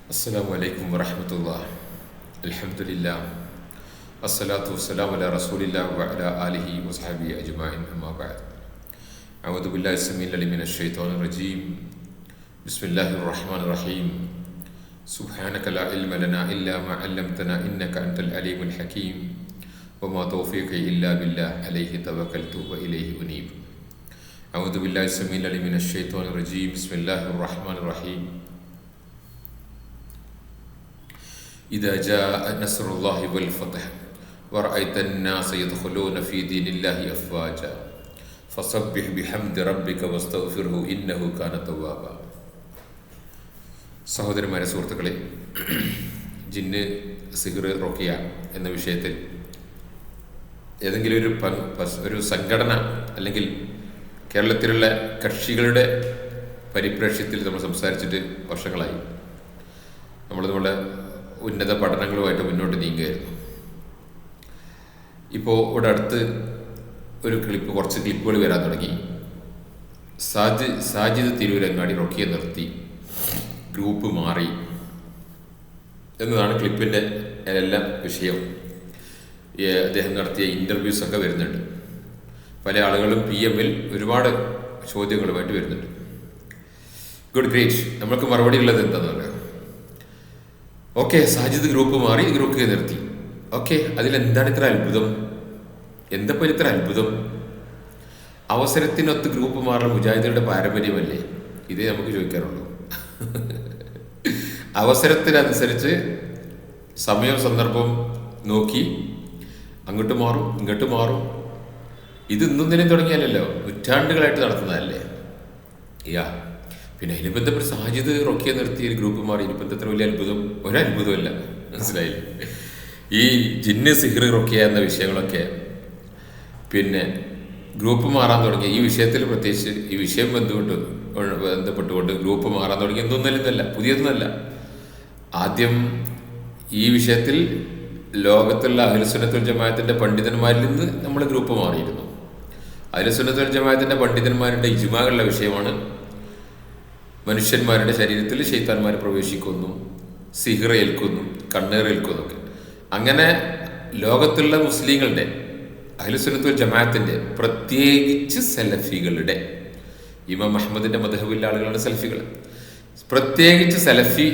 السلام عليكم ورحمة الله. الحمد لله الصلاة والسلام على رسول الله وعلى آله وصحبه أجمعين أما بعد. أعوذ بالله السميع العليم من الشيطان الرجيم. بسم الله الرحمن الرحيم. سبحانك لا علم لنا إلا ما علمتنا إنك أنت العليم الحكيم وما توفيقي إلا بالله عليه توكلت وإليه أنيب. أعوذ بالله السميع العليم من الشيطان الرجيم. بسم الله الرحمن الرحيم. إذا جاء نصر الله والفتح ورأيت الناس يدخلون في دين الله أفواجا فسبح بحمد ربك واستغفره إنه كان توابا. സഹോദരന്മാരെ, സുഹൃത്തുക്കളെ, ജിന്ന്, സിഹ്ർ, റൊക്കിയ എന്ന വിഷയത്തിൽ ഏതെങ്കിലും ഒരു സംഘടന അല്ലെങ്കിൽ കേരളത്തിലുള്ള കക്ഷികളുടെ പരിപ്രേക്ഷ്യത്തിൽ നമ്മൾ സംസാരിച്ചിട്ട് വർഷങ്ങളായി. നമ്മുടെ ഉന്നത പഠനങ്ങളുമായിട്ട് മുന്നോട്ട് നീങ്ങുകയായിരുന്നു. ഇപ്പോൾ ഇവിടെ അടുത്ത് കുറച്ച് ക്ലിപ്പുകൾ വരാൻ തുടങ്ങി. സാജിദ് തിരൂരങ്ങാടി റൊക്കിയെ നിർത്തി, ഗ്രൂപ്പ് മാറി എന്നതാണ് ക്ലിപ്പിൻ്റെ എല്ലാം വിഷയം. അദ്ദേഹം നടത്തിയ ഇൻ്റർവ്യൂസൊക്കെ വരുന്നുണ്ട്. പല ആളുകളും PM ഒരുപാട് ചോദ്യങ്ങളുമായിട്ട് വരുന്നുണ്ട്. Good, great. നമ്മൾക്ക് മറുപടി ഉള്ളത് എന്താണെന്ന് പറയാം. ഓക്കെ, സാജിദ് ഗ്രൂപ്പ് മാറി, ഗ്രൂപ്പ് നിർത്തി. ഓക്കെ, അതിലെന്താണ് ഇത്ര അത്ഭുതം? എന്തപ്പോൾ ഇത്ര അത്ഭുതം? അവസരത്തിനൊത്ത് ഗ്രൂപ്പ് മാറൽ മുജാഹിദുകളുടെ പാരമ്പര്യമല്ലേ? ഇതേ നമുക്ക് ചോദിക്കാറുള്ളൂ. അവസരത്തിനനുസരിച്ച് സമയം സന്ദർഭം നോക്കി അങ്ങോട്ട് മാറും, ഇങ്ങോട്ട് മാറും. ഇത് ഇന്നും തന്നെ തുടങ്ങിയാലല്ലോ, നൂറ്റാണ്ടുകളായിട്ട് നടത്തുന്നതല്ലേ. പിന്നെ അതിന് ബന്ധപ്പെട്ട് സാജിദ് റൊക്കിയെ നിർത്തി ഒരു ഗ്രൂപ്പ് മാറി, ഇനിയിപ്പോൾ എത്ര വലിയ അത്ഭുതം? ഒരത്ഭുതമല്ല, മനസ്സിലായില്ലേ? ഈ ജിന്ന്, സിഹ്ർ, റൊക്കിയ എന്ന വിഷയങ്ങളൊക്കെ പിന്നെ ഗ്രൂപ്പ് മാറാൻ തുടങ്ങി. ഈ വിഷയത്തിൽ പ്രത്യേകിച്ച് ഈ വിഷയം ബന്ധപ്പെട്ടുകൊണ്ട് ഗ്രൂപ്പ് മാറാൻ തുടങ്ങി. എന്തൊന്നല്ല, പുതിയതൊന്നല്ല. ആദ്യം ഈ വിഷയത്തിൽ ലോകത്തുള്ള അഹ്ലുസുന്നത്തുൽ ജമാഅത്തിന്റെ പണ്ഡിതന്മാരിൽ നിന്ന് നമ്മൾ ഗ്രൂപ്പ് മാറിയിരുന്നു. അഹ്ലുസുന്നത്തുൽ ജമാഅത്തിന്റെ പണ്ഡിതന്മാരുടെ ഇജ്മാഉള്ള വിഷയമാണ് മനുഷ്യന്മാരുടെ ശരീരത്തിൽ ശൈത്താന്മാർ പ്രവേശിക്കുന്നു, സിഹ്ർ ഏൽക്കുന്നു, കണ്ണേർ ഏൽക്കുന്നു ഒക്കെ. അങ്ങനെ ലോകത്തുള്ള മുസ്ലിങ്ങളുടെ അഹ്ലുസുന്നത്തുൽ ജമാഅത്തിന്റെ, പ്രത്യേകിച്ച് സലഫികളുടെ, ഇമാം അഹ്മദിന്റെ മദ്ഹബിലെ ആളുകളുടെ സലഫികൾ, പ്രത്യേകിച്ച് സലഫി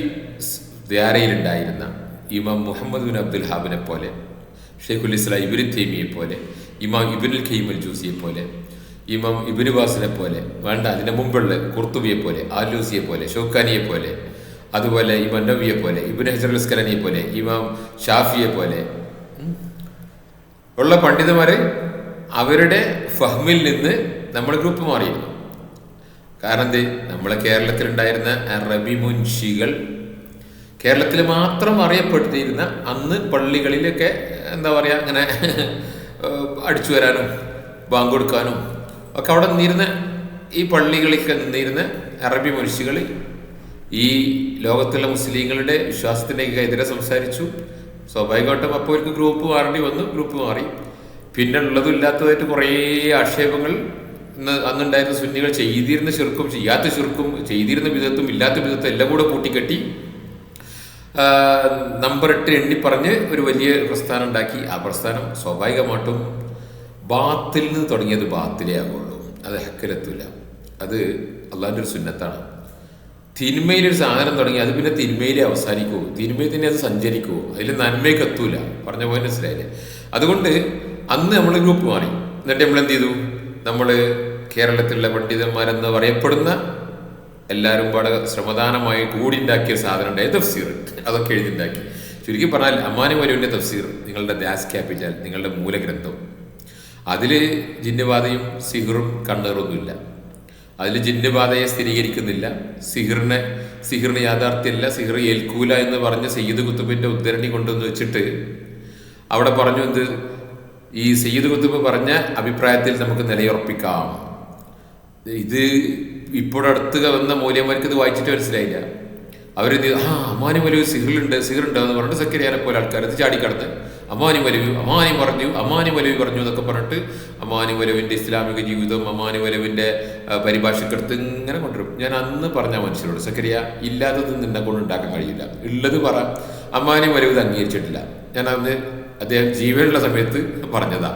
ദ്വാരയിലുണ്ടായിരുന്ന ഇമാം മുഹമ്മദ് ബിൻ അബ്ദുൽ ഹാബിനെ പോലെ, ഷെയ്ഖുൽ ഇസ്ലാം ഇബ്നു തൈമിയെ പോലെ, ഇമാം ഇബ്നുൽ ഖയ്യിം അൽ ജൂസിയെ പോലെ, ഇമാം ഇബ്നു ബാസിനെ പോലെ, അതിന്റെ മുമ്പുള്ള ഖുർത്തുബിയെ പോലെ, ആലൂസിയെ പോലെ, ഷൗക്കാനിയെ പോലെ, അതുപോലെ ഇമാം നവവിയെ പോലെ, ഇബ്നു ഹജർ അൽ അസ്കലനിയെ പോലെ, ഇമാം ഷാഫിയെ പോലെ ഉള്ള പണ്ഡിതന്മാരെ അവരുടെ ഫഹ്മിൽ നിന്ന് നമ്മൾ ഗ്രൂപ്പ് മാറിയിരുന്നു. കാരണം എന്ത്? നമ്മളെ കേരളത്തിലുണ്ടായിരുന്ന അറബി മുൻഷികൾ, കേരളത്തിൽ മാത്രം അറിയപ്പെട്ടിരുന്ന അന്ന് പള്ളികളിലൊക്കെ എന്താ പറയുക, അങ്ങനെ അടിച്ചു വരാനും ബാങ്ക് കൊടുക്കാനും ഒക്കെ അവിടെ നിന്നിരുന്ന, ഈ പള്ളികളിലൊക്കെ നിന്നിരുന്ന അറബി മനുഷ്യകൾ ഈ ലോകത്തുള്ള മുസ്ലിങ്ങളുടെ വിശ്വാസത്തിൻ്റെ എതിരെ സംസാരിച്ചു. സ്വാഭാവികമായിട്ടും അപ്പോൾ അവർക്ക് ഗ്രൂപ്പ് മാറേണ്ടി വന്നു. ഗ്രൂപ്പ് മാറി. പിന്നെ ഉള്ളതും ഇല്ലാത്തതായിട്ട് കുറേ ആക്ഷേപങ്ങൾ അന്നുണ്ടായിരുന്ന സുന്നികൾ ചെയ്തിരുന്ന ശിർക്കും ചെയ്യാത്ത ശിർക്കും, ചെയ്തിരുന്ന വിധത്തും ഇല്ലാത്ത വിധത്തും എല്ലാം കൂടെ കൂട്ടിക്കെട്ടി നമ്പറിട്ട് എണ്ണി പറഞ്ഞ് ഒരു വലിയ പ്രസ്ഥാനം ഉണ്ടാക്കി. ആ പ്രസ്ഥാനം സ്വാഭാവികമായിട്ടും ബാത്തിൽ നിന്ന് തുടങ്ങിയത് ബാത്തിലേ ആകുള്ളൂ, അത് ഹക്കിലെത്തൂല. അത് അള്ളാഹിൻ്റെ ഒരു സുന്നത്താണ്. തിന്മയിലൊരു സാധനം തുടങ്ങി അത് പിന്നെ തിന്മയിലേ അവസാനിക്കൂ, തിന്മയിൽ തന്നെ അത് സഞ്ചരിക്കൂ, അതിൽ നന്മയ്ക്ക് എത്തൂല. പറഞ്ഞ പോലെ മനസ്സിലായില്ലേ? അതുകൊണ്ട് അന്ന് നമ്മൾ ഗ്രൂപ്പ് മാറി. എന്നിട്ട് നമ്മൾ എന്ത് ചെയ്തു? നമ്മൾ കേരളത്തിലുള്ള പണ്ഡിതന്മാരെന്ന് പറയപ്പെടുന്ന എല്ലാവരും പാടെ ശ്രമദാനമായി കൂടി ഉണ്ടാക്കിയ സാധനം ഉണ്ടായി, തഫ്സീർ. അതൊക്കെ എഴുതിണ്ടാക്കി. ചുരുക്കി പറഞ്ഞാൽ അമ്മാനി മരുവിൻ്റെ തഫ്സീർ, നിങ്ങളുടെ ദാസ് ക്യാപിറ്റൽ, നിങ്ങളുടെ മൂലഗ്രന്ഥം. അതിൽ ജിന്നുബാധയും സിഹ്റും കണ്ണേറൊന്നുമില്ല. അതിൽ ജിന്നുബാധയെ സ്ഥിരീകരിക്കുന്നില്ല, സിഹ്റിന് യാഥാർത്ഥ്യമല്ല, സിഹ്ർ ഏൽക്കൂല എന്ന് പറഞ്ഞ് സയ്യിദ് കുത്തുബിൻ്റെ ഉദ്ധരണി കൊണ്ടുവന്ന് വെച്ചിട്ട് അവിടെ പറഞ്ഞു എന്ത്? ഈ സയ്യിദ് കുത്തുബ് പറഞ്ഞ അഭിപ്രായത്തിൽ നമുക്ക് നിലയുറപ്പിക്കാം. ഇത് ഇപ്പോഴടുത്ത് വന്ന മൂല്യന്മാർക്ക് ഇത് വായിച്ചിട്ട് മനസ്സിലായില്ല. അവരെന്ത് ചെയ്തു, അമ്മാനി വലിയ സിഹറുണ്ട് എന്ന് പറഞ്ഞിട്ട് സക്കരിയാനെ പോലെ ആൾക്കാർ അത് ചാടിക്കടന്ന് അമ്മാനി വലവി പറഞ്ഞു എന്നൊക്കെ പറഞ്ഞിട്ട് അമ്മാനി വലവിൻ്റെ ഇസ്ലാമിക ജീവിതം, അമ്മാനി വലവിൻ്റെ പരിഭാഷക്കെടുത്ത് ഇങ്ങനെ കൊണ്ടുവരും. ഞാൻ അന്ന് പറഞ്ഞ മനുഷ്യരോട്, സക്കരിയ ഇല്ലാത്തത് നിന്നെ കൊണ്ട് ഉണ്ടാക്കാൻ കഴിയില്ല, ഉള്ളത് പറ. അമ്മാനി വലവ് ഇത് അംഗീകരിച്ചിട്ടില്ല. ഞാൻ അന്ന് അദ്ദേഹം ജീവനുള്ള സമയത്ത് പറഞ്ഞിട്ടുണ്ട്,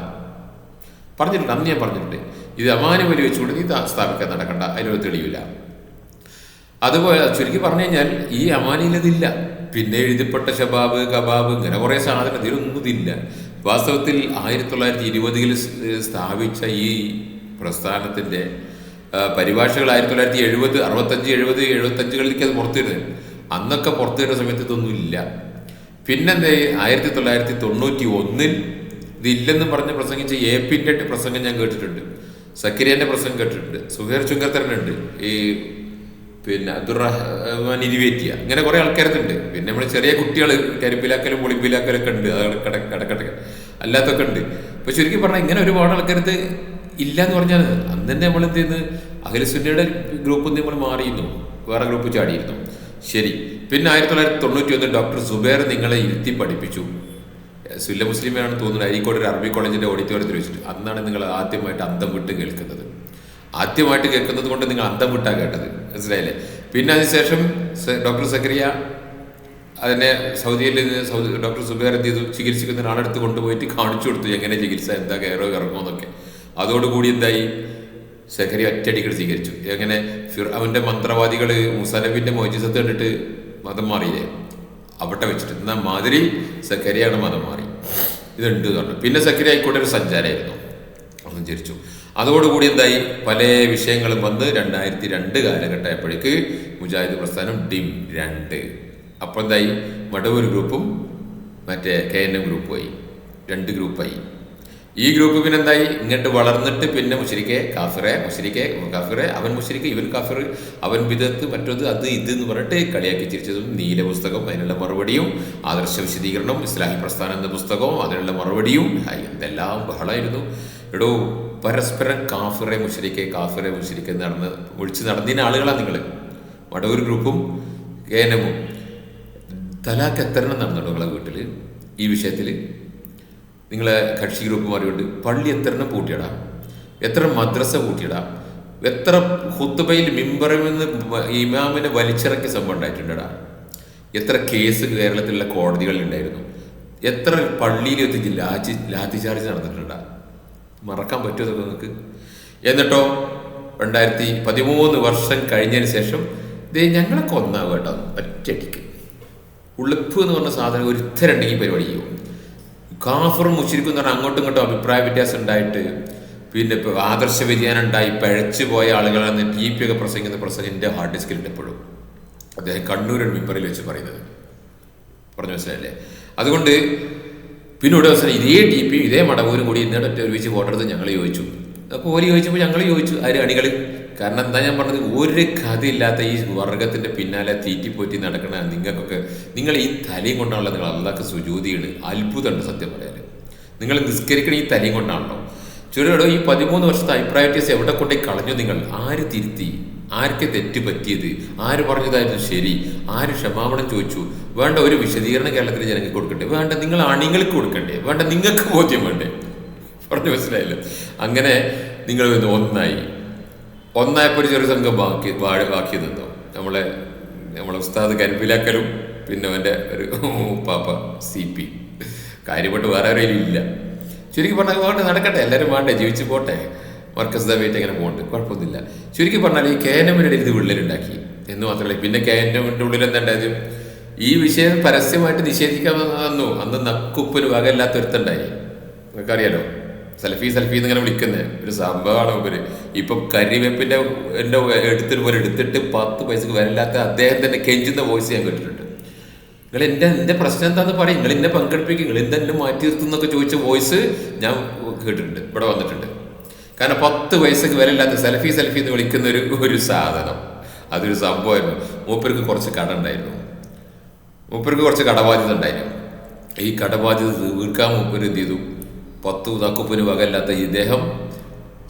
അന്ന് ഞാൻ പറഞ്ഞിട്ടുണ്ട്, ഇത് അമ്മാനി വലി വെച്ചുകൊണ്ട് നീ സ്ഥാപിക്കാൻ നടക്കണ്ട, അതിനൊരു തെളിവില്ല. അതുപോലെ ചുരുക്കി പറഞ്ഞു കഴിഞ്ഞാൽ ഈ അമാനിയിലതില്ല. പിന്നെ എഴുതപ്പെട്ട ഷബാബ്, കബാബ്, ഇങ്ങനെ കുറേ സാധനം ഇതിലൊന്നും ഇതില്ല. വാസ്തവത്തിൽ 1920 സ്ഥാപിച്ച ഈ പ്രസ്ഥാനത്തിൻ്റെ പരിഭാഷകൾ 1970, 65, 70, 75 അത് പുറത്തുവരുന്നത്. അന്നൊക്കെ പുറത്തുവരുന്ന സമയത്ത് ഇതൊന്നും ഇല്ല. പിന്നെന്തേ 1991 ഇതില്ലെന്നും പറഞ്ഞ് പ്രസംഗിച്ച എപിൻ്റെ പ്രസംഗം ഞാൻ കേട്ടിട്ടുണ്ട്, സക്കരിയൻ്റെ പ്രസംഗം കേട്ടിട്ടുണ്ട്, സുഹൈർ ചുങ്കത്തരനുണ്ട്, ഈ പിന്നെ അബ്ദുറഹ്മാൻ ഇരുവേറ്റിയ, ഇങ്ങനെ കുറേ ആൾക്കാരുണ്ട്. പിന്നെ നമ്മൾ ചെറിയ കുട്ടികൾ കരിമ്പിലാക്കലും പുളിമ്പിലാക്കലൊക്കെ ഉണ്ട്, അത് കടക്കടക്കെ അല്ലാത്തൊക്കെ ഉണ്ട്. അപ്പോൾ ചുരുക്കി പറഞ്ഞാൽ ഇങ്ങനെ ഒരുപാട് ആൾക്കാരത് ഇല്ല എന്ന് പറഞ്ഞാൽ അന്ന് തന്നെ നമ്മൾ എന്ത് ചെയ്യുന്നത്, അഖിലസുന്നയുടെ ഗ്രൂപ്പിൽ നിന്ന് നമ്മൾ മാറിയിരുന്നു, വേറെ ഗ്രൂപ്പ് ചാടിയിരുന്നു. ശരി. പിന്നെ 1991 ഡോക്ടർ സുബൈർ നിങ്ങളെ ഇരുത്തി പഠിപ്പിച്ചു. സുല്ല മുസ്ലിമാണെന്ന് തോന്നുന്നത്, അരീക്കോട് ഒരു അറബി കോളേജിൻ്റെ ഓഡിറ്റോറിയത്തിൽ വെച്ചിട്ട്. അന്നാണ് നിങ്ങൾ ആദ്യമായിട്ട് അന്തം വിട്ട് കേൾക്കുന്നത്. ആദ്യമായിട്ട് കേൾക്കുന്നത് കൊണ്ട് നിങ്ങൾ അന്തം വിട്ടാണ് കേട്ടത്, മനസ്സിലായില്ലേ? പിന്നെ അതിനുശേഷം ഡോക്ടർ സക്കരിയ അതിനെ സൗദിയിൽ ഡോക്ടർ സുബൈർ എന്ത് ചെയ്തു, ചികിത്സിക്കുന്ന ഒരാളെടുത്ത് കൊണ്ടുപോയിട്ട് കാണിച്ചു കൊടുത്തു എങ്ങനെ ചികിത്സ, എന്താ കയറോ ഇറങ്ങുമെന്നൊക്കെ. അതോടുകൂടി എന്തായി, സക്കരിയ ഒറ്റയടികൾ സ്വീകരിച്ചു. എങ്ങനെ അവൻ്റെ മന്ത്രവാദികൾ മുസനബിൻ്റെ മോചിസത്ത് കണ്ടിട്ട് മതം മാറിയില്ലേ, അവിടെ വെച്ചിട്ട് എന്നാൽ മാതിരി സക്കരിയാണ് മതം മാറി. ഇതുണ്ട് എന്ന് പറഞ്ഞു. പിന്നെ സക്കരിയ ആയിക്കോട്ടെ ഒരു സഞ്ചാരമായിരുന്നു, സഞ്ചരിച്ചു. അതോടുകൂടി എന്തായി, പല വിഷയങ്ങളും വന്ന് 2002 കാലഘട്ടമായപ്പോഴേക്ക് മുജാഹിദ് പ്രസ്ഥാനം ഡിം 2. അപ്പോൾ എന്തായി, മടവൂർ ഗ്രൂപ്പും മറ്റേ KNM ഗ്രൂപ്പുമായി, 2 ഗ്രൂപ്പായി. ഈ ഗ്രൂപ്പ് പിന്നെ എന്തായി, ഇങ്ങോട്ട് വളർന്നിട്ട് പിന്നെ മുശ്രിക്കെ കാഫിറെ, അവൻ മുശ്രിക്ക്, ഇവൻ കാഫിർ, അവൻ ബിദത്ത്, മറ്റൊത് അത് ഇത് എന്ന് പറഞ്ഞിട്ട് കളിയാക്കി ചിരിച്ചതും നീല പുസ്തകം, അതിനുള്ള മറുപടിയും, ആദർശ വിശദീകരണം, ഇസ്ലാഹി പ്രസ്ഥാനം എന്ന പുസ്തകവും അതിനുള്ള മറുപടിയും, എന്തെല്ലാം ബഹളമായിരുന്നു. എടോ, പരസ്പരം കാഫിറെ മുശ്രിക്കെ വിളിച്ച് നടന്നിരുന്ന ആളുകളാണ് നിങ്ങൾ. മടവൂർ ഗ്രൂപ്പും KNM-ഉം തലാക്ക് എത്രണ്ണം നടന്നിട്ടുണ്ടോ നിങ്ങളെ വീട്ടിൽ ഈ വിഷയത്തിൽ? നിങ്ങളെ കക്ഷി ഗ്രൂപ്പ് മാറിയുണ്ട്. പള്ളി എത്രണ്ണം പൂട്ടിയിടാം, എത്ര മദ്രസ പൂട്ടിയിടാം, എത്ര ഖുത്ബയിൽ മിമ്പറിൽ നിന്ന് ഇമാമിനെ വലിച്ചിറക്കിയ സംഭവം ഉണ്ടായിട്ടുണ്ടടാ, എത്ര കേസ് കേരളത്തിലുള്ള കോടതികളിൽ ഉണ്ടായിരുന്നു, എത്ര പള്ളിയിൽ എത്തിച്ച് ലാത്തി ചാർജ് നടന്നിട്ടുണ്ടാ, മറക്കാൻ പറ്റുമോ നിങ്ങൾക്ക്? എന്നിട്ടോ 2013 വർഷം കഴിഞ്ഞതിന് ശേഷം ഞങ്ങളെ കൊന്നാവും കേട്ടോ, ഒറ്റയടിക്ക്. ഉളുപ്പ് എന്ന് പറഞ്ഞ സാധനം ഒരുത്തരുണ്ടെങ്കിൽ പരിപാടി ചെയ്യും. കാഫറും മുശ്രിക്കും എന്ന് പറഞ്ഞാൽ അങ്ങോട്ടും ഇങ്ങോട്ടും അഭിപ്രായ വ്യത്യാസം ഉണ്ടായിട്ട് പിന്നെ ഇപ്പോൾ ആദർശ വ്യതിയാനം ഉണ്ടായി പഴച്ചു പോയ ആളുകളാണ് TP ഒക്കെ പ്രസംഗിക്കുന്ന പ്രസംഗം എൻ്റെ ഹാർഡ് ഡിസ്കിലുണ്ട് എപ്പോഴും. അദ്ദേഹം കണ്ണൂരൻ മിമ്പറിൽ വെച്ച് പറയുന്നത് പറഞ്ഞു, മനസ്സിലല്ലേ? അതുകൊണ്ട് പിന്നെ ഒരു ദിവസം ഇതേ TP ഇതേ മടവൂരും കൂടി ഇന്നിട്ട് ഒരുമിച്ച് ഫോട്ടോ എടുത്ത് ഞങ്ങൾ ചോദിച്ചു. അപ്പോൾ ഓര് ചോദിച്ചപ്പോൾ ഞങ്ങൾ ചോദിച്ചു, ആര് അണികൾ? കാരണം എന്താ ഞാൻ പറഞ്ഞത്, ഒരു കഥയില്ലാത്ത ഈ വർഗത്തിൻ്റെ പിന്നാലെ തീറ്റിപ്പോറ്റി നടക്കണ നിങ്ങൾക്കൊക്കെ, നിങ്ങൾ ഈ തലയും കൊണ്ടാണല്ലോ നിങ്ങൾ അള്ളാഹ്ക്ക് സുജൂദിയാണ്. അത്ഭുതമുണ്ട് സത്യം പറയാൻ. നിങ്ങൾ നിസ്കരിക്കണ ഈ തലയും കൊണ്ടാണല്ലോ. ചുരുടോ, ഈ 13 വർഷത്തെ അഭിപ്രായ വ്യത്യാസം എവിടെ കൊണ്ടേ കളഞ്ഞു നിങ്ങൾ? ആര് തിരുത്തി? ആർക്ക് തെറ്റ് പറ്റിയത്? ആര് പറഞ്ഞതായിരുന്നു ശരി? ആര് ക്ഷമാപണം ചോദിച്ചു? വേണ്ട ഒരു വിശദീകരണം കേരളത്തിലെ ജനങ്ങൾക്ക് കൊടുക്കണ്ടേ? വേണ്ട നിങ്ങൾ അണികൾക്ക് കൊടുക്കണ്ടേ? വേണ്ട നിങ്ങൾക്ക് ബോധ്യം വേണ്ടേ? പറഞ്ഞു മനസ്സിലായില്ലോ? അങ്ങനെ നിങ്ങൾ ഒന്നായപ്പോൾ ഒരു ചെറിയ സംഘം ബാക്കി നിന്നോ. നമ്മളെ ഉസ്താദ് കരിമ്പിലാക്കലും പിന്നെ അവൻ്റെ ഒരു പാപ്പ CP കാര്യപ്പെട്ട് വേറെ ആരെയും ഇല്ല. ചുരുക്കി പറഞ്ഞാൽ വേണ്ട നടക്കട്ടെ, എല്ലാവരും വേണ്ടേ, ജീവിച്ച് പോട്ടെ, മർക്കസ് ദാബിയായിട്ട് അങ്ങനെ പോകുന്നുണ്ട്, കുഴപ്പമൊന്നുമില്ല. ചുരുക്കി പറഞ്ഞാൽ ഈ KNM-ന്റെ ഇത് വിള്ളലുണ്ടാക്കി എന്ന് മാത്രമല്ല. പിന്നെ KNM-ന്റെ ഉള്ളിൽ എന്താണ്ടായത്, ഈ വിഷയം പരസ്യമായിട്ട് നിഷേധിക്കാൻ വന്നു. അന്ന് നക്കുപ്പിന് വകയില്ലാത്തൊരുത്തുണ്ടായി, നിങ്ങൾക്കറിയാലോ. സെൽഫി എന്നിങ്ങനെ വിളിക്കുന്നത് ഒരു സംഭവമാണ് ഇവര്. ഇപ്പം കരിവേപ്പിൻ്റെ എൻ്റെ എടുത്തിട്ട് 10 പൈസക്ക് വരില്ലാത്ത അദ്ദേഹം തന്നെ കെഞ്ചുന്ന വോയിസ് ഞാൻ കേട്ടിട്ടുണ്ട്. നിങ്ങൾ എൻ്റെ പ്രശ്നം എന്താണെന്ന് പറയും, നിങ്ങൾ എന്നെ പങ്കെടുപ്പിക്കും, നിങ്ങൾ എന്തെന്നെ മാറ്റി നിർത്തുന്നൊക്കെ ചോദിച്ച വോയിസ് ഞാൻ കേട്ടിട്ടുണ്ട്, ഇവിടെ വന്നിട്ടുണ്ട്. കാരണം 10 പൈസക്ക് വരില്ലാത്ത സെൽഫി എന്ന് വിളിക്കുന്ന ഒരു സാധനം, അതൊരു സംഭവമായിരുന്നു. മൂപ്പർക്ക് കുറച്ച് കട ഉണ്ടായിരുന്നു, മൂപ്പർക്ക് കുറച്ച് കടബാധ്യത ഉണ്ടായിരുന്നു. ഈ കടബാധ്യത തീർക്കാൻ മൂപ്പർ എന്ത് ചെയ്തു, 10 തക്കുപ്പിന് വകയില്ലാത്ത ഇദ്ദേഹം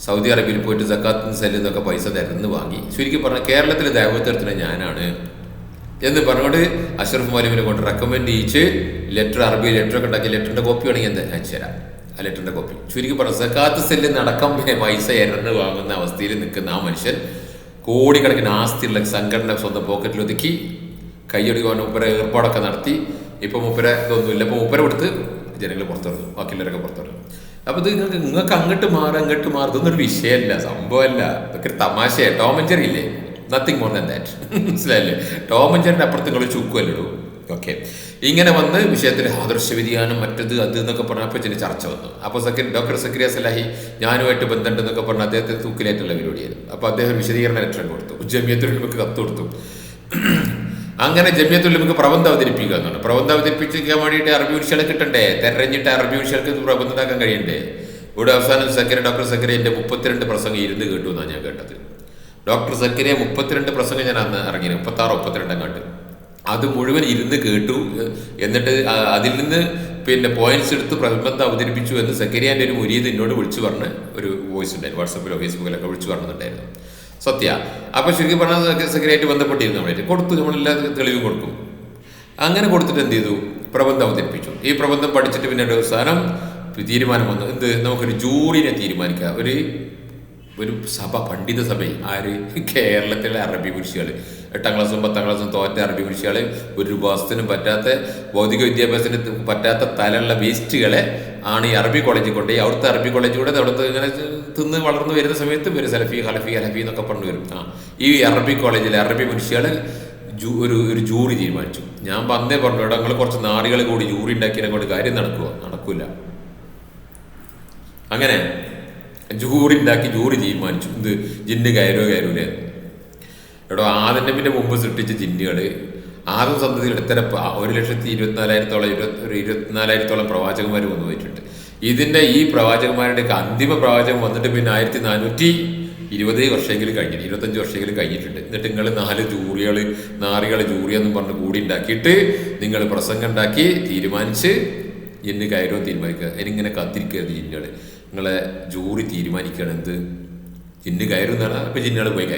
സൗദി അറേബ്യയിൽ പോയിട്ട് സക്കാത്തിന് സെല്ലിൽ നിന്നൊക്കെ പൈസ തരുന്ന് വാങ്ങി. ചുരുക്കി പറഞ്ഞാൽ കേരളത്തിലെ ദൈവത്തെടുത്തിന് ഞാനാണ്, എന്ന് പറഞ്ഞുകൊണ്ട് അഷ്റഫ് മൗലവിനെ കൊണ്ട് റെക്കമെൻഡ് ചെയ്യിച്ച് ലെറ്റർ, അറബി ലെറ്ററൊക്കെ ഉണ്ടാക്കി, ലെറ്ററിൻ്റെ കോപ്പി വേണമെങ്കിൽ എന്താ അയച്ചു തരാം, ആ ലെറ്ററിൻ്റെ കോപ്പി. ചുരുക്കി പറഞ്ഞ സക്കാത്ത് സെല്ലിൽ നടക്കം പൈസ എരന്ന് വാങ്ങുന്ന അവസ്ഥയിൽ നിൽക്കുന്ന ആ മനുഷ്യൻ കോടിക്കണക്കിന് ആസ്തിയുള്ള സംഘടന സ്വന്തം പോക്കറ്റിൽ ഒതുക്കി കൈയൊടുക്കാൻ മുപ്പര ഏർപ്പാടൊക്കെ നടത്തി. ഇപ്പം മുപ്പര ഇതൊന്നുമില്ല, ഇപ്പം മുപ്പര കൊടുത്ത് ജനങ്ങൾ പുറത്തിറങ്ങും, ബാക്കിയുള്ളവരൊക്കെ പുറത്തിറങ്ങും. അപ്പോൾ ഇത് നിങ്ങൾക്ക് അങ്ങോട്ട് മാറും, ഇതൊന്നൊരു വിഷയമല്ല, സംഭവമല്ല, ഇതൊക്കെ ഒരു തമാശയാണ്. ടോം ആൻഡ് ജെറി ഇല്ലേ, നത്തിങ് മോർ ദാൻ ദാറ്റ്. മനസ്സിലായില്ലേ? ടോം ആൻഡ് ജെറിൻ്റെ അപ്പുറത്ത് നിങ്ങൾ ചുക്കുമല്ലോ. ഓക്കെ, ഇങ്ങനെ വന്ന് വിഷയത്തിൽ ആദർശ വ്യതിയാനം മറ്റത് അത് എന്നൊക്കെ പറഞ്ഞപ്പോൾ ചില ചർച്ച വന്നു. അപ്പോൾ ഡോക്ടർ സക്കരിയ സലാഹി ഞാനുമായിട്ട് ബന്ധമുണ്ടെന്നൊക്കെ പറഞ്ഞ് അദ്ദേഹത്തെ തൂക്കിലേറ്റുള്ള പരിപാടിയായിരുന്നു. അപ്പോൾ അദ്ദേഹം ഒരു വിശദീകരണ ലെറ്റർ കൊടുത്തു, ജമിയത്തുൽ ഉലമക്ക് കത്ത് കൊടുത്തു. അങ്ങനെ ജമിയത്തുൽ ഉലമക്ക് പ്രബന്ധം അവതരിപ്പിക്കുക എന്നാണ്. പ്രബന്ധം അവതരിപ്പിക്കാൻ വേണ്ടിയിട്ട് അറബി വിഷയങ്ങൾ കിട്ടണ്ടേ, തെരഞ്ഞിട്ട് അറബി വിഷയങ്ങൾക്ക് പ്രബന്ധം ഉണ്ടാക്കാൻ കഴിയണ്ടേ. ഇവിടെ അവസാനം ഡോക്ടർ സക്കരിയ എൻ്റെ 32 പ്രസംഗം ഇരുന്ന് കേട്ടു എന്നാണ് ഞാൻ കേട്ടത്. ഡോക്ടർ സക്കരിയ 32 പ്രസംഗം ഞാൻ അന്ന് ഇറങ്ങി, 36-32 അങ്ങാട്ട്. അത് മുഴുവൻ ഇരുന്ന് കേട്ടു. എന്നിട്ട് അതിൽ നിന്ന് പിന്നെ പോയിന്റ്സ് എടുത്ത് പ്രബന്ധം അവതരിപ്പിച്ചു എന്ന് സക്കരിയാൻ്റെ ഒരു മുരീദ് എന്നോട് വിളിച്ചു പറഞ്ഞ് ഒരു വോയിസ് ഉണ്ടായിരുന്നു, വാട്സപ്പിലോ ഫേസ്ബുക്കിലൊക്കെ വിളിച്ചു പറഞ്ഞിട്ടുണ്ടായിരുന്നു. സത്യ. അപ്പോൾ ശരിക്കും പറഞ്ഞാൽ സക്കരിയായിട്ട് ബന്ധപ്പെട്ടിരുന്നു, നമ്മളായിട്ട് കൊടുത്തു, നമ്മളെല്ലാ തെളിവും കൊടുക്കും. അങ്ങനെ കൊടുത്തിട്ട് എന്ത് ചെയ്തു, പ്രബന്ധം അവതരിപ്പിച്ചു. ഈ പ്രബന്ധം പഠിച്ചിട്ട് പിന്നെ അവസാനം തീരുമാനം വന്നു, എന്ത്, നമുക്കൊരു ജൂറിനെ തീരുമാനിക്കാം, ഒരു സഭ, പണ്ഡിത സഭ. ആര്? കേരളത്തിലെ അറബി കുരിശികൾ, 8ാം ക്ലാസ്സും 10ാം ക്ലാസ്സും തോറ്റ അറബി കുരിശികൾ, ഒരു ബോധത്തിനും പറ്റാത്ത, ഭൗതിക വിദ്യാഭ്യാസത്തിന് പറ്റാത്ത തലമുള്ള വേസ്റ്റുകളെ ആണ് ഈ അറബി കോളേജിൽ കൊണ്ടുപോയി. അവിടുത്തെ അറബി കോളേജിൽ കൂടെ അവിടുത്തെ ഇങ്ങനെ തിന്ന് വളർന്നു വരുന്ന സമയത്ത് ഒരു സലഫി ഹലഫി എന്നൊക്കെ പറഞ്ഞു വരും. ഈ അറബി കോളേജിലെ അറബി കുരിശികൾ ഒരു ജൂറി തീരുമാനിച്ചു. ഞാൻ വന്നേ പറഞ്ഞു, ഇവിടെ നിങ്ങൾ കുറച്ച് നാടുകൾ കൂടി ജൂറി ഉണ്ടാക്കിയതിനെ കൊണ്ട് കാര്യം നടക്കില്ല. അങ്ങനെ ജൂറി ഉണ്ടാക്കി, ജൂറി തീരുമാനിച്ചു എന്ത്, ജിന്ന് കയറൂലേ. എടോ, ആദന്റെ പിന്നെ മുമ്പ് സൃഷ്ടിച്ച ജിന്നുകൾ ആദം സന്തതിയിൽ ഇടത്തര 1,24,000-24,000 പ്രവാചകന്മാർ വന്നു പോയിട്ടുണ്ട്. ഇതിൻ്റെ ഈ പ്രവാചകന്മാരുടെയൊക്കെ അന്തിമ പ്രവാചകം വന്നിട്ട് പിന്നെ 1420 വർഷമെങ്കിലും കഴിഞ്ഞിട്ട്, 25 വർഷമെങ്കിലും കഴിഞ്ഞിട്ടുണ്ട്. എന്നിട്ട് നിങ്ങൾ 4 നാറികൾ ജൂറിയെന്നും പറഞ്ഞ് കൂടി ഉണ്ടാക്കിയിട്ട് നിങ്ങൾ പ്രസംഗം ഉണ്ടാക്കി തീരുമാനിച്ച് ജിന്ന് കയറും തീരുമാനിക്കുക. അതിനിങ്ങനെ കാത്തിരിക്കരുത് ജിന്നുകൾ. നിങ്ങളെ ജൂറി തീരുമാനിക്കുകയാണ് എന്ത്, ജിന്ന് കയറും എന്നാണ്. അപ്പോൾ ജിന്നുകൾ പോയി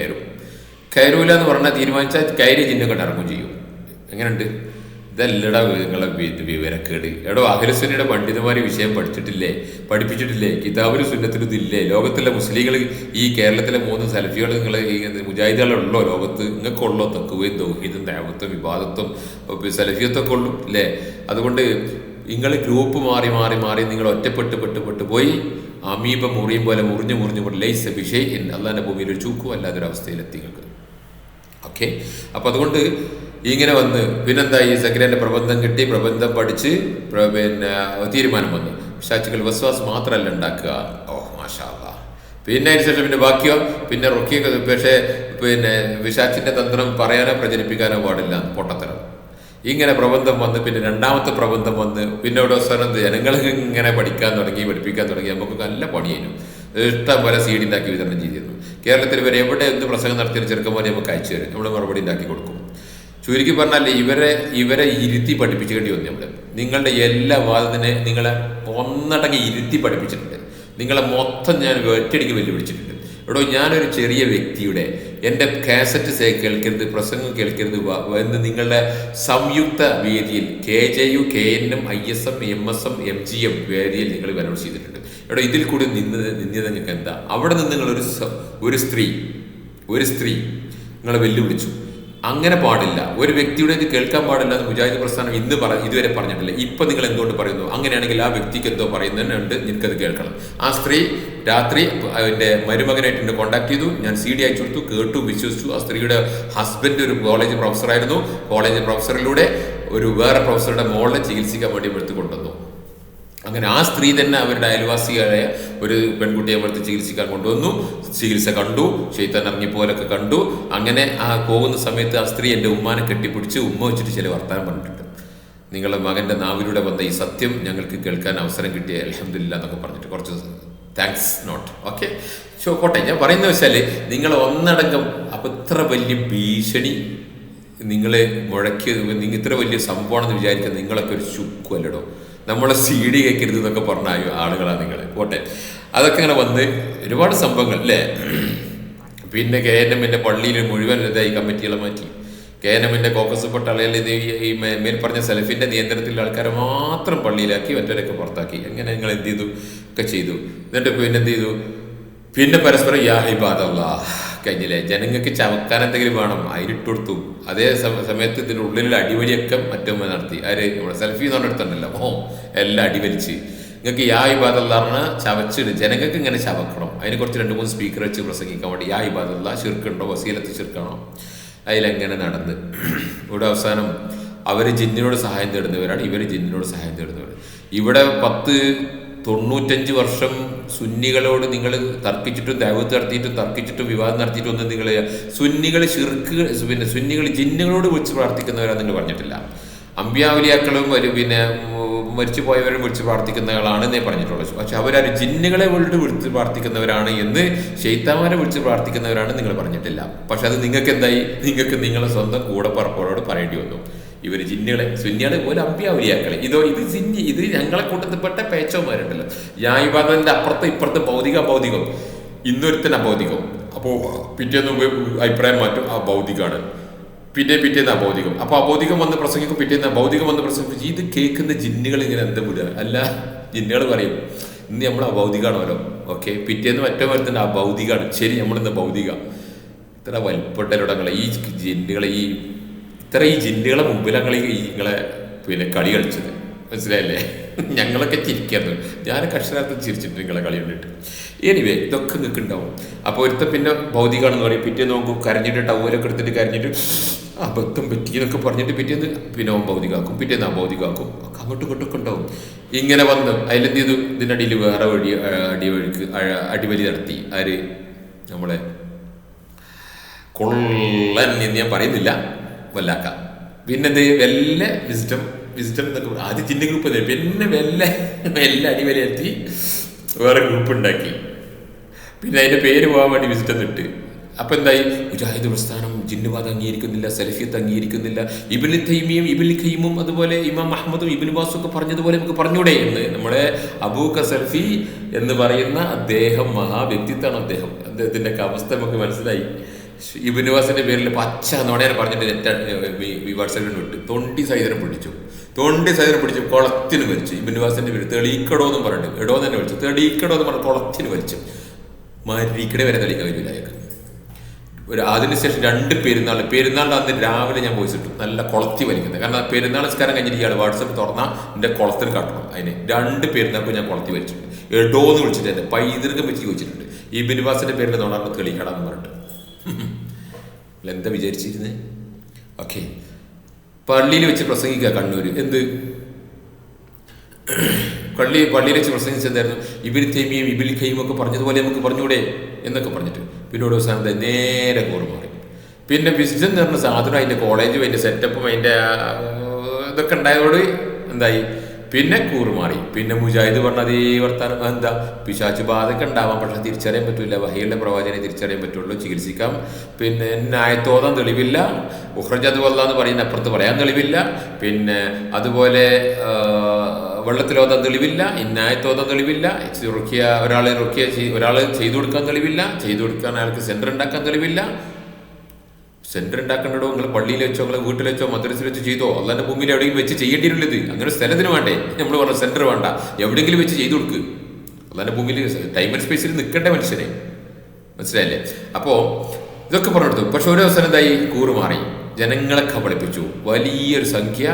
കയറൂല എന്ന് പറഞ്ഞാൽ തീരുമാനിച്ചാൽ കയറി ജിന്നൊക്കെ ഇറങ്ങും ചെയ്യും. എങ്ങനെയുണ്ട്? ഇതല്ലടാ നിങ്ങളെ വിവരക്കേട്. എടോ, അഹ്ലുസുന്നയുടെ പണ്ഡിതന്മാർ വിഷയം പഠിപ്പിച്ചിട്ടില്ലേ? കിതാബിലും സുന്നത്തിലും ഇതില്ലേ? ലോകത്തിലെ മുസ്ലിങ്ങൾ, ഈ കേരളത്തിലെ 3 സലഫികൾ, നിങ്ങൾ ഈ മുജാഹിദുകളുള്ളോ ലോകത്ത്? നിങ്ങൾക്കുള്ളോ തഖ്വയും തൗഹീദും ദഅവത്തും ഇബാദത്തും സലഫിയത്തൊക്കെ ഉള്ളൂ അല്ലേ? അതുകൊണ്ട് നിങ്ങൾ ഗ്രൂപ്പ് മാറി നിങ്ങൾ ഒറ്റപ്പെട്ട് പോയി അമീബ മുറിയും പോലെ മുറിഞ്ഞു ലൈസ ബിഷൈഇൻ, അല്ലാഹുവിന്റെ ഭൂമിയിൽ ഒരു ചൂക്കും അല്ലാത്തൊരവസ്ഥയിലെത്തി നിങ്ങൾക്ക്. ഓക്കെ, അപ്പോൾ അതുകൊണ്ട് ഇങ്ങനെ വന്ന് പിന്നെന്തായി, സക്കരിയാന്റെ പ്രബന്ധം കിട്ടി, പ്രബന്ധം പഠിച്ച് പിന്നെ തീരുമാനം വന്നു. ഷാച്ചുകൾ വസ്വാസ് മാത്രമല്ല ഉണ്ടാക്കുക. ഓ മാഷാ അല്ലാഹ്. പിന്നെ അതിനുശേഷം പിന്നെ ബാക്കിയോ, പിന്നെ റുക്കിയൊക്കെ, പക്ഷേ പിന്നെ വിശാച്ചിന്റെ തന്ത്രം പറയാനോ പ്രചരിപ്പിക്കാനോ പാടില്ല, പൊട്ടത്തരം. ഇങ്ങനെ പ്രബന്ധം വന്ന് പിന്നെ 2ാമത്തെ പ്രബന്ധം വന്ന് പിന്നെ ഇവിടെ അവസാനം ജനങ്ങൾക്ക് ഇങ്ങനെ പഠിപ്പിക്കാൻ തുടങ്ങി. നമുക്ക് നല്ല പണിയായിരുന്നു. ഇഷ്ടം പോലെ CD ഉണ്ടാക്കി വിതരണം ചെയ്തിരുന്നു. കേരളത്തിൽ ഇവരെ എവിടെ എന്ത് പ്രസംഗം നടത്തിയ ചെറുക്കന്മാരെ നമുക്ക് അയച്ചു തരും, നമ്മൾ മറുപടി ഉണ്ടാക്കി കൊടുക്കും. ചുരുക്കി പറഞ്ഞാൽ ഇവരെ ഇരുത്തി പഠിപ്പിക്കേണ്ടി വന്നു. നിങ്ങളുടെ എല്ലാ വാദത്തിനെ നിങ്ങളെ ഒന്നടങ്ങി ഇരുത്തി പഠിപ്പിച്ചിട്ടുണ്ട്. നിങ്ങളെ മൊത്തം ഞാൻ ഒറ്റയടിക്ക് വെല്ലുവിളിച്ചിട്ടുണ്ട്. എടോ, ഞാനൊരു ചെറിയ വ്യക്തിയുടെ എൻ്റെ കാസറ്റ് കേൾക്കരുത്, പ്രസംഗം കേൾക്കരുത് എന്ന് നിങ്ങളുടെ സംയുക്ത വേദിയിൽ KJU, KNM, ISM, MSM, MGM വേദിയിൽ നിങ്ങൾ അനൗൺസ് ചെയ്തിട്ടുണ്ട്. എടോ, ഇതിൽ കൂടി നിന്നത് നിങ്ങൾക്ക് എന്താ? അവിടെ നിന്ന് നിങ്ങൾ ഒരു സ്ത്രീ നിങ്ങളെ വെല്ലുവിളിച്ചു. അങ്ങനെ പാടില്ല, ഒരു വ്യക്തിയുടെ ഇത് കേൾക്കാൻ പാടില്ല എന്ന് മുജാഹിദ് പ്രസ്ഥാനം ഇതുവരെ പറഞ്ഞിട്ടില്ല. ഇപ്പം നിങ്ങൾ എന്തുകൊണ്ട് പറയുന്നു? അങ്ങനെയാണെങ്കിൽ ആ വ്യക്തിക്ക് എന്തോ പറയുന്നതിനുണ്ട്, എനിക്കത് കേൾക്കണം. ആ സ്ത്രീ രാത്രി എൻ്റെ മരുമകനായിട്ട് എന്നെ കോൺടാക്ട് ചെയ്തു. ഞാൻ CD അയച്ചു കൊടുത്തു, കേട്ടു, വിശ്വസിച്ചു. ആ സ്ത്രീയുടെ ഹസ്ബൻഡ് ഒരു കോളേജ് പ്രൊഫസറായിരുന്നു. കോളേജ് പ്രൊഫസറിലൂടെ വേറെ പ്രൊഫസറുടെ മോളെ ചികിത്സിക്കാൻ വേണ്ടി എടുത്ത് കൊണ്ടുവന്നു. അങ്ങനെ ആ സ്ത്രീ തന്നെ അവരുടെ അയൽവാസിയായ ഒരു പെൺകുട്ടിയെ അവിടുത്തെ ചികിത്സിക്കാൻ കൊണ്ടുവന്നു. ചികിത്സ കണ്ടു, ശൈത്താൻ ഇറങ്ങിപ്പോലൊക്കെ കണ്ടു. അങ്ങനെ ആ പോകുന്ന സമയത്ത് ആ സ്ത്രീ എൻ്റെ ഉമ്മാനെ കെട്ടിപ്പിടിച്ച് ഉമ്മ വെച്ചിട്ട് ചില വർത്താനം പറഞ്ഞിട്ടുണ്ട്. നിങ്ങളുടെ മകൻ്റെ നാവിലൂടെ വന്ന ഈ സത്യം ഞങ്ങൾക്ക് കേൾക്കാൻ അവസരം കിട്ടിയ അൽഹംദുലില്ലാ എന്നൊക്കെ പറഞ്ഞിട്ട് കുറച്ച് താങ്ക്സ് നോട്ട്. ഓക്കെ, പോട്ടെ. ഞാൻ പറയുന്ന വെച്ചാൽ നിങ്ങൾ ഒന്നടങ്കം അപ്പം ഇത്ര വലിയ ഭീഷണി നിങ്ങളെ നിങ്ങൾ ഇത്ര വലിയ സംഭവമാണെന്ന് വിചാരിക്കുക. നിങ്ങളൊക്കെ ഒരു ചുക്കുമല്ലടോ. നമ്മളെ CD കേൾക്കരുത് എന്നൊക്കെ പറഞ്ഞ ആളുകളാണ് നിങ്ങൾ. പോട്ടെ, അതൊക്കെ ഇങ്ങനെ വന്ന് ഒരുപാട് സംഭവങ്ങൾ അല്ലേ. പിന്നെ KNM പള്ളിയിൽ മുഴുവൻ ഇതായി കമ്മിറ്റികളെ മാറ്റി. KNM കോക്കസ് പെട്ട ആളുകൾ ഇത് ഈ മേൽ പറഞ്ഞ സലഫിന്റെ നിയന്ത്രണത്തിലുള്ള ആൾക്കാരെ മാത്രം പള്ളിയിലാക്കി മറ്റവരൊക്കെ പുറത്താക്കി. എങ്ങനെ നിങ്ങൾ എന്ത് ചെയ്തു ഒക്കെ ചെയ്തു. എന്നിട്ട് പിന്നെ എന്ത് ചെയ്തു, പിന്നെ പരസ്പരം യാ ഇബാദല്ലാഹ് കഴിഞ്ഞില്ലേ. ജനങ്ങൾക്ക് ചവക്കാൻ എന്തെങ്കിലും വേണം, അതിലിട്ട് കൊടുത്തു. അതേ സമയത്ത് ഇതിൻ്റെ ഉള്ളിലുള്ള അടിവലിയൊക്കെ മറ്റൊന്ന് നടത്തി. ആര് നമ്മുടെ സെൽഫി എന്ന് പറഞ്ഞിടത്തുണ്ടല്ലോ, എല്ലാം അടിവലിച്ച് നിങ്ങൾക്ക് യാ ഇബാദല്ലാഹ് പറഞ്ഞാൽ ചവച്ചിട്. ജനങ്ങൾക്ക് ഇങ്ങനെ ചവക്കണം. അതിനെ കുറച്ച് 2-3 സ്പീക്കർ വെച്ച് പ്രസംഗിക്കാൻ വേണ്ടി യാ ഇബാദല്ലാഹ് ശിർക്കുണ്ടോ വസീലത്ത് ശിർക്കാണോ അതിലെങ്ങനെ നടന്ന് ഇവിടെ അവസാനം അവർ ജിന്നിനോട് സഹായം തേടുന്നവരാണ്, ഇവർ ജിന്നിനോട് സഹായം തേടുന്നവർ. ഇവിടെ 95 വർഷം സുന്നികളോട് നിങ്ങൾ തർക്കിച്ചിട്ടും ദൈവത്ത് നടത്തിയിട്ടും തർക്കിച്ചിട്ടും വിവാദം നടത്തിയിട്ടും ഒന്നും നിങ്ങൾ സുന്നികൾ ശിർക്ക് പിന്നെ സുന്നികൾ ജിന്നുകളോട് വിളിച്ച് പ്രാർത്ഥിക്കുന്നവരാന്ന് നിങ്ങൾ പറഞ്ഞിട്ടില്ല. അമ്പിയാവലിയാക്കളും പിന്നെ മരിച്ചു പോയവരും വിളിച്ച് പ്രാർത്ഥിക്കുന്നവരാണെന്നേ പറഞ്ഞിട്ടുള്ളൂ. പക്ഷെ അവരൊരു ജിന്നുകളെ വിളിച്ച് പ്രാർത്ഥിക്കുന്നവരാണ് എന്ന് ശൈത്താന്മാരെ വിളിച്ച് പ്രാർത്ഥിക്കുന്നവരാണ് നിങ്ങൾ പറഞ്ഞിട്ടില്ല. പക്ഷെ അത് നിങ്ങൾക്ക് എന്തായി, നിങ്ങൾക്ക് നിങ്ങളെ സ്വന്തം കൂടപ്പറപ്പോഴോട് പറയേണ്ടി വന്നു. ഇവർ ജിന്നുകളെ സുന്നികളെ പോലെ അമ്പിയാവലിയാക്കളെ ഇത് ഞങ്ങളെ കൂട്ടത്തിൽപ്പെട്ട പേച്ചവന്മാരുണ്ടല്ലോ. യായിബാദന്റെ അപ്പുറത്ത് ഇപ്പുറത്ത് ഭൗതികം ഇന്നൊരുത്തൻ അഭൗതികം. അപ്പോൾ പിറ്റേന്ന് അഭിപ്രായം മാറ്റും, ആ ഭൗതികമാണ്. പിറ്റേന്ന് അഭൗതികം. അപ്പോൾ അഭൗതികം വന്ന് പ്രസംഗിക്കും, പിറ്റേന്ന് ഭൗതികം വന്ന് പ്രസംഗിക്കും. ഇത് കേൾക്കുന്ന ജിന്നുകൾ ഇങ്ങനെ എന്താ വിടുക. അല്ല, ജിന്നുകൾ പറയും ഇന്ന് നമ്മൾ അഭൗതികമാണല്ലോ, ഓക്കെ. പിറ്റേന്ന് മറ്റേ മരത്തിൻ്റെ അഭൗതികമാണ്, ശരി നമ്മളിന്ന് ഭൗതിക. ഇത്ര വലിപ്പട്ടലുടങ്ങളെ ഈ ജിന്നുകളെ ഈ ജിന്നുകളെ മുമ്പിലങ്ങൾ നിങ്ങളെ പിന്നെ കളി കളിച്ചത് മനസ്സിലായല്ലേ. ഞങ്ങളൊക്കെ ചിരിക്കായിരുന്നു, ഞാനൊക്കെ അക്ഷരാർത്ഥം ചിരിച്ചിട്ട് നിങ്ങളെ കളി കണ്ടിട്ട്. എനിവേ ഇതൊക്കെ നിങ്ങൾക്ക് ഉണ്ടാവും. അപ്പോൾ ഒരുത്ത പിന്നെ ഭൗതികമാണെന്ന് പറയും, പിറ്റേന്ന് നോക്കും കരഞ്ഞിട്ട് ടവലൊക്കെ എടുത്തിട്ട് കരഞ്ഞിട്ട് അബദ്ധം പറ്റിയെന്നൊക്കെ പറഞ്ഞിട്ട് പിറ്റേന്ന് പിന്നെ ഭൗതികമാക്കും, പിറ്റേന്ന് അഭൗതികമാക്കും. അങ്ങോട്ടും ഇങ്ങോട്ടൊക്കെ ഉണ്ടാവും. ഇങ്ങനെ വന്ന് അതിലെന്ത് ചെയ്തു, ഇതിനടിയിൽ വേറെ അടിവലി നടത്തി. ആര്, നമ്മളെ കൊള്ളൻ എന്ന് ഞാൻ പറയുന്നില്ല, വല്ലാക്ക. പിന്നെന്ത് വെല്ല വിസിറ്റം എന്നൊക്കെ ആദ്യം ചിന്ന ഗ്രൂപ്പ്, പിന്നെ വെല്ല അടിവലി എത്തി വേറെ ഗ്രൂപ്പ് ഉണ്ടാക്കി. പിന്നെ അതിൻ്റെ പേര് പോകാൻ വേണ്ടി വിസിറ്റം ഇട്ട്. അപ്പം എന്തായി, മുജാഹിദ് പ്രസ്ഥാനം ജിന്നുവാദം അംഗീകരിക്കുന്നില്ല, സലഫിയത്ത് അംഗീകരിക്കുന്നില്ല. ഇബ്നു തൈമിയും ഇബ്നുൽ ഖയ്യിമും അതുപോലെ ഇമാം അഹ്മദും ഇബ്നു ബാസും ഒക്കെ പറഞ്ഞതുപോലെ നമുക്ക് പറഞ്ഞൂടെ എന്ന് നമ്മുടെ അബൂക സൽഫി എന്ന് പറയുന്ന അദ്ദേഹം മഹാവ്യക്തിത്വമാണ്. അദ്ദേഹത്തിൻ്റെ ഒക്കെ അവസ്ഥ നമുക്ക് മനസ്സിലായി. ഇബ്നു ബാസിന്റെ പേരിൽ പച്ച നോണയാൻ പറഞ്ഞിട്ട് വാട്സാപ്പിൽ വിട്ട് തൊണ്ടി സൈതരം പിടിച്ചു കുളത്തിന് വലിച്ചു. ഇബ്നു ബാസിന്റെ പേര് തെളിയിക്കടോ എന്നും പറഞ്ഞിട്ട് എടോ തന്നെ വിളിച്ചു, തെളിയിക്കടോ എന്ന് പറഞ്ഞ് കുളത്തിന് വലിച്ചു. മരിക്കടെ വരെ തെളിയിക്കാൻ വരില്ല അയാൾക്ക്. അതിനുശേഷം 2 പെരുന്നാളിൻ്റെ അന്ന് രാവിലെ ഞാൻ വോയിസ് ഇട്ടു, നല്ല കുളത്തി വലിക്കുന്നത്. കാരണം പെരുന്നാൾ നിസ്കാരം കഴിഞ്ഞിട്ട് ഇയാൾ വാട്സപ്പ് തുറന്നാൽ എൻ്റെ കുളത്തിന് കാട്ടണം. അതിന് 2 പെരുന്നാൾക്ക് ഞാൻ കുളത്തി വലിച്ചിട്ടുണ്ട്. എടോന്ന് വിളിച്ചിട്ട് എൻ്റെ പൈതൃകം വെച്ച് ചോദിച്ചിട്ടുണ്ട്. ഇബ്നു ബാസിന്റെ പേരിൽ നോണാറിന് തെളിയിക്കടാന്ന് പറഞ്ഞിട്ട്. എന്താ വിചാരിച്ചിരുന്നത്? ഓക്കെ, പള്ളിയിൽ വെച്ച് പ്രസംഗിക്കുക കണ്ണൂര്. എന്ത് പള്ളിയിൽ വെച്ച് പ്രസംഗിച്ചെന്തായിരുന്നു, ഇബ്നു തൈമിയും ഇബ്നുൽ ഖയ്യിമും ഒക്കെ പറഞ്ഞതുപോലെ നമുക്ക് പറഞ്ഞൂടെ എന്നൊക്കെ പറഞ്ഞിട്ട് പിന്നെ ഒരു ദിവസം നേരെ കൂറ് മാറി. പിന്നെ വിസ്ഡം എന്ന് പറഞ്ഞ സാധനം അതിൻ്റെ കോളേജും അതിൻ്റെ സെറ്റപ്പും അതിൻ്റെ ഇതൊക്കെ ഉണ്ടായതോട് എന്തായി, പിന്നെ കൂറുമാറി. പിന്നെ മുജാഹിദ് പറഞ്ഞ അതേ വർത്താനം. എന്താ, പിശാച് ബാധയൊക്കെ ഉണ്ടാവാം, പക്ഷെ തിരിച്ചറിയാൻ പറ്റില്ല. വഹിയുടെ പ്രവാചകനെ തിരിച്ചറിയാൻ പറ്റുള്ളൂ, ചികിത്സിക്കാം. പിന്നെ ന്യായത്തോതാൻ തെളിവില്ല, ഉഹ്റജത് വല്ലാന്ന് പറയുന്ന അപ്പുറത്ത് പറയാൻ തെളിവില്ല. പിന്നെ അതുപോലെ വെള്ളത്തിലോതാൻ തെളിവില്ല, ന്യായത്തോതാൻ തെളിവില്ല. ഒരാൾ ചെയ്തു കൊടുക്കാൻ തെളിവില്ല, ചെയ്തു കൊടുക്കാൻ അയാൾക്ക് സെന്റർ ഉണ്ടാക്കാൻ തെളിവില്ല. സെന്റർ ഉണ്ടാക്കേണ്ടോ, നിങ്ങൾ പള്ളിയിൽ വെച്ചോ, നിങ്ങൾ വീട്ടിൽ വെച്ചോ, മദ്രസയിൽ വെച്ച് ചെയ്തോ, അല്ലാതെ ഭൂമിയിൽ എവിടെയെങ്കിലും വെച്ച് ചെയ്യേണ്ടിയിരുന്നത്. അങ്ങനെ സ്ഥലത്തിന് വേണ്ടേ, നമ്മൾ പറഞ്ഞ സെന്റർ വേണ്ട, എവിടെയെങ്കിലും വെച്ച് ചെയ്തു കൊടുക്ക്. അല്ലാതെ ഭൂമിയിൽ ടൈം ആൻഡ് സ്പേസിൽ നിൽക്കേണ്ട മനുഷ്യനെ, മനസ്സിലായില്ലേ? അപ്പോൾ ഇതൊക്കെ പറഞ്ഞെടുത്തു. പക്ഷെ ഒരു ദിവസം എന്തായി, കൂറുമാറി, ജനങ്ങളെ കബളിപ്പിച്ചു. വലിയൊരു സംഖ്യ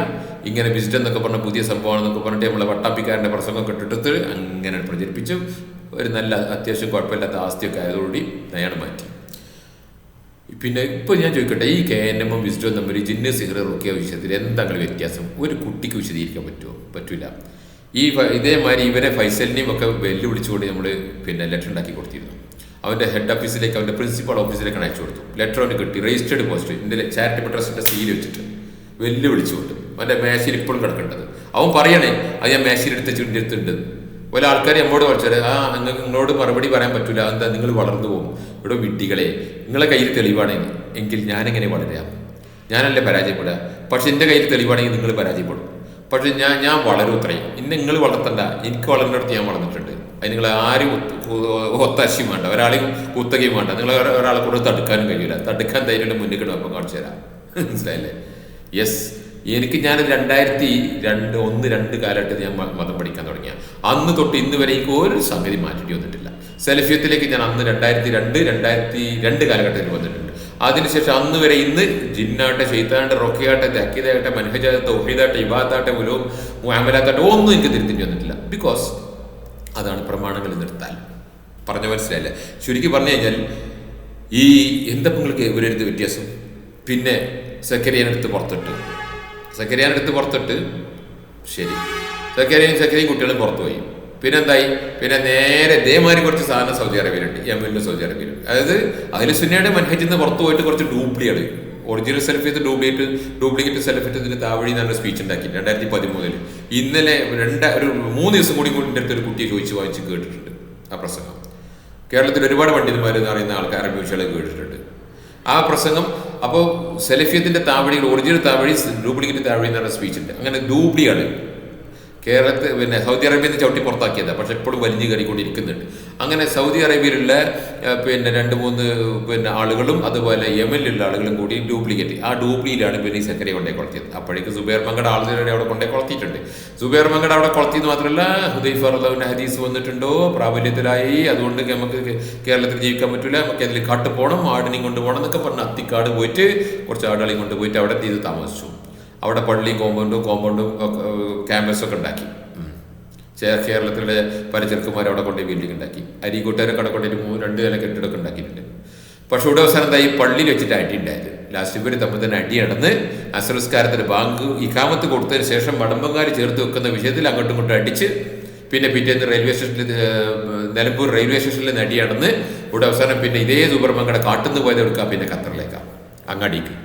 ഇങ്ങനെ വിസിറ്റ് എന്നൊക്കെ പറഞ്ഞ പുതിയ സംഭവമാണെന്നൊക്കെ പറഞ്ഞിട്ട് നമ്മളെ വട്ടാപ്പിക്കാരൻ്റെ പ്രസംഗമൊക്കെ ഇട്ടിട്ട് അങ്ങനെ പ്രചരിപ്പിച്ചു. ഒരു നല്ല അത്യാവശ്യം കുഴപ്പമില്ലാത്ത ആസ്തിയൊക്കെ ആയതോടുകൂടി അയാൾ മാറ്റി. പിന്നെ ഇപ്പോൾ ഞാൻ ചോദിക്കട്ടെ, ഈ KNM വിസ്ഡം തമ്മിൽ ജിന്ന് സിഹർ റുക്കിയ വിഷയത്തിൽ എന്താണ് വ്യത്യാസം? ഒരു കുട്ടിക്ക് വിശദീകരിക്കാൻ പറ്റില്ല. ഇതേമാതിരി ഇവരെ ഫൈസലിനെയും ഒക്കെ വെല്ലുവിളിച്ചുകൊണ്ട് നമ്മൾ പിന്നെ ലെറ്റർ ഉണ്ടാക്കി കൊടുത്തിരുന്നു. അവൻ്റെ ഹെഡ് ഓഫീസിലേക്ക്, അവൻ്റെ പ്രിൻസിപ്പൽ ഓഫീസിലേക്കാണ് അയച്ചു കൊടുത്തു. ലെറ്റർ അവന് കിട്ടി, രജിസ്റ്റേർഡ് പോസ്റ്റ്, ഇതിൻ്റെ ചാരിറ്റബിൾ ട്രസ്റ്റിൻ്റെ സീൽ വെച്ചിട്ട് വെല്ലുവിളിച്ചുകൊണ്ട്. അവൻ്റെ മേശയിൽ ഇപ്പോഴും കിടക്കേണ്ടത്. അവൻ പറയണേ അത് ഞാൻ മേശയിലെടുത്ത് ചുണ്ടെടുത്തുണ്ട്. പല ആൾക്കാർ നമ്മോട് പഠിച്ചാൽ നിങ്ങളോട് മറുപടി പറയാൻ പറ്റില്ല, എന്താ നിങ്ങൾ വളർന്നു പോകും. ഇവിടെ വിഡ്ഢികളെ, നിങ്ങളെ കയ്യിൽ തെളിവാണെങ്കിൽ എങ്കിൽ ഞാനെങ്ങനെ വളരാം? ഞാനല്ലേ പരാജയപ്പെടുക. പക്ഷെ എൻ്റെ കയ്യിൽ തെളിവാണെങ്കിൽ നിങ്ങൾ പരാജയപ്പെടും. പക്ഷെ ഞാൻ വളരും ഇത്രയും. നിങ്ങൾ വളർത്തണ്ട, എനിക്ക് വളർന്നിടത്ത് ഞാൻ വളർന്നിട്ടുണ്ട്. അത് നിങ്ങൾ ആരും ഒത്താശയും വേണ്ട, ഒരാളെയും കുത്തകയും വേണ്ട. നിങ്ങൾ ഒരാളെ കൂടെ തടുക്കാനും കഴിയില്ല. തടുക്കാൻ ധൈര്യം മുന്നിൽ കിടന്നപ്പം കാണിച്ചു തരാം. മനസ്സിലായില്ലേ? യെസ്, ഞാൻ 2001-2 കാലഘട്ടത്തിൽ ഞാൻ മതം പഠിക്കാൻ തുടങ്ങിയ അന്ന് തൊട്ട് ഇന്ന് വരെ എനിക്ക് ഒരു സംഗതി മാറ്റി വന്നിട്ടില്ല. സെലഫിയത്തിലേക്ക് ഞാൻ അന്ന് 2002 കാലഘട്ടത്തിൽ വന്നിട്ടുണ്ട്. അതിനുശേഷം അന്ന് വരെ ഇന്ന് ജിന്നാട്ടെ, ഷെയ്ത്താട്ടെ, റൊക്കയാട്ടെ, തക്കീദാട്ടെ, മനഹജാട്ടെ, തൗഹീദാട്ടെ, ഇബാദാട്ടെ, മുആമലാത്താട്ടെ ഒന്നും എനിക്ക് തിരിഞ്ഞു വന്നിട്ടില്ല. ബിക്കോസ് അതാണ് പ്രമാണങ്ങൾ നിർത്താൽ. പറഞ്ഞ മനസ്സിലായില്ല? ചുരുക്കി പറഞ്ഞു കഴിഞ്ഞാൽ ഈ എന്താ നിങ്ങൾക്ക് ഇവരെടുത്ത് വ്യത്യാസം? പിന്നെ സക്കരിയാനെടുത്ത് പുറത്തിട്ട് ശരി, സക്കരിയും കുട്ടികളും പുറത്തു പോയി. പിന്നെ എന്തായി? പിന്നെ നേരെ ഇതേമാതിരി കുറച്ച് സാധനം സൗദി അറേബ്യയിലുണ്ട്, യമനിലും സൗദി അറേബ്യയിലും. അതായത് അതിൽ സുന്നയുടെ മനഹജിൽ നിന്ന് പുറത്തു പോയിട്ട് കുറച്ച് ഡ്യൂപ്ലിയാണ്. ഒറിജിനൽ സെൽഫിയത്ത് ഡ്യൂപ്ലിക്കേറ്റ് സെൽഫിയത്തിന്റെ താവഴി എന്നാണ് സ്പീച്ച് ഉണ്ടാക്കി 2013. ഇന്നലെ ഒരു 3 ദിവസം കൂടി എൻ്റെ അടുത്ത് ഒരു കുട്ടിയെ ചോദിച്ച് വാങ്ങിച്ച് കേട്ടിട്ടുണ്ട് ആ പ്രസംഗം. കേരളത്തിൽ ഒരുപാട് പണ്ഡിതന്മാർ എന്ന് പറയുന്ന ആൾക്കാരെ മ്യൂച്വലൊക്കെ കേട്ടിട്ടുണ്ട് ആ പ്രസംഗം. അപ്പോൾ സെലഫിയത്തിന്റെ താവഴികൾ, ഒറിജിനൽ താവഴി, ഡ്യൂപ്ലിക്കേറ്റ് താവഴി എന്ന് പറഞ്ഞ സ്പീച്ച് ഉണ്ട്. അങ്ങനെ ഡ്യൂപ്ലിയാണ് കേരളത്തിൽ പിന്നെ സൗദി അറേബ്യയിൽ നിന്ന് ചവിട്ടി പുറത്താക്കിയതാണ്. പക്ഷെ എപ്പോഴും വലിഞ്ഞു കയറിക്കൊണ്ടിരിക്കുന്നുണ്ട്. അങ്ങനെ സൗദി അറേബ്യയിലുള്ള പിന്നെ 2-3 ആളുകളും അതുപോലെ യമനിലുള്ള ആളുകളും കൂടി ഡ്യൂപ്ലിക്കേറ്റ്, ആ ഡ്യൂപ്ലിയിലാണ് പിന്നെ ഈ സക്കരെ കൊണ്ടേ കൊളത്തിയത്. അപ്പോഴേക്ക് സുബൈർ മങ്കട ആളുകളുടെ അവിടെ കൊണ്ടേ കൊളത്തിയിട്ടുണ്ട്. സുബൈർ മങ്കട അവിടെ കൊളത്തിയെന്ന് മാത്രമല്ല, ഹുദൈഫ റളിയല്ലാഹുവിന്റെ ഹദീസ് വന്നിട്ടുണ്ടോ, പ്രാബല്യത്തിലായി, അതുകൊണ്ട് നമുക്ക് കേരളത്തിൽ ജീവിക്കാൻ പറ്റില്ല, നമുക്ക് അതിൽ കാട്ട് പോകണം, ആടിനെയും കൊണ്ട് പോകണം എന്നൊക്കെ പറഞ്ഞ് അത്തിക്കാട് പോയിട്ട് കുറച്ച് ആടുകളെയും കൊണ്ട് പോയിട്ട് അവിടെ ചെയ്ത് താമസിച്ചു. അവിടെ പള്ളിയും കോമ്പൗണ്ടും ക്യാമ്പസൊക്കെ ഉണ്ടാക്കി. കേരളത്തിലെ പല ചെറുക്കന്മാർ അവിടെ കൊണ്ടുപോയി ബിൽഡിംഗ് ഉണ്ടാക്കി. അരീക്കോട്ടുകാരൊക്കെ അവിടെ കൊണ്ടുപോയി 2 നില കെട്ടിടമൊക്കെ ഉണ്ടാക്കിയിട്ടുണ്ട്. പക്ഷെ ഇവിടെ അവസാനം എന്താ, ഈ പള്ളിയിൽ വെച്ചിട്ട് അടി ഉണ്ടായത്. ലാസ്റ്റ് ഇവർ തമ്മിൽ തന്നെ അടി നടന്ന് അസ്രസ്കാരത്തിന് ബാങ്ക് ഇഖാമത്ത് കൊടുത്തതിന് ശേഷം മടമ്പങ്കാർ ചേർത്ത് വെക്കുന്ന വിഷയത്തിൽ അങ്ങോട്ടും ഇങ്ങോട്ടും അടിച്ച്, പിന്നെ പിറ്റേന്ന് നിലമ്പൂർ റെയിൽവേ സ്റ്റേഷനിൽ അടി നടന്ന് ഇവിടെ അവസാനം പിന്നെ ഇതേ സൂപ്പർമാർക്കറ്റ് കാട്ടുന്ന് പോയത് എടുക്കാം, പിന്നെ ഖത്തറിലേക്കാണ്, അങ്ങാടിക്ക്.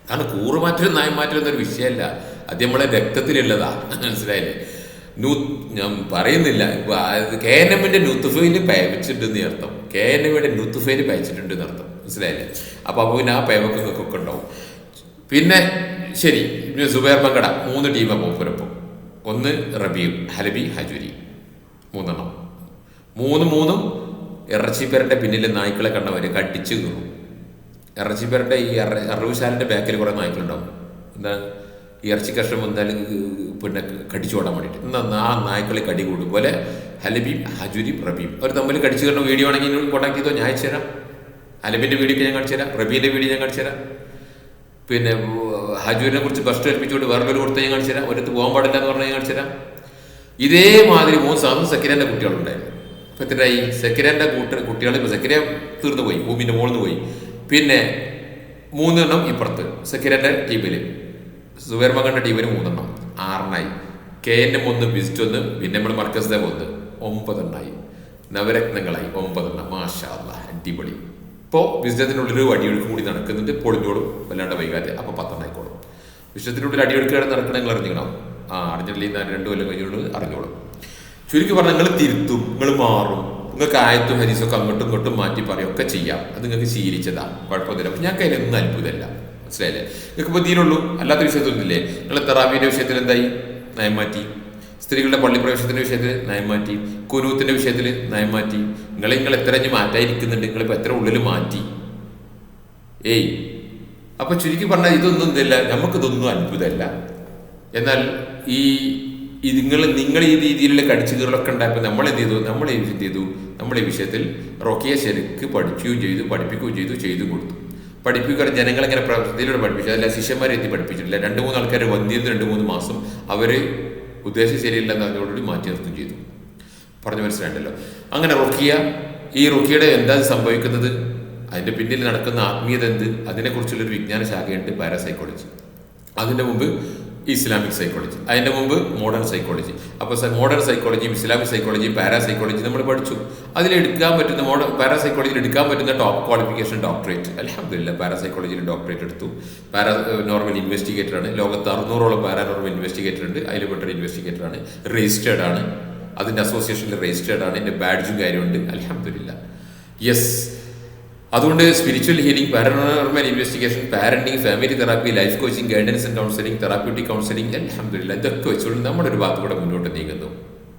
കാരണം കൂറുമാറ്റലും നായമാറ്റലും എന്നൊരു വിഷയമല്ല, അത് നമ്മളെ രക്തത്തിലുള്ളതാ. മനസ്സിലായില്ലേ? ഞാൻ പറയുന്നില്ല, KNMന്റെ നുത്തുഫയിൽ പയച്ചിട്ടുണ്ടെന്ന് അർത്ഥം, KNMയുടെ നുത്തുഫയിൽ പയച്ചിട്ടുണ്ട് എന്നർത്ഥം. മനസ്സിലായില്ലേ? അപ്പോൾ പിന്നെ ആ പയവക്കൊക്കെ ഉണ്ടാവും. പിന്നെ ശരി, സുബൈർ മങ്കട 3 ടീമാണ് മൂപ്പരപ്പം. 1 റബീബ്, ഹലബി, ഹജുരി, 3 എണ്ണം. 3 ഇറച്ചിപ്പേരൻ്റെ പിന്നിൽ നായ്ക്കളെ കണ്ടവർ കടിച്ചു കയറും. ഇറച്ചിപ്പേരൻ്റെ ഈ അറവുശാലിൻ്റെ ബാക്കിൽ കുറേ നായ്ക്കളുണ്ടാവും. എന്താ, ഈ ഇറച്ചി കഷ്ണം വന്നാൽ പിന്നെ കടിച്ചു ഓടാൻ വേണ്ടിയിട്ട്. എന്നാൽ ആ നായ്ക്കളെ കടി കൂടും പോലെ ഹലബീം, ഹജുരിയും, റബീം അവർ തമ്മിൽ കടിച്ചു കയറുന്ന വീഡിയോ ആണെങ്കിൽ കോൺടാക്ട് ചെയ്തോ, ഞാൻ അയച്ചു തരാം. ഹലബിൻ്റെ വീഡിയോ ഞാൻ കാണിച്ചു തരാം, റബീൻ്റെ വീഡിയോ ഞാൻ കാണിച്ചു തരാം. പിന്നെ ഹജൂരിനെ കുറിച്ച് ഫസ്റ്റ് ഏൽപ്പിച്ചുകൊണ്ട് വേറൊരു കൊടുത്ത് ഞാൻ കാണിച്ചു തരാം. ഒരിടത്ത് പോകാൻ പാടില്ല എന്ന് പറഞ്ഞാൽ ഞാൻ കാണിച്ചു തരാം. ഇതേമാതിരി 3 സാധനം സക്കിരാൻ്റെ കുട്ടികളുണ്ടായിരുന്നു. ഇപ്പം എത്രയായി? സക്കിരാൻ്റെ കുട്ടികൾ ഇപ്പോൾ സക്കിര തീർന്നു പോയി, ഭൂമിൻ്റെ മുകളിൽ നിന്ന് പോയി. പിന്നെ 3 എണ്ണം ഇപ്പുറത്ത് സക്കിരാൻ്റെ ടീമിൽ, സുബൈർ മങ്കടയുടെ ടീമിൽ 3 എണ്ണം, 6 എണ്ണായി. KNM 1, ബിസ്റ്റ് 1, പിന്നെ നമ്മൾ മർക്കസ് 1, 9 എണ്ണായി. നവരത്നങ്ങളായി 9 എണ്ണം. മാഷാ അല്ലാഹ്, അടിപൊളി. ഇപ്പോൾ ബിസിനസ്സിനുള്ളിൽ അടിയൊഴുക്ക് കൂടി നടക്കുന്നുണ്ട്, പൊളിഞ്ഞോളും, വല്ലാണ്ട് വൈകാതെ. അപ്പോൾ 10 എണ്ണായിക്കോളും. ബിസിനസ്സിനുള്ളിൽ അടിയൊഴുക്കാണ് നടക്കണം, നിങ്ങൾ അറിഞ്ഞിക്കണം. അറിഞ്ഞിട്ടില്ല, 2 കൊല്ലം കഴിഞ്ഞുകൊണ്ട് അറിഞ്ഞോളും. ചുരുക്കി പറഞ്ഞാൽ നിങ്ങൾ തിരുത്തും, നിങ്ങൾ മാറും, നിങ്ങൾക്ക് ആയത്തും ഹദീസൊക്കെ അങ്ങോട്ടും ഇങ്ങോട്ടും മാറ്റി പറയുകയൊക്കെ ചെയ്യാം. അത് നിങ്ങൾക്ക് ശീലിച്ചതാണ്, കുഴപ്പമൊന്നുമില്ല. അപ്പം ഞങ്ങൾക്ക് അതിലൊന്നും അത്ഭുതമല്ല. മനസ്സിലായില്ലേ? നിങ്ങൾക്ക് ഇപ്പോൾ തീരുള്ളൂ, അല്ലാത്ത വിഷയത്തൊന്നുമില്ലേ? നിങ്ങൾ തെറാപ്പിൻ്റെ വിഷയത്തിൽ എന്തായി? നയം മാറ്റി. സ്ത്രീകളുടെ പള്ളി പ്രവേശനത്തിൻ്റെ വിഷയത്തിൽ നയം മാറ്റി. കുനൂത്തിൻ്റെ വിഷയത്തിൽ നയം മാറ്റി. നിങ്ങൾ എത്ര മാറ്റായിരിക്കുന്നുണ്ട്, നിങ്ങളിപ്പോൾ എത്ര ഉള്ളിൽ മാറ്റി? അപ്പം ചുരുക്കി പറഞ്ഞാൽ ഇതൊന്നും ഇതില്ല, നമുക്കിതൊന്നും അത്ഭുതമല്ല. എന്നാൽ നിങ്ങൾ ഈ രീതിയിലുള്ള കടിച്ചുകീറലൊക്കെ ഉണ്ടായപ്പോൾ നമ്മൾ എന്ത് ചെയ്തു? നമ്മൾ ഈ വിഷയത്തിൽ റോക്കിയെ ശരിക്ക് പഠിപ്പിക്കുകയും ചെയ്തു കൊടുത്തു. പഠിപ്പിക്കാൻ ജനങ്ങളെങ്ങനെ പ്രവൃത്തിയിലൂടെ പഠിപ്പിച്ചു, അതല്ല ശിഷ്യന്മാരെ എത്തി പഠിപ്പിച്ചിട്ടില്ല. 2-3 ആൾക്കാർ വന്നിരുന്ന് 2-3 മാസം അവർ ഉദ്ദേശം ശരിയില്ലെന്ന് അതിനോടുകൂടി മാറ്റി നിർത്തുകയും ചെയ്തു. പറഞ്ഞു മനസ്സിലായിട്ടല്ലോ. അങ്ങനെ ഈ റുക്കിയയുടെ എന്താ സംഭവിക്കുന്നത്, അതിൻ്റെ പിന്നിൽ നടക്കുന്ന ആത്മീയത എന്ത്, അതിനെക്കുറിച്ചുള്ളൊരു വിജ്ഞാന ശാഖയുണ്ട്, പാരാസൈക്കോളജി. അതിൻ്റെ മുമ്പ് ഇസ്ലാമിക് സൈക്കോളജി, അതിൻ്റെ മുമ്പ് മോഡേൺ സൈക്കോളജി. അപ്പോൾ മോഡേൺ സൈക്കോളജിയും ഇസ്ലാമിക് സൈക്കോളജിയും പാരാസൈക്കോളജി നമ്മൾ പഠിച്ചു. അതിലെടുക്കാൻ പറ്റുന്ന പാരാസൈക്കോളജിയിൽ എടുക്കാൻ പറ്റുന്ന ടോപ്പ് ക്വാളിഫിക്കേഷൻ ഡോക്ടറേറ്റ്. അൽഹംദുലില്ലാഹ്, പാരാസൈക്കോളജിയിൽ ഡോക്ടറേറ്റ് എടുത്തു. നോർമൽ ഇൻവെസ്റ്റിഗേറ്ററാണ്. ലോകത്ത് 600ഓളം പാരാനോർമൽ ഇൻവെസ്റ്റിഗേറ്റർ ഉണ്ട്. അതിൽ പെട്ടൊരു ഇൻവെസ്റ്റിഗേറ്ററാണ്. രജിസ്റ്റേർഡ് ആണ്, അതിൻ്റെ അസോസിയേഷനിൽ രജിസ്റ്റേർഡ് ആണ്. എൻ്റെ ബാഡ്ജും കാര്യമുണ്ട്. അൽഹംദുലില്ലാഹ്. യെസ്. അതുകൊണ്ട് spiritual healing, paranormal investigation, parenting, family therapy, life coaching, guidance and counselling, therapeutic counselling, അൽഹംദുലില്ലാഹ് ഇതൊക്കെ വെച്ചുകൊണ്ട് നമ്മുടെ ഒരു ഭാഗത്ത് കൂടെ മുന്നോട്ട് നീങ്ങുന്നു.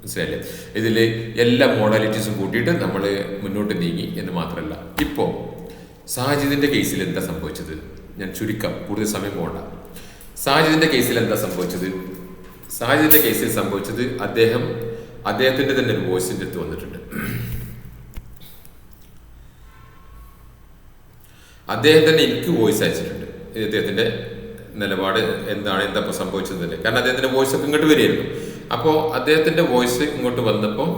മനസ്സിലായില്ലേ? ഇതിൽ എല്ലാ മോഡാലിറ്റീസും കൂട്ടിയിട്ട് നമ്മൾ മുന്നോട്ട് നീങ്ങി എന്ന് മാത്രമല്ല. ഇപ്പോൾ സാജിദിൻ്റെ കേസിൽ എന്താ സംഭവിച്ചത്? ഞാൻ ചുരുക്കം, കൂടുതൽ സമയം പോകണ്ട. സാജിദിൻ്റെ കേസിൽ എന്താ സംഭവിച്ചത്? സാജിദിൻ്റെ കേസിൽ സംഭവിച്ചത് അദ്ദേഹത്തിൻ്റെ തന്നെ ഒരു വോയിസിൻ്റെ അടുത്ത് വന്നിട്ടുണ്ട്. അദ്ദേഹം തന്നെ എനിക്ക് വോയിസ് അയച്ചിട്ടുണ്ട്. അദ്ദേഹത്തിൻ്റെ നിലപാട് എന്താണ്, എന്താ ഇപ്പോൾ സംഭവിച്ചത് തന്നെ. കാരണം അദ്ദേഹത്തിൻ്റെ വോയിസ് ഒക്കെ ഇങ്ങോട്ട് വരികയായിരുന്നു. അപ്പോൾ അദ്ദേഹത്തിൻ്റെ വോയിസ് ഇങ്ങോട്ട് വന്നപ്പോൾ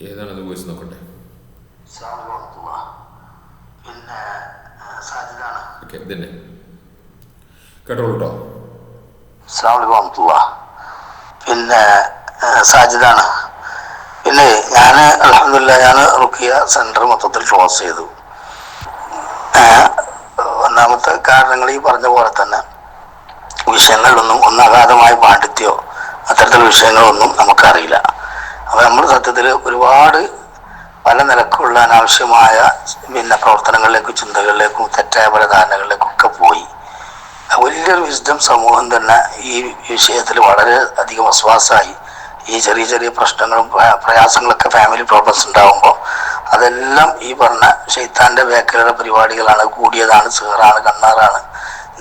ഏതാണത് വോയിസ് നോക്കട്ടെ. പിന്നെ സാജിദാണ്. ഓക്കെ, ഇതന്നെ കേട്ടോളൂ കേട്ടോ. പിന്നെ സാജിദാണ്. പിന്നെ ഞാൻ അൽഹംദുലില്ലാഹ് ഞാൻ റുഖിയ സെന്റർ മൊത്തത്തിൽ ക്ലോസ് ചെയ്തു. ഒന്നാമത്തെ കാരണങ്ങൾ ഈ പറഞ്ഞ പോലെ തന്നെ വിഷയങ്ങളിലൊന്നും അഗാധമായ പാണ്ഡിത്യോ അത്തരത്തിലുള്ള വിഷയങ്ങളൊന്നും നമുക്കറിയില്ല. അപ്പോൾ നമ്മൾ സത്യത്തിൽ ഒരുപാട് പല നിലക്കുള്ള അനാവശ്യമായ പ്രവർത്തനങ്ങളിലേക്കും ചിന്തകളിലേക്കും തെറ്റായ പല ധാരണകളിലേക്കും ഒക്കെ പോയി. വലിയൊരു വിസ്ഡം സമൂഹം തന്നെ ഈ വിഷയത്തിൽ വളരെ അധികം വസ്വാസായി. ഈ ചെറിയ ചെറിയ പ്രശ്നങ്ങളും പ്രയാസങ്ങളൊക്കെ ഫാമിലി പ്രോബ്ലംസ് ഉണ്ടാകുമ്പോൾ അതെല്ലാം ഈ പറഞ്ഞ ശൈത്താൻ്റെ വേക്കലുള്ള പരിപാടികളാണ്, കൂടിയതാണ്, സീറാണ്, കണ്ണാറാണ്,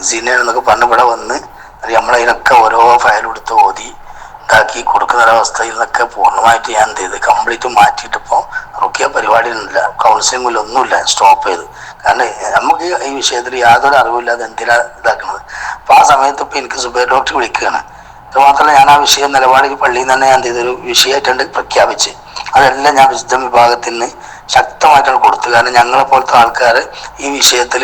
സിനെന്നൊക്കെ പറഞ്ഞ് ഇവിടെ വന്ന് നമ്മളതിനൊക്കെ ഓരോ ഫയലെടുത്ത് ഓതി ഉണ്ടാക്കി കൊടുക്കുന്ന ഒരവസ്ഥയിൽ നിന്നൊക്കെ പൂർണ്ണമായിട്ട് ഞാൻ എന്ത് ചെയ്ത് കംപ്ലീറ്റ് മാറ്റിയിട്ടിപ്പോൾ റുക്കിയ പരിപാടിയിലില്ല, കൗൺസിലിങ്ങിലൊന്നുമില്ല, സ്റ്റോപ്പ് ചെയ്ത്. കാരണം നമുക്ക് ഈ വിഷയത്തിൽ യാതൊരു അറിവില്ലാതെ എന്തിനാണ് ഇതാക്കുന്നത്. അപ്പോൾ ആ സമയത്ത് ഇപ്പോൾ എനിക്ക് സുബൈർ ഡോക്ടർ വിളിക്കുകയാണ്. അത് മാത്രമല്ല ഞാൻ ആ വിഷയം നിലപാടിൽ പള്ളിയിൽ നിന്ന് തന്നെ ഞാൻ ചെയ്തൊരു വിഷയമായിട്ടുണ്ട് പ്രഖ്യാപിച്ച്. അതെല്ലാം ഞാൻ വിശുദ്ധ വിഭാഗത്തിന് ശക്തമായിട്ടാണ് കൊടുത്തു. കാരണം ഞങ്ങളെ പോലത്തെ ആൾക്കാർ ഈ വിഷയത്തിൽ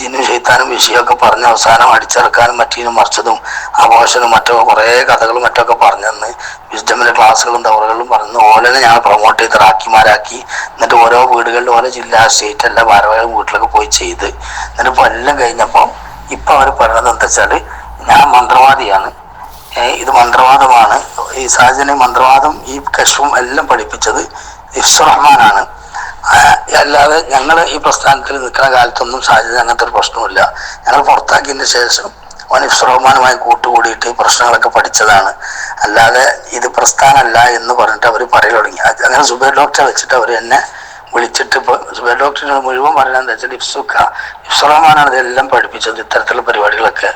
ജിന്നും ശൈത്താനും വിഷയമൊക്കെ പറഞ്ഞ് അവസാനം അടിച്ചിറക്കാനും മറ്റീനും മറിച്ചതും ആഘോഷനും മറ്റൊക്കെ കുറേ കഥകളും മറ്റൊക്കെ പറഞ്ഞെന്ന് വിസ്ഡമിൻ്റെ ക്ലാസ്സുകളും ദൗറകളും പറഞ്ഞ് ഓലനെ ഞങ്ങൾ പ്രൊമോട്ട് ചെയ്ത് റാക്കിമാരാക്കി. എന്നിട്ട് ഓരോ വീടുകളിൽ ഓരോ ജില്ലാ സ്റ്റേറ്റ് എല്ലാ ഭാരവാഹികളും വീട്ടിലൊക്കെ പോയി ചെയ്ത് എന്നിട്ട് ഇപ്പോൾ എല്ലാം കഴിഞ്ഞപ്പോൾ ഇപ്പം അവർ പറയുന്നത് എന്താ വെച്ചാൽ ഞാൻ മന്ത്രവാദിയാണ്, ഇത് മന്ത്രവാദമാണ്. ഈ സാജിനെ മന്ത്രവാദം ഈ കശ്ഫും എല്ലാം പഠിപ്പിച്ചത് ഇഫ്സുർ റഹ്മാനാണ്. അല്ലാതെ ഞങ്ങൾ ഈ പ്രസ്ഥാനത്തിൽ നിൽക്കുന്ന കാലത്തൊന്നും സാജിന് അങ്ങനത്തെ ഒരു പ്രശ്നമില്ല. ഞങ്ങൾ പുറത്താക്കിയതിന് ശേഷം അവൻ ഇഫ്സുർ റഹ്മാനുമായി കൂട്ടുകൂടിയിട്ട് പ്രശ്നങ്ങളൊക്കെ പഠിച്ചതാണ്, അല്ലാതെ ഇത് പ്രസ്ഥാനമല്ല എന്ന് പറഞ്ഞിട്ട് അവർ പറയൽ തുടങ്ങി. അങ്ങനെ സുബൈർ ഡോക്ടറെ വെച്ചിട്ട് അവർ എന്നെ വിളിച്ചിട്ട് ഇപ്പോൾ സുബൈർ ഡോക്ടറിനോട് മുഴുവൻ പറയാന്ന് വെച്ചാൽ ഇഫ്സുർ റഹ്മാനാണ് ഇതെല്ലാം പഠിപ്പിച്ചത്, ഇത്തരത്തിലുള്ള പരിപാടികളൊക്കെ.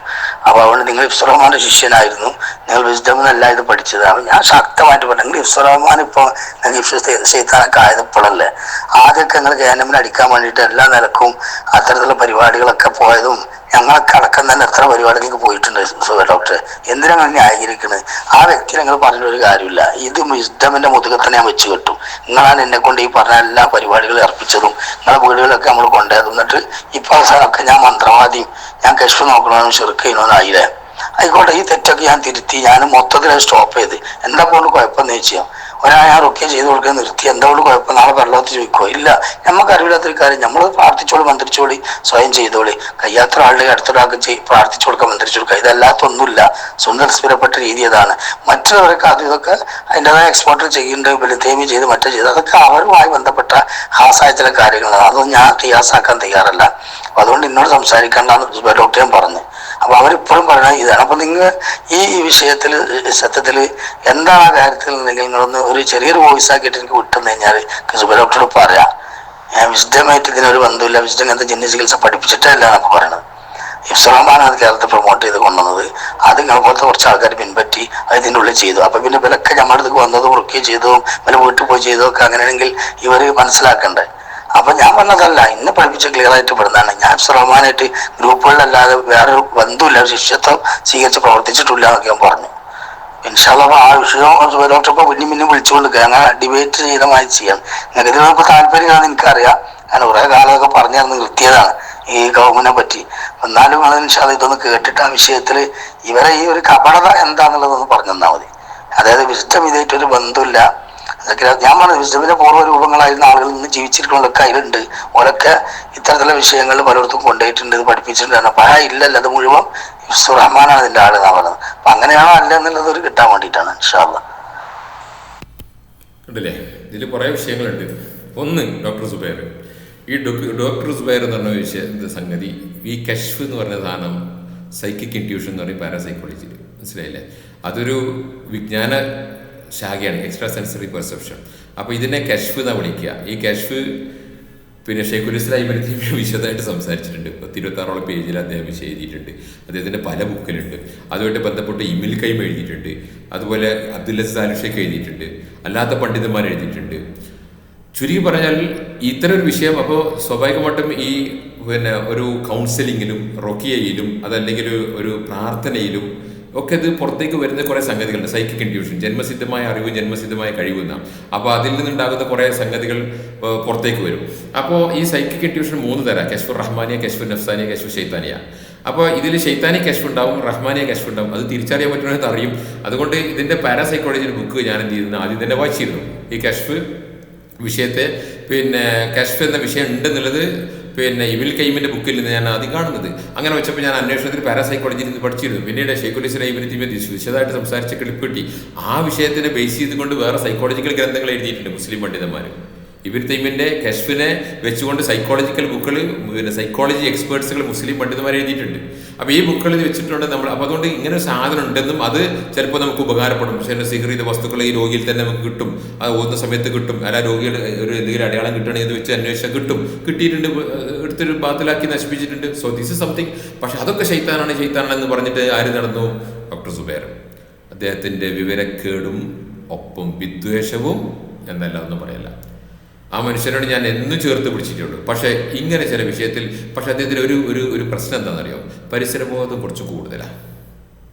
അപ്പോൾ അതുകൊണ്ട് നിങ്ങൾ ഇഫ്സുർ റഹ്മാൻ്റെ ശിഷ്യനായിരുന്നു, നിങ്ങൾ വിസ്ഡമെന്നല്ല ഇത് പഠിച്ചതാണ്. ഞാൻ ശക്തമായിട്ട് പറഞ്ഞു, നിങ്ങൾ ഇഫ്സുർ റഹ്മാൻ ഇപ്പോൾ നിങ്ങൾക്ക് ശൈത്താനൊക്കെ ആയതിപ്പോഴല്ലേ. ആദ്യമൊക്കെ നിങ്ങൾ ജഹന്നമിനെ അടിക്കാൻ വേണ്ടിയിട്ട് എല്ലാ നിലക്കും അത്തരത്തിലുള്ള പരിപാടികളൊക്കെ പോയതും ഞങ്ങളൊക്കെ അടക്കം തന്നെ എത്ര പരിപാടികൾക്ക് പോയിട്ടുണ്ട് സുബൈർ ഡോക്ടറെ. എന്തിനാണ് നിങ്ങൾ ന്യായീകരിക്കുന്നത്? ആ വ്യക്തി നിങ്ങൾ പറഞ്ഞൊരു കാര്യമില്ല. ഇത് വിസ്ഡമിൻ്റെ മുതുകത്തന്നെ ഞാൻ വെച്ച് കെട്ടും. നിങ്ങളാണ് എന്നെ കൊണ്ട് ഈ പറഞ്ഞ എല്ലാ പരിപാടികളും അർപ്പിച്ചതും നിങ്ങളെ വീടുകളൊക്കെ നമ്മൾ കൊണ്ടുപോയതും. എന്നിട്ട് ഇപ്പോൾ അവസാനമൊക്കെ ഞാൻ മന്ത്രവാദിയും ഞാൻ കശ്ഫ് നോക്കണമെന്നും ഷിർക്ക് ചെയ്യണമെന്നായില്ലേ. ആയിക്കോട്ടെ, ഈ തെറ്റൊക്കെ ഞാൻ തിരുത്തി, ഞാൻ മൊത്തത്തിൽ സ്റ്റോപ്പ് ചെയ്ത് എന്താ കൊണ്ട് കുഴപ്പമെന്ന് ചോദിച്ചാൽ ഞാൻ റുക്കിയ ചെയ്ത് കൊടുക്കാൻ നിർത്തി, എന്തുകൊണ്ട് കുഴപ്പം, നാളെ വെള്ളത്തിൽ ചോദിക്കോ? ഇല്ല, നമുക്ക് അറിവില്ലാത്തൊരു കാര്യം, നമ്മൾ പ്രാർത്ഥിച്ചോളി മന്ത്രിച്ചോളി സ്വയം ചെയ്തോളി, കയ്യാത്ര ആളുടെ അടുത്തൊരാൾക്ക് പ്രാർത്ഥിച്ചു കൊടുക്കാൻ മന്ത്രിച്ചു കൊടുക്കുക, ഇതല്ലാത്തൊന്നുമില്ല. സുന്ദരസ്പരപ്പെട്ട രീതി അതാണ്. മറ്റുള്ളവരൊക്കെ അത് ഇതൊക്കെ അതിൻ്റെതായ എക്സ്പോർട്ട് ചെയ്യുന്നുണ്ട്, ബലിതേമി ചെയ്ത് മറ്റേ ചെയ്ത്, അതൊക്കെ അവരുമായി ബന്ധപ്പെട്ട ഹാസായ ചില കാര്യങ്ങളാണ്. അതൊന്നും ഞാൻ ടിയാസാക്കാൻ തയ്യാറല്ല. അപ്പം അതുകൊണ്ട് എന്നോട് സംസാരിക്കേണ്ടെന്ന് ഡോക്ടറെ പറഞ്ഞു. അപ്പോൾ അവരിപ്പോഴും പറയുന്നത് ഇതാണ്. അപ്പം നിങ്ങൾ ഈ വിഷയത്തിൽ സത്യത്തിൽ എന്താണ് ആ കാര്യത്തിൽ നിങ്ങളൊന്ന് ഒരു ചെറിയൊരു വോയിസ് ആക്കിയിട്ട് എനിക്ക് വിട്ടെന്ന് കഴിഞ്ഞാൽ സുബൈർ ഡോക്ടറോട് പറയാം. വിസ്ഡമായിട്ട് ഇതിനൊരു ബന്ധമില്ല, വിസ്ഡം അങ്ങനത്തെ ജന്യ ചികിത്സ പഠിപ്പിച്ചിട്ടല്ല എന്നൊക്കെ പറയണത്. ഇഫ്സുർ റഹ്മാനാണ് അത് കേരളത്തിൽ പ്രൊമോട്ട് ചെയ്ത് കൊണ്ടുവന്നത്. അത് നിങ്ങളെ പോലത്തെ കുറച്ച് ആൾക്കാർ പിൻപറ്റി അത് ഇതിൻ്റെ ഉള്ളിൽ ചെയ്തു. അപ്പം പിന്നെ ഇവരൊക്കെ നമ്മുടെ അടുത്ത് വന്നതും റുക്കിയ ചെയ്തതും ഇവരെ വീട്ടിൽ പോയി ചെയ്തതും ഒക്കെ അങ്ങനെയാണെങ്കിൽ ഇവർ മനസ്സിലാക്കണ്ടേ. അപ്പം ഞാൻ പറഞ്ഞതല്ല, ഇന്നെ പഠിപ്പിച്ച ക്ലിയർ ആയിട്ട് പെടുന്നതാണ്. ഞാൻ ഇഫ്സുർ റഹ്മാനായിട്ട് ഗ്രൂപ്പുകളിലല്ലാതെ വേറൊരു ബന്ധമില്ല, ശിഷ്യത്വം സ്വീകരിച്ച് പ്രവർത്തിച്ചിട്ടില്ല എന്നൊക്കെ ഞാൻ പറഞ്ഞു. ഇൻഷാ അല്ലാഹ് ആ വിഷയം ഡോക്ടർ ഇപ്പോൾ പിന്നെയും വിളിച്ചുകൊണ്ട് അങ്ങനെ ഡിബേറ്റ് ചെയ്തമായി ചെയ്യാം. നിങ്ങൾക്ക് ഇതിനൊക്കെ താല്പര്യമാണെന്ന് എനിക്കറിയാം. ഞാൻ കുറേ കാലമൊക്കെ പറഞ്ഞു തന്ന് നിർത്തിയതാണ് ഈ ഗവൺമെന്റിനെ പറ്റി. എന്നാലും അത് ഇൻഷാ അല്ലാഹ് ഇതൊന്ന് കേട്ടിട്ട് ആ വിഷയത്തിൽ ഇവരെ ഈ ഒരു കപടത എന്താണെന്നുള്ളതൊന്ന് പറഞ്ഞു തന്നാൽ മതി. അതായത് വിശുദ്ധം ഇതായിട്ടൊരു ബന്ധമില്ല. അതൊക്കെ ഞാൻ പറഞ്ഞു, വിശുദ്ധമിന്റെ പൂർവ്വ രൂപങ്ങളായിരുന്ന ആളുകൾ ഇന്ന് ജീവിച്ചിരിക്കുന്നതൊക്കെ അതിലുണ്ട്. ഓരൊക്കെ ഇത്തരത്തിലുള്ള വിഷയങ്ങൾ പലയിടത്തും കൊണ്ടുപോയിട്ടുണ്ട്, ഇത് പഠിപ്പിച്ചിട്ടുണ്ട്. അപ്പം ഇല്ലല്ലോ, അത് മുഴുവൻ ഇഫ്സുർ റഹ്മാനാണ് ഇതിൻ്റെ ആളെന്നാണ് പറഞ്ഞത്. അപ്പം അങ്ങനെയാണോ അല്ല എന്നുള്ളത് ഒരു കിട്ടാൻ വേണ്ടിയിട്ടാണ് ഇൻഷാ അല്ലാഹ്. ഉണ്ടല്ലേ, ഇതിൽ കുറേ വിഷയങ്ങളുണ്ട്. ഒന്ന് ഡോക്ടർ സുബൈർ, ഈ ഡോക്ടർ സുബൈർ എന്ന് പറഞ്ഞ വിഷയ സംഗതി, ഈ കശ്ഫ് എന്ന് പറഞ്ഞ സാധനം സൈക്കിക് ഇൻറ്റ്യൂഷൻ എന്ന് പറയും പാരാസൈക്കോളജിയിൽ, മനസ്സിലായില്ലേ? അതൊരു വിജ്ഞാന ശാഖയാണ്, എക്സ്ട്രാ സെൻസറി പെർസെപ്ഷൻ. അപ്പോൾ ഇതിനെ കശ്ഫ് എന്നാണ് വിളിക്കുക. ഈ കശ്ഫ് പിന്നെ ഷെയ്ഖുൽ ഇസ്ലാം ഇബ്നു തൈമിയ്യ വിശദമായിട്ട് സംസാരിച്ചിട്ടുണ്ട്. 26 പേജിൽ അദ്ദേഹം എഴുതിയിട്ടുണ്ട്. അദ്ദേഹത്തിൻ്റെ പല ബുക്കിലുണ്ട്. അതുമായിട്ട് ബന്ധപ്പെട്ട് ഇബ്നുൽ ഖയ്യിം എഴുതിയിട്ടുണ്ട്. അതുപോലെ അബ്ദുൽ അസീസ് അൽ ഷൈഖ് എഴുതിയിട്ടുണ്ട്. അല്ലാത്ത പണ്ഡിതന്മാർ എഴുതിയിട്ടുണ്ട്. ചുരുക്കി പറഞ്ഞാൽ ഇത്തരം ഒരു വിഷയം അപ്പോൾ സ്വാഭാവികമായിട്ടും ഈ പിന്നെ ഒരു കൗൺസിലിങ്ങിലും റൊക്കിയയിലും അതല്ലെങ്കിൽ ഒരു പ്രാർത്ഥനയിലും ഒക്കെ ഇത് പുറത്തേക്ക് വരുന്ന കുറേ സംഗതികളുണ്ട്. സൈക്കിക് ഇൻഡ്യൂഷൻ, ജന്മസിദ്ധമായ അറിവ്, ജന്മസിദ്ധമായ കഴിവെന്ന. അപ്പോൾ അതിൽ നിന്നുണ്ടാകുന്ന കുറേ സംഗതികൾ പുറത്തേക്ക് വരും. അപ്പോൾ ഈ സൈക്കിക് ഇൻഡ്യൂഷൻ 3 തരം: കശ്ഫ് റഹ്മാനിയ, കശ്ഫ് നഫ്സാനിയ, കശ്ഫ് ഷെയ്ത്താനിയ. അപ്പോൾ ഇതിൽ ഷെയ്ത്താനി കശ്ഫ് ഉണ്ടാവും, റഹ്മാനിയ കശ്ഫ് ഉണ്ടാവും. അത് തിരിച്ചറിയാൻ പറ്റുന്നത് അറിയും. അതുകൊണ്ട് ഇതിൻ്റെ പാരാസൈക്കോളജിയുടെ ബുക്ക് ഞാൻ എന്ത് ചെയ്യുന്നു, ആദ്യം തന്നെ വായിച്ചിരുന്നു. ഈ കശ്ഫ് വിഷയത്തെ പിന്നെ കശ്ഫ് എന്ന വിഷയം ഉണ്ടെന്നുള്ളത് പിന്നെ ഇബ്നുൽ ഖയ്യിമിന്റെ ബുക്കിൽ നിന്ന് ഞാൻ ആദ്യം കാണുന്നത്. അങ്ങനെ വെച്ചപ്പോൾ ഞാൻ അന്വേഷണത്തിൽ പാരാസൈക്കോളജിയിൽ നിന്ന് പഠിച്ചിരുന്നു. പിന്നീട് ഷെയ്ഖുൽ ഇസ്ലാം ഇബ്നു തൈമിയ്യ വിശദമായിട്ട് സംസാരിച്ച ക്ലിപ്പ് കിട്ടി. ആ വിഷയത്തിനെ ബേസ് ചെയ്തുകൊണ്ട് വേറെ സൈക്കോളജിക്കൽ ഗ്രന്ഥങ്ങൾ എഴുതിയിട്ടുണ്ട് മുസ്ലിം പണ്ഡിതന്മാർ. ഇബ്നു തൈമിയ്യന്റെ കശ്ഫിനെ വെച്ചുകൊണ്ട് സൈക്കോളജിക്കൽ ബുക്കുകൾ, പിന്നെ സൈക്കോളജി എക്സ്പേർട്സുകൾ മുസ്ലിം പണ്ഡിതന്മാർ എഴുതിയിട്ടുണ്ട്. അപ്പോൾ ഈ ബുക്കുകളിൽ വെച്ചിട്ടുണ്ട് നമ്മൾ. അപ്പോൾ അതുകൊണ്ട് ഇങ്ങനെ ഒരു സാധനം ഉണ്ടെന്നും അത് ചിലപ്പോൾ നമുക്ക് ഉപകാരപ്പെടും. പക്ഷേ സിഹർ ചെയ്ത വസ്തുക്കൾ ഈ രോഗിയിൽ തന്നെ നമുക്ക് കിട്ടും, അത് ഓതുന്ന സമയത്ത് കിട്ടും. അല്ല രോഗിയുടെ ഒരു എന്തെങ്കിലും അടയാളം കിട്ടണമെങ്കിൽ ഇത് വെച്ച് അന്വേഷിച്ചാൽ കിട്ടും. കിട്ടിയിട്ടുണ്ട്, എടുത്തൊരു ബാത്തിലാക്കി നശിപ്പിച്ചിട്ടുണ്ട്. So this is something. പക്ഷെ അതൊക്കെ ശൈത്താനാണെന്ന് പറഞ്ഞിട്ട് ആര് നടന്നു? ഡോക്ടർ സുബൈർ. അദ്ദേഹത്തിൻ്റെ വിവരക്കേടും ഒപ്പം വിദ്വേഷവും എന്നല്ല ഒന്നും പറയല്ല. ആ മനുഷ്യനോട് ഞാൻ എന്നും ചേർത്ത് പിടിച്ചിട്ടുണ്ട്. പക്ഷേ ഇങ്ങനെ ചില വിഷയത്തിൽ പക്ഷെ അദ്ദേഹത്തിന് ഒരു പ്രശ്നം എന്താണെന്നറിയോ? പരിസരബോധം കുറച്ച് കൂടുതലാണ്.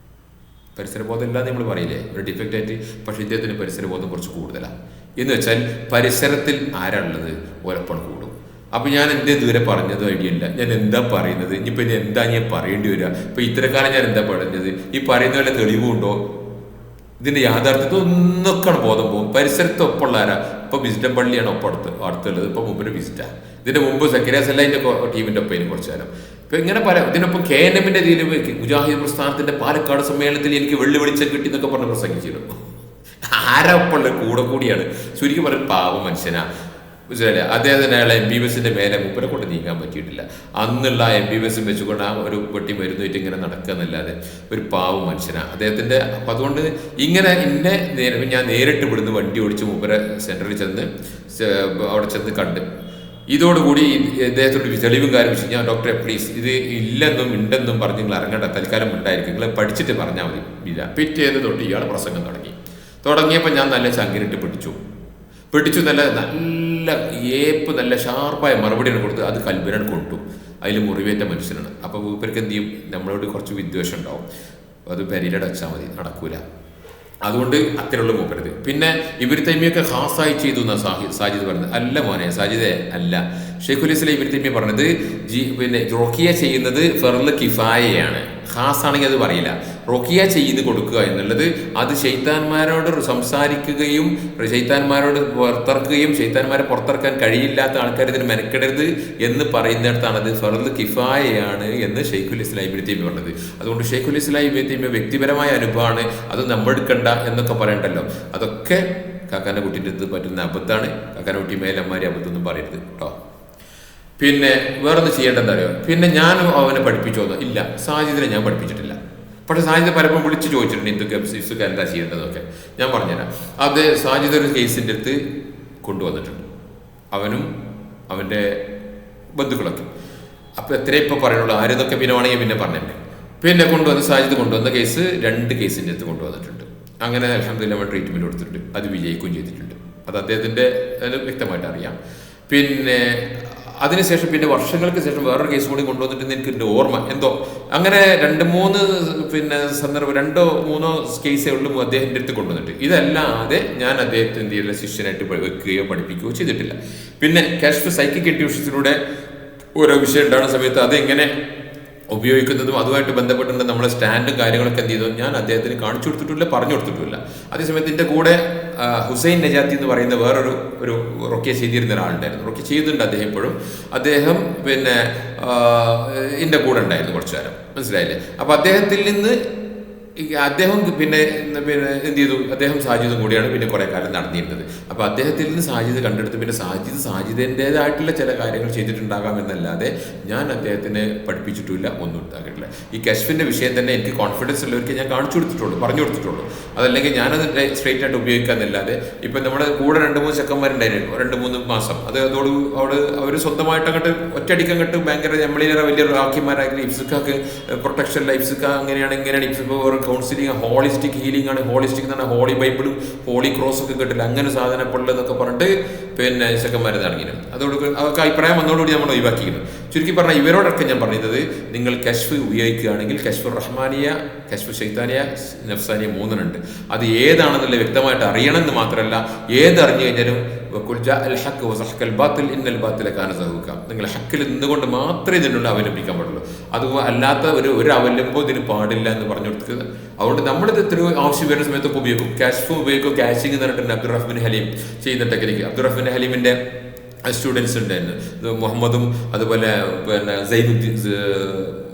പരിസരബോധം ഇല്ലാതെ നമ്മൾ പറയില്ലേ, ഒരു ഡിഫക്റ്റ് ആയിട്ട്. പക്ഷേ ഇദ്ദേഹത്തിന് പരിസരബോധം കുറച്ച് കൂടുതലാണ്. എന്ന് വെച്ചാൽ പരിസരത്തിൽ ആരാണുള്ളത് ഒരപ്പം കൂടും. അപ്പം ഞാൻ എൻ്റെ ഇതുവരെ പറഞ്ഞത് ഐഡിയ ഇല്ല, ഞാൻ എന്താ പറയുന്നത്, ഇനിയിപ്പോൾ ഇനി എന്താ ഞാൻ പറയേണ്ടി വരിക, ഇപ്പോൾ ഇത്തരക്കാലം ഞാൻ എന്താ പറഞ്ഞത്, ഈ പറയുന്ന വല്ല തെളിവുണ്ടോ, ഇതിൻ്റെ യാഥാർത്ഥ്യത്തിൽ ഒന്നൊക്കെയാണ് ബോധം പോകും. പരിസരത്തൊപ്പമുള്ള ആരാ? ഇപ്പോൾ വിസിറ്റം പള്ളിയാണ് ഒപ്പം അടുത്തുള്ളത്. ഇപ്പോൾ മുമ്പിന് വിസിറ്റാണ്. ഇതിൻ്റെ മുമ്പ് സക്കറിയ സല്ലൈൻ്റെ ടീമിൻ്റെ ഒപ്പം ഇനി കുറച്ച് കാലം. ഇപ്പോൾ ഇങ്ങനെ ഇതിനൊപ്പം KNMന്റെ ഇതിൽ മുജാഹിദ് പ്രസ്ഥാനത്തിൻ്റെ പാലക്കാട് സമ്മേളനത്തിൽ എനിക്ക് വെള്ളി വെളിച്ചം കിട്ടി എന്നൊക്കെ പറഞ്ഞ് പ്രസംഗിച്ചിരുന്നു. ആരാ ഒപ്പമുള്ള കൂടിയാണ്. ചുരുക്കി പറഞ്ഞ പാവം മനുഷ്യനാ, മനസ്സിലായില്ലേ? അദ്ദേഹത്തിന് അയാളെ MBBSന്റെ മേലെ മുപ്പരെ കൊണ്ട് നീങ്ങാൻ പറ്റിയിട്ടില്ല. അന്നുള്ള MBBS വെച്ചുകൊണ്ട് ആ ഒരു പെട്ടി മരുന്നായിട്ട് ഇങ്ങനെ നടക്കുക എന്നല്ലാതെ ഒരു പാവം മനുഷ്യനാണ് അദ്ദേഹത്തിൻ്റെ. അപ്പം അതുകൊണ്ട് ഇങ്ങനെ ഞാൻ നേരിട്ട് ഇവിടുന്ന് വണ്ടി ഓടിച്ച് മുപ്പരെ സെൻറ്ററിൽ ചെന്ന് അവിടെ ചെന്ന് കണ്ട് ഇതോടുകൂടി ഇദ്ദേഹത്തോട് തെളിവും കാര്യം വെച്ച് ഞാൻ ഡോക്ടറെ പ്ലീസ് ഇത് ഇല്ലെന്നും ഉണ്ടെന്നും പറഞ്ഞ് നിങ്ങൾ ഇറങ്ങേണ്ട, തൽക്കാലം ഉണ്ടായിരിക്കും, നിങ്ങൾ പഠിച്ചിട്ട് പറഞ്ഞാൽ മതി. ഇല്ല, പിറ്റേന്ന് തൊട്ട് ഇയാൾ പ്രസംഗം തുടങ്ങിയപ്പോൾ ഞാൻ നല്ല ചങ്കിനിട്ട് പിടിച്ചു. നല്ല ഷാർപ്പായ മറുപടിയാണ് കൊടുത്ത്. അത് കൽബിനാണ് കൊണ്ടു. അതിൽ മുറിവേറ്റ മനുഷ്യനാണ്. അപ്പോൾ മൂപ്പർക്ക് എന്ത് ചെയ്യും? നമ്മളോട് കുറച്ച് വിദ്വേഷം ഉണ്ടാവും. അത് പെരിയിലടെ വെച്ചാൽ മതി, നടക്കൂല. അതുകൊണ്ട് അത്തരമുള്ള മൂപ്പരുത്. പിന്നെ ഇബ്നു തൈമിയ്യൊക്കെ ഖാസായി ചെയ്തു എന്നാണ് സാജിദ് പറഞ്ഞത്. അല്ല മോനെ സാജിദേ, അല്ല. ഷെയ്ഖുൽ ഇസ്ലാം ഇബ്നു തൈമിയ്യ പറഞ്ഞത് പിന്നെ റുഖിയ ചെയ്യുന്നത് ഫർള് കിഫായയാണ്. ഖാസാണെങ്കിൽ അത് പറയില്ല. റുഖിയ ചെയ്ത് കൊടുക്കുക എന്നുള്ളത് അത് ശൈത്താന്മാരോട് സംസാരിക്കുകയും ശൈത്താന്മാരോട് പുറത്തിറക്കുകയും ശൈത്താന്മാരെ പുറത്തിറക്കാൻ കഴിയില്ലാത്ത ആൾക്കാർ ഇതിന് മെനക്കെടരുത് എന്ന് പറയുന്നിടത്താണ് അത് ഫർള് കിഫായയാണ് എന്ന് ഷെയ്ഖുൽ ഇസ്ലാം ഇബ്നു തൈമിയ്യ പറഞ്ഞത്. അതുകൊണ്ട് ഷെയ്ഖുൽ ഇസ്ലാം ഇബ്നു തൈമിയ്യ വ്യക്തിപരമായ അനുഭവമാണ്, അത് നമ്മൾ എടുക്കണ്ട എന്നൊക്കെ പറയണ്ടല്ലോ. അതൊക്കെ കാക്കാൻ്റെ കുട്ടീൻ്റെ അടുത്ത് പറ്റുന്ന അബദ്ധമാണ്. കാക്കാൻ്റെ കുട്ടി മേലന്മാരെ അബദ്ധമൊന്നും പറയരുത് കേട്ടോ. പിന്നെ വേറൊന്ന് ചെയ്യേണ്ടതെന്ന് അറിയോ? പിന്നെ ഞാൻ അവനെ പഠിപ്പിച്ചോന്ന് ഇല്ല, സാജിദിനെ ഞാൻ പഠിപ്പിച്ചിട്ടില്ല. പക്ഷെ സാജിദ് പലപ്പോഴും വിളിച്ച് ചോദിച്ചിട്ടുണ്ട് എന്തൊക്കെ ഇഫ്സൊക്കെ എന്താ ചെയ്യേണ്ടതൊക്കെ. ഞാൻ പറഞ്ഞുതരാം. അത് സാജിദ് ഒരു കേസിൻ്റെ അടുത്ത് കൊണ്ടുവന്നിട്ടുണ്ട്, അവനും അവൻ്റെ ബന്ധുക്കളൊക്കെ. അപ്പോൾ എത്രയും ഇപ്പോൾ പറയുള്ളൂ, ആരെന്നൊക്കെ പിന്നെ വേണമെങ്കിൽ പിന്നെ പറഞ്ഞിട്ടുണ്ട്. പിന്നെ സാജിദ് കൊണ്ടുവന്ന കേസ് 2 കേസിൻ്റെ അടുത്ത് കൊണ്ടുവന്നിട്ടുണ്ട്. അങ്ങനെ അൽഹംദുലില്ലാഹ് നമ്മൾ ട്രീറ്റ്മെൻറ്റ് കൊടുത്തിട്ടുണ്ട്. അത് വിജയിക്കുകയും ചെയ്തിട്ടുണ്ട്. അത് അദ്ദേഹത്തിൻ്റെ വ്യക്തമായിട്ട് അറിയാം. പിന്നെ അതിനുശേഷം പിന്നെ വർഷങ്ങൾക്ക് ശേഷം വേറൊരു കേസ് കൂടി കൊണ്ടുവന്നിട്ട് എനിക്ക് എൻ്റെ ഓർമ്മ എന്തോ അങ്ങനെ 2-3 പിന്നെ സന്ദർഭം 2-3 കേസേ ഉള്ളൂ അദ്ദേഹത്തിൻ്റെ അടുത്ത് കൊണ്ടുവന്നിട്ട്. ഇതല്ലാതെ ഞാൻ അദ്ദേഹത്തിൻ്റെ ശിഷ്യനായിട്ട് വെക്കുകയോ പഠിപ്പിക്കുകയോ ചെയ്തിട്ടില്ല. പിന്നെ കശ്ഫ് സൈക്കിക് ഇൻഡ്യൂഷൻസിലൂടെ ഓരോ വിഷയം ഉണ്ടാകുന്ന സമയത്ത് അതെങ്ങനെ ഉപയോഗിക്കുന്നതും അതുമായിട്ട് ബന്ധപ്പെട്ടുണ്ട് നമ്മളെ സ്റ്റാൻഡും കാര്യങ്ങളൊക്കെ എന്ത് ചെയ്തു ഞാൻ അദ്ദേഹത്തിന് കാണിച്ചു കൊടുത്തിട്ടില്ല, പറഞ്ഞു കൊടുത്തിട്ടില്ല. അതേസമയത്ത് എൻ്റെ കൂടെ ഹുസൈൻ നജാത്തി എന്ന് പറയുന്ന വേറൊരു റൊക്കിയ ചെയ്തിരുന്ന ഒരാളുണ്ടായിരുന്നു. റൊക്കിയ ചെയ്തിട്ടുണ്ട് അദ്ദേഹം ഇപ്പോഴും. അദ്ദേഹം പിന്നെ എൻ്റെ കൂടെ ഉണ്ടായിരുന്നു കുറച്ചു കാലം, മനസ്സിലായില്ലേ? അപ്പോൾ അദ്ദേഹത്തിൽ നിന്ന് അദ്ദേഹം പിന്നെ എന്ത് ചെയ്തു, അദ്ദേഹം സാജിദും കൂടിയാണ് പിന്നെ കുറേ കാലം നടന്നിരുന്നത്. അപ്പോൾ അദ്ദേഹത്തിൽ നിന്ന് സാജിദ് കണ്ടെടുത്ത് പിന്നെ സാജിദിൻ്റെതായിട്ടുള്ള ചില കാര്യങ്ങൾ ചെയ്തിട്ടുണ്ടാകാം എന്നല്ലാതെ ഞാൻ അദ്ദേഹത്തിനെ പഠിപ്പിച്ചിട്ടില്ല, ഒന്നും ഉണ്ടാക്കിയിട്ടില്ല. ഈ കശ്ഫിൻ്റെ വിഷയം തന്നെ എനിക്ക് കോൺഫിഡൻസ് ഉള്ളവർക്ക് ഞാൻ കാണിച്ചു കൊടുത്തിട്ടുള്ളൂ, പറഞ്ഞു കൊടുത്തിട്ടുള്ളൂ. അതല്ലെങ്കിൽ ഞാനത് സ്ട്രെയിറ്റ് ആയിട്ട് ഉപയോഗിക്കാമെന്നല്ലാതെ ഇപ്പം നമ്മുടെ കൂടെ 2-3 ചെക്കന്മാരുണ്ടായിരുന്നു 2-3 മാസം, അവർ സ്വന്തമായിട്ട് അങ്ങോട്ട് ഒറ്റയടിക്കങ്ങോട്ട് ഭയങ്കര നമ്മളിലേറെ വലിയ റാക്കിമാരായിരുന്നു. ഇഫ്സിക്കാക്ക് പ്രൊട്ടക്ഷൻ, ഇഫ്സിക്ക അങ്ങനെയാണ് ഇങ്ങനെയാണ്, ഇഫ്സിക്ക കൗൺസിലിംഗ്, ഹോളിസ്റ്റിക് ഹീലിംഗ് ആണ്. ഹോളിസ്റ്റിക് എന്ന് പറഞ്ഞാൽ ഹോളി ബൈബിളും ഹോളി ക്രോസ് ഒക്കെ കിട്ടില്ല, അങ്ങനെ സാധനം പൊള്ളെന്നൊക്കെ പറഞ്ഞിട്ട് പിന്നെ ചെക്കന്മാരെ ഇറങ്ങിയിരുന്നു. അതൊക്കെ അഭിപ്രായം വന്നതോടുകൂടി നമ്മൾ ഒഴിവാക്കിയിരുന്നു. ചുരുക്കി പറഞ്ഞാൽ ഇവരോടൊക്കെ ഞാൻ പറഞ്ഞത്, നിങ്ങൾ കശ്ഫ് ഉപയോഗിക്കുകയാണെങ്കിൽ കശ്ഫ് റഹ്മാനിയ, കശ്ഫ് ശൈത്താനിയ, നഫ്സാനിയ 3 അത് ഏതാണെന്നുള്ള വ്യക്തമായിട്ട് അറിയണമെന്ന് മാത്രമല്ല, ഏതറിഞ്ഞു കഴിഞ്ഞാലും നിങ്ങൾ ഹക്കിൽ നിന്നുകൊണ്ട് മാത്രമേ ഇതിനുള്ള അവലംബിക്കാൻ പാടുള്ളൂ. അത് അല്ലാത്ത ഒരു അവലംബം ഇതിന് പാടില്ല എന്ന് പറഞ്ഞു കൊടുക്കുക. അതുകൊണ്ട് നമ്മളിത് ഇത്രയോ ആവശ്യം വരുന്ന സമയത്തൊക്കെ ഉപയോഗിക്കും. കാഷ്ഫ് ഉപയോഗിക്കും. കാഷിംഗ് എന്ന് പറഞ്ഞിട്ടുണ്ട് അബ്ദുറഹ്മാൻ ഹലീം ചെയ്യുന്ന ടെക്നിക്ക്. അബ്ദുറഹ്മാൻ ഹലീമിൻ്റെ സ്റ്റുഡൻസ് ഉണ്ടായിരുന്നു, മുഹമ്മദും അതുപോലെ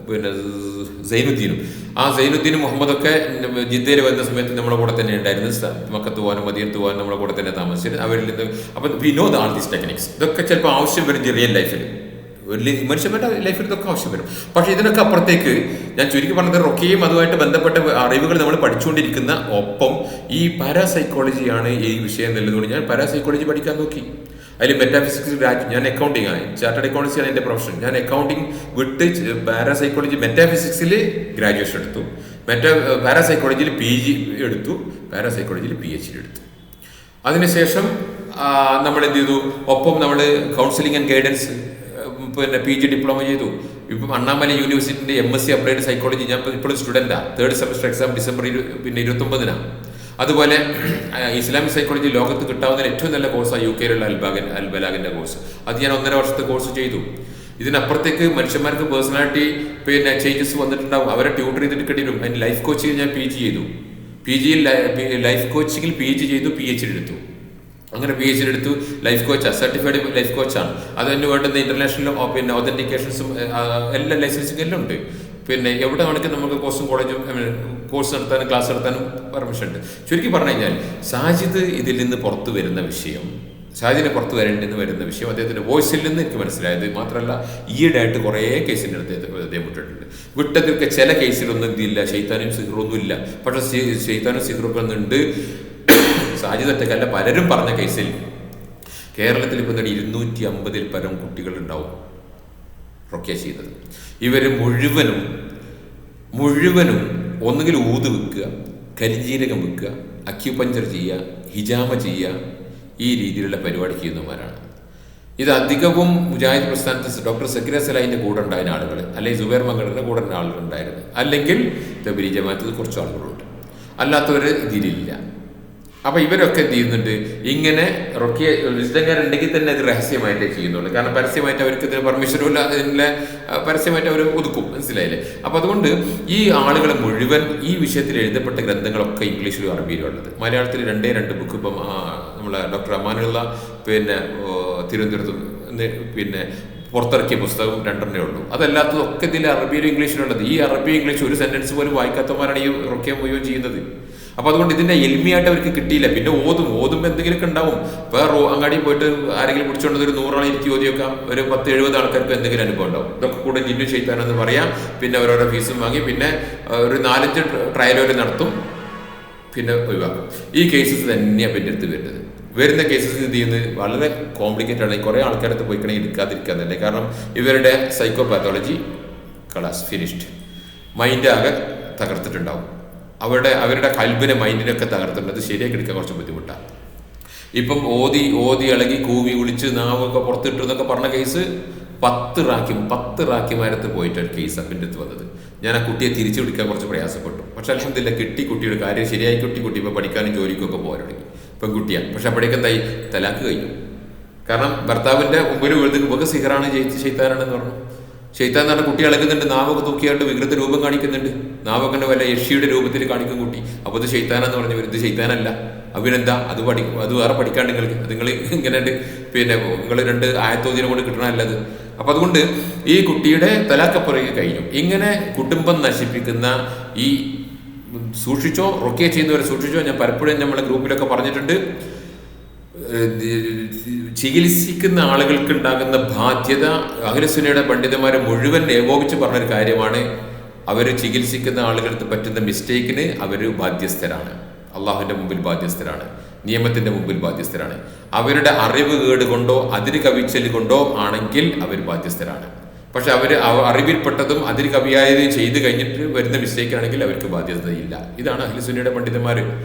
പിന്നെ സൈനുദ്ദീനും. ആ സൈനുദ്ദീനും മുഹമ്മദൊക്കെ ജിദ്ദയിൽ വരുന്ന സമയത്ത് നമ്മളെ കൂടെ തന്നെ ഉണ്ടായിരുന്നു. മക്കത്ത് പോകാനും മദീനത്ത് പോകാനും നമ്മളെ കൂടെ തന്നെ താമസിച്ചത്. അവരിൽ നിന്ന് അപ്പം we know the all these techniques. ഇതൊക്കെ ചിലപ്പോൾ ആവശ്യം വരും റിയൽ ലൈഫിൽ, മനുഷ്യന്മാരുടെ ലൈഫിൽ ഇതൊക്കെ ആവശ്യം വരും. പക്ഷേ ഇതിനൊക്കെ അപ്പുറത്തേക്ക് ഞാൻ ചുരുക്കി പറഞ്ഞത് റൊക്കയും അതുമായിട്ട് ബന്ധപ്പെട്ട അറിവുകൾ നമ്മൾ പഠിച്ചുകൊണ്ടിരിക്കുന്ന ഒപ്പം ഈ പാരാസൈക്കോളജിയാണ് ഈ വിഷയം എന്നുള്ളതുകൊണ്ട് ഞാൻ പാരാസൈക്കോളജി പഠിക്കാൻ നോക്കി. അതിൽ മെറ്റാഫിസിക്സ് ഞാൻ അക്കൗണ്ടിങ് ആണ്, ചാർട്ടേഡ് അക്കൗണ്ടൻസിയാണ് എൻ്റെ പ്രൊഫഷൻ. ഞാൻ അക്കൗണ്ടിങ് വിട്ട് പാരാസൈക്കോളജി മെറ്റാഫിസിക്സിൽ ഗ്രാജുവേഷൻ എടുത്തു, പാരാസൈക്കോളജിയിൽ PG എടുത്തു, പാരാസൈക്കോളജിയിൽ PhD എടുത്തു. അതിനുശേഷം നമ്മൾ എന്ത് ചെയ്തു, ഒപ്പം നമ്മൾ കൗൺസിലിംഗ് ആൻഡ് ഗൈഡൻസ് പിന്നെ PG ഡിപ്ലോമ ചെയ്തു. ഇപ്പം അണ്ണാമലൈ യൂണിവേഴ്സിറ്റിൻ്റെ MSc അപ്ലൈഡ് സൈക്കോളജി ഞാൻ ഇപ്പോഴും സ്റ്റുഡൻറ്റാണ്. 3rd സെമസ്റ്റർ എക്സാം ഡിസംബർ 29 അതുപോലെ ഇസ്ലാമിക് സൈക്കോളജി ലോകത്ത് കിട്ടാവുന്ന ഏറ്റവും നല്ല കോഴ്സാണ് UK-യിലുള്ള അൽബലാഗിൻ്റെ കോഴ്സ്. അത് ഞാൻ 1.5 വർഷത്തെ കോഴ്സ് ചെയ്തു. ഇതിനപ്പുറത്തേക്ക് മനുഷ്യന്മാർക്ക് പേഴ്സണാലിറ്റി പിന്നെ ചേഞ്ചസ് വന്നിട്ടുണ്ടാവും, അവരെ ട്യൂട്ടർ ചെയ്തിട്ട് വരും. അതിന് ലൈഫ് കോച്ചിങ് ഞാൻ PG ചെയ്തു. PGയിൽ ലൈഫ് കോച്ചിങ്ങിൽ PG ചെയ്തു, PhD എടുത്തു. അങ്ങനെ PhD എടുത്തു. ലൈഫ് കോച്ചാണ്, സർട്ടിഫൈഡ് ലൈഫ് കോച്ചാണ്. അതിന് വേണ്ടുന്ന ഇന്റർനാഷണൽ പിന്നെ ഒതന്റിക്കേഷൻസും എല്ലാ ലൈസൻസിങ് എല്ലാം ഉണ്ട്. പിന്നെ എവിടെ വേണമെങ്കിൽ നമുക്ക് കോഴ്സും കോളേജും കോഴ്സ് നടത്താനും ക്ലാസ് നടത്താനും പെർമിഷൻ ഉണ്ട്. ചുരുക്കി പറഞ്ഞു കഴിഞ്ഞാൽ സാജിദ് ഇതിൽ നിന്ന് പുറത്തു വരുന്ന വിഷയം, സാജിദിനെ പുറത്തു വരേണ്ടെന്ന് വരുന്ന വിഷയം അദ്ദേഹത്തിൻ്റെ വോയിസിൽ നിന്ന് എനിക്ക് മനസ്സിലായത്. മാത്രമല്ല ഈയിടെയായിട്ട് കുറേ കേസിൻ്റെ അടുത്ത് അദ്ദേഹം വിട്ടിട്ടുണ്ട്. വിട്ടതൊക്കെ ചില കേസിലൊന്നും ഇതില്ല, ശൈത്താനും സിഹറൊന്നും ഇല്ല. പക്ഷേ ശൈത്താനും സിഹറൊക്കെ ഒന്നുണ്ട്. സാജിദ് ഒറ്റക്കല്ല, പലരും പറഞ്ഞ കേസിൽ കേരളത്തിൽ ഇപ്പോൾ 250 പരം കുട്ടികളുണ്ടാവും റൊക്കിയ ചെയ്തത്. ഇവർ മുഴുവനും ഒന്നുകിൽ ഊത് വെക്കുക, കരിഞ്ജീരകം വെക്കുക, അക്യുപഞ്ചർ ചെയ്യുക, ഹിജാമ ചെയ്യുക, ഈ രീതിയിലുള്ള പരിപാടി ചെയ്യുന്നവരാണ്. ഇത് അധികവും മുജാഹിദ് പ്രസ്ഥാനത്ത് ഡോക്ടർ സക്കീർ സലാഹിൻ്റെ കൂടെ ഉണ്ടായിരുന്ന ആളുകൾ, അല്ലെങ്കിൽ സുബൈർ മംഗളിൻ്റെ കൂടെ ആളുകളുണ്ടായിരുന്നു, അല്ലെങ്കിൽ തബ്ലീഗ് ജമാഅത്തിൽ കുറച്ച് ആളുകളുണ്ട്. അല്ലാത്തവർ ഇതിലില്ല. അപ്പോൾ ഇവരൊക്കെ എന്ത് ചെയ്യുന്നുണ്ട്, ഇങ്ങനെ റൊക്കിയ വിശുദ്ധക്കാരുണ്ടെങ്കിൽ തന്നെ അത് രഹസ്യമായിട്ടേ ചെയ്യുന്നുള്ളൂ. കാരണം പരസ്യമായിട്ട് അവർക്ക് ഇതിന് പെർമിഷനും ഇല്ല, അതിൻ്റെ പരസ്യമായിട്ട് അവർ ഒതുക്കും, മനസ്സിലായില്ലേ? അപ്പോൾ അതുകൊണ്ട് ഈ ആളുകൾ മുഴുവൻ ഈ വിഷയത്തിൽ എഴുതപ്പെട്ട ഗ്രന്ഥങ്ങളൊക്കെ ഇംഗ്ലീഷിലും അറബിയിലും ഉള്ളത്. മലയാളത്തിൽ 2 ബുക്ക് ഇപ്പം നമ്മളെ ഡോക്ടർ അമാനുള്ള പിന്നെ തിരുവനന്തപുരത്ത് പിന്നെ പുറത്തിറക്കിയ പുസ്തകം 2 ഉള്ളൂ. അതല്ലാത്തതൊക്കെ ഇതിൽ അറബിയിലും ഇംഗ്ലീഷിലുള്ളത്. ഈ അറബി ഇംഗ്ലീഷ് ഒരു സെൻറ്റൻസ് പോലും വായിക്കാത്തവരാണ് ഈ റൊക്കിയ മുഴുവൻ ചെയ്യുന്നത്. അപ്പോൾ അതുകൊണ്ട് ഇതിൻ്റെ എൽമിയായിട്ട് അവർക്ക് കിട്ടിയില്ല. പിന്നെ ഓതുമ്പോൾ എന്തെങ്കിലുമൊക്കെ ഉണ്ടാവും. വേറെ അങ്ങാടിയിൽ പോയിട്ട് ആരെങ്കിലും പിടിച്ചുകൊണ്ടത് ഒരു 100 ആളെ ഇരുത്തി ഓതിയൊക്കെ ഒരു 10-70 ആൾക്കാർക്ക് എന്തെങ്കിലും അനുഭവം ഉണ്ടാവും. ഇതൊക്കെ കൂടെ ജിന്നു ചെയ്താനെന്ന് പറയാം. പിന്നെ ഓരോരോ ഫീസും വാങ്ങി പിന്നെ ഒരു 4-5 ട്രയലോര് നടത്തും, പിന്നെ ഒഴിവാക്കും. ഈ കേസസ് തന്നെയാണ് പിന്നെ എടുത്ത് വരുന്ന കേസസ് ഇത് ചെയ്യുന്നത് വളരെ കോംപ്ലിക്കേറ്റഡ് ആണ്. കുറേ ആൾക്കാരത്ത് പോയിക്കണമെങ്കിൽ എടുക്കാതിരിക്കാന്നല്ലേ. കാരണം ഇവരുടെ സൈക്കോ പാത്തോളജി കളാസ് ഫിനിഷ്ഡ്, മൈൻഡ് ആകെ തകർത്തിട്ടുണ്ടാവും. അവരുടെ കൽബിനെ മൈൻഡിനൊക്കെ തകർത്തിട്ടുണ്ട്. അത് ശരിയാക്കി എടുക്കാൻ കുറച്ച് ബുദ്ധിമുട്ടാണ്. ഇപ്പം ഓതി ഇളകി കൂവി വിളിച്ച് നാവൊക്കെ പുറത്തിട്ടു എന്നൊക്കെ പറഞ്ഞ കേസ് 10 റാക്കിമാരത്ത് പോയിട്ടൊരു കേസ് അപ്പിൻ്റെ അടുത്ത് വന്നത്. ഞാൻ ആ കുട്ടിയെ തിരിച്ചു വിളിക്കാൻ കുറച്ച് പ്രയാസപ്പെട്ടു. പക്ഷെ അൽഹംദുലില്ലാ കിട്ടി. കുട്ടിയുടെ കാര്യം ശരിയായി കുട്ടി ഇപ്പോൾ പഠിക്കാനും ജോലിക്കൊക്കെ പോകാൻ തുടങ്ങി. പെൺകുട്ടിയാണ്. പക്ഷെ അപ്പോഴേക്കും എന്തായി, തലാക്ക് കഴിഞ്ഞു. കാരണം ഭർത്താവിൻ്റെ മുമ്പിൽ വീഴ്ത്തുമ്പോൾ സിഹറാണ് ചെയ്താനാണെന്ന് പറഞ്ഞു. ഷെയ്ത്താൻ എന്ന് പറഞ്ഞ കുട്ടി ഇളകുന്നുണ്ട്, നാവൊക്കെ തൂക്കിയായിട്ട് വികൃത രൂപം കാണിക്കുന്നുണ്ട്. നാവൊക്കെ വല്ല യക്ഷിയുടെ രൂപത്തിൽ കാണിക്കും കുട്ടി. അപ്പോൾ ഇത് ഷെയ്ത്താനെന്ന് പറഞ്ഞു വരും. ഇത് ഷെയ്ത്താനല്ല. അവനെന്താ അത് വേറെ പഠിക്കാണ്ട് നിങ്ങൾക്ക്, അത് നിങ്ങൾ ഇങ്ങനെ പിന്നെ നിങ്ങൾ 2 ആയത്തോതിനെ കൊണ്ട് കിട്ടണമല്ലത്. അപ്പം അതുകൊണ്ട് ഈ കുട്ടിയുടെ തലാക്കപ്പുറകെ കഴിഞ്ഞു. ഇങ്ങനെ കുടുംബം നശിപ്പിക്കുന്ന ഈ സൂക്ഷിച്ചോ, റുഖ്യ ചെയ്യുന്നവരെ സൂക്ഷിച്ചോ. ഞാൻ പലപ്പോഴും നമ്മളെ ഗ്രൂപ്പിലൊക്കെ പറഞ്ഞിട്ടുണ്ട്, ചികിത്സിക്കുന്ന ആളുകൾക്ക് ഉണ്ടാകുന്ന ബാധ്യത അഹ്ലുസുന്നയുടെ പണ്ഡിതന്മാരെ മുഴുവൻ ഏകോപിച്ച് പറഞ്ഞൊരു കാര്യമാണ്. അവർ ചികിത്സിക്കുന്ന ആളുകൾക്ക് പറ്റുന്ന മിസ്റ്റേക്കിന് അവർ ബാധ്യസ്ഥരാണ്, അള്ളാഹുവിൻ്റെ മുമ്പിൽ ബാധ്യസ്ഥരാണ്, നിയമത്തിൻ്റെ മുമ്പിൽ ബാധ്യസ്ഥരാണ്. അവരുടെ അറിവ് കേട് കൊണ്ടോ അതിര് കവിച്ചൽ കൊണ്ടോ ആണെങ്കിൽ അവർ ബാധ്യസ്ഥരാണ്. പക്ഷെ അവർ അറിവിൽപ്പെട്ടതും അതിര് കവിയായതും ചെയ്ത് കഴിഞ്ഞിട്ട് വരുന്ന മിസ്റ്റേക്കാണെങ്കിൽ അവർക്ക് ബാധ്യതയില്ല. ഇതാണ് അഹ്ലുസുന്നയുടെ പണ്ഡിതന്മാർ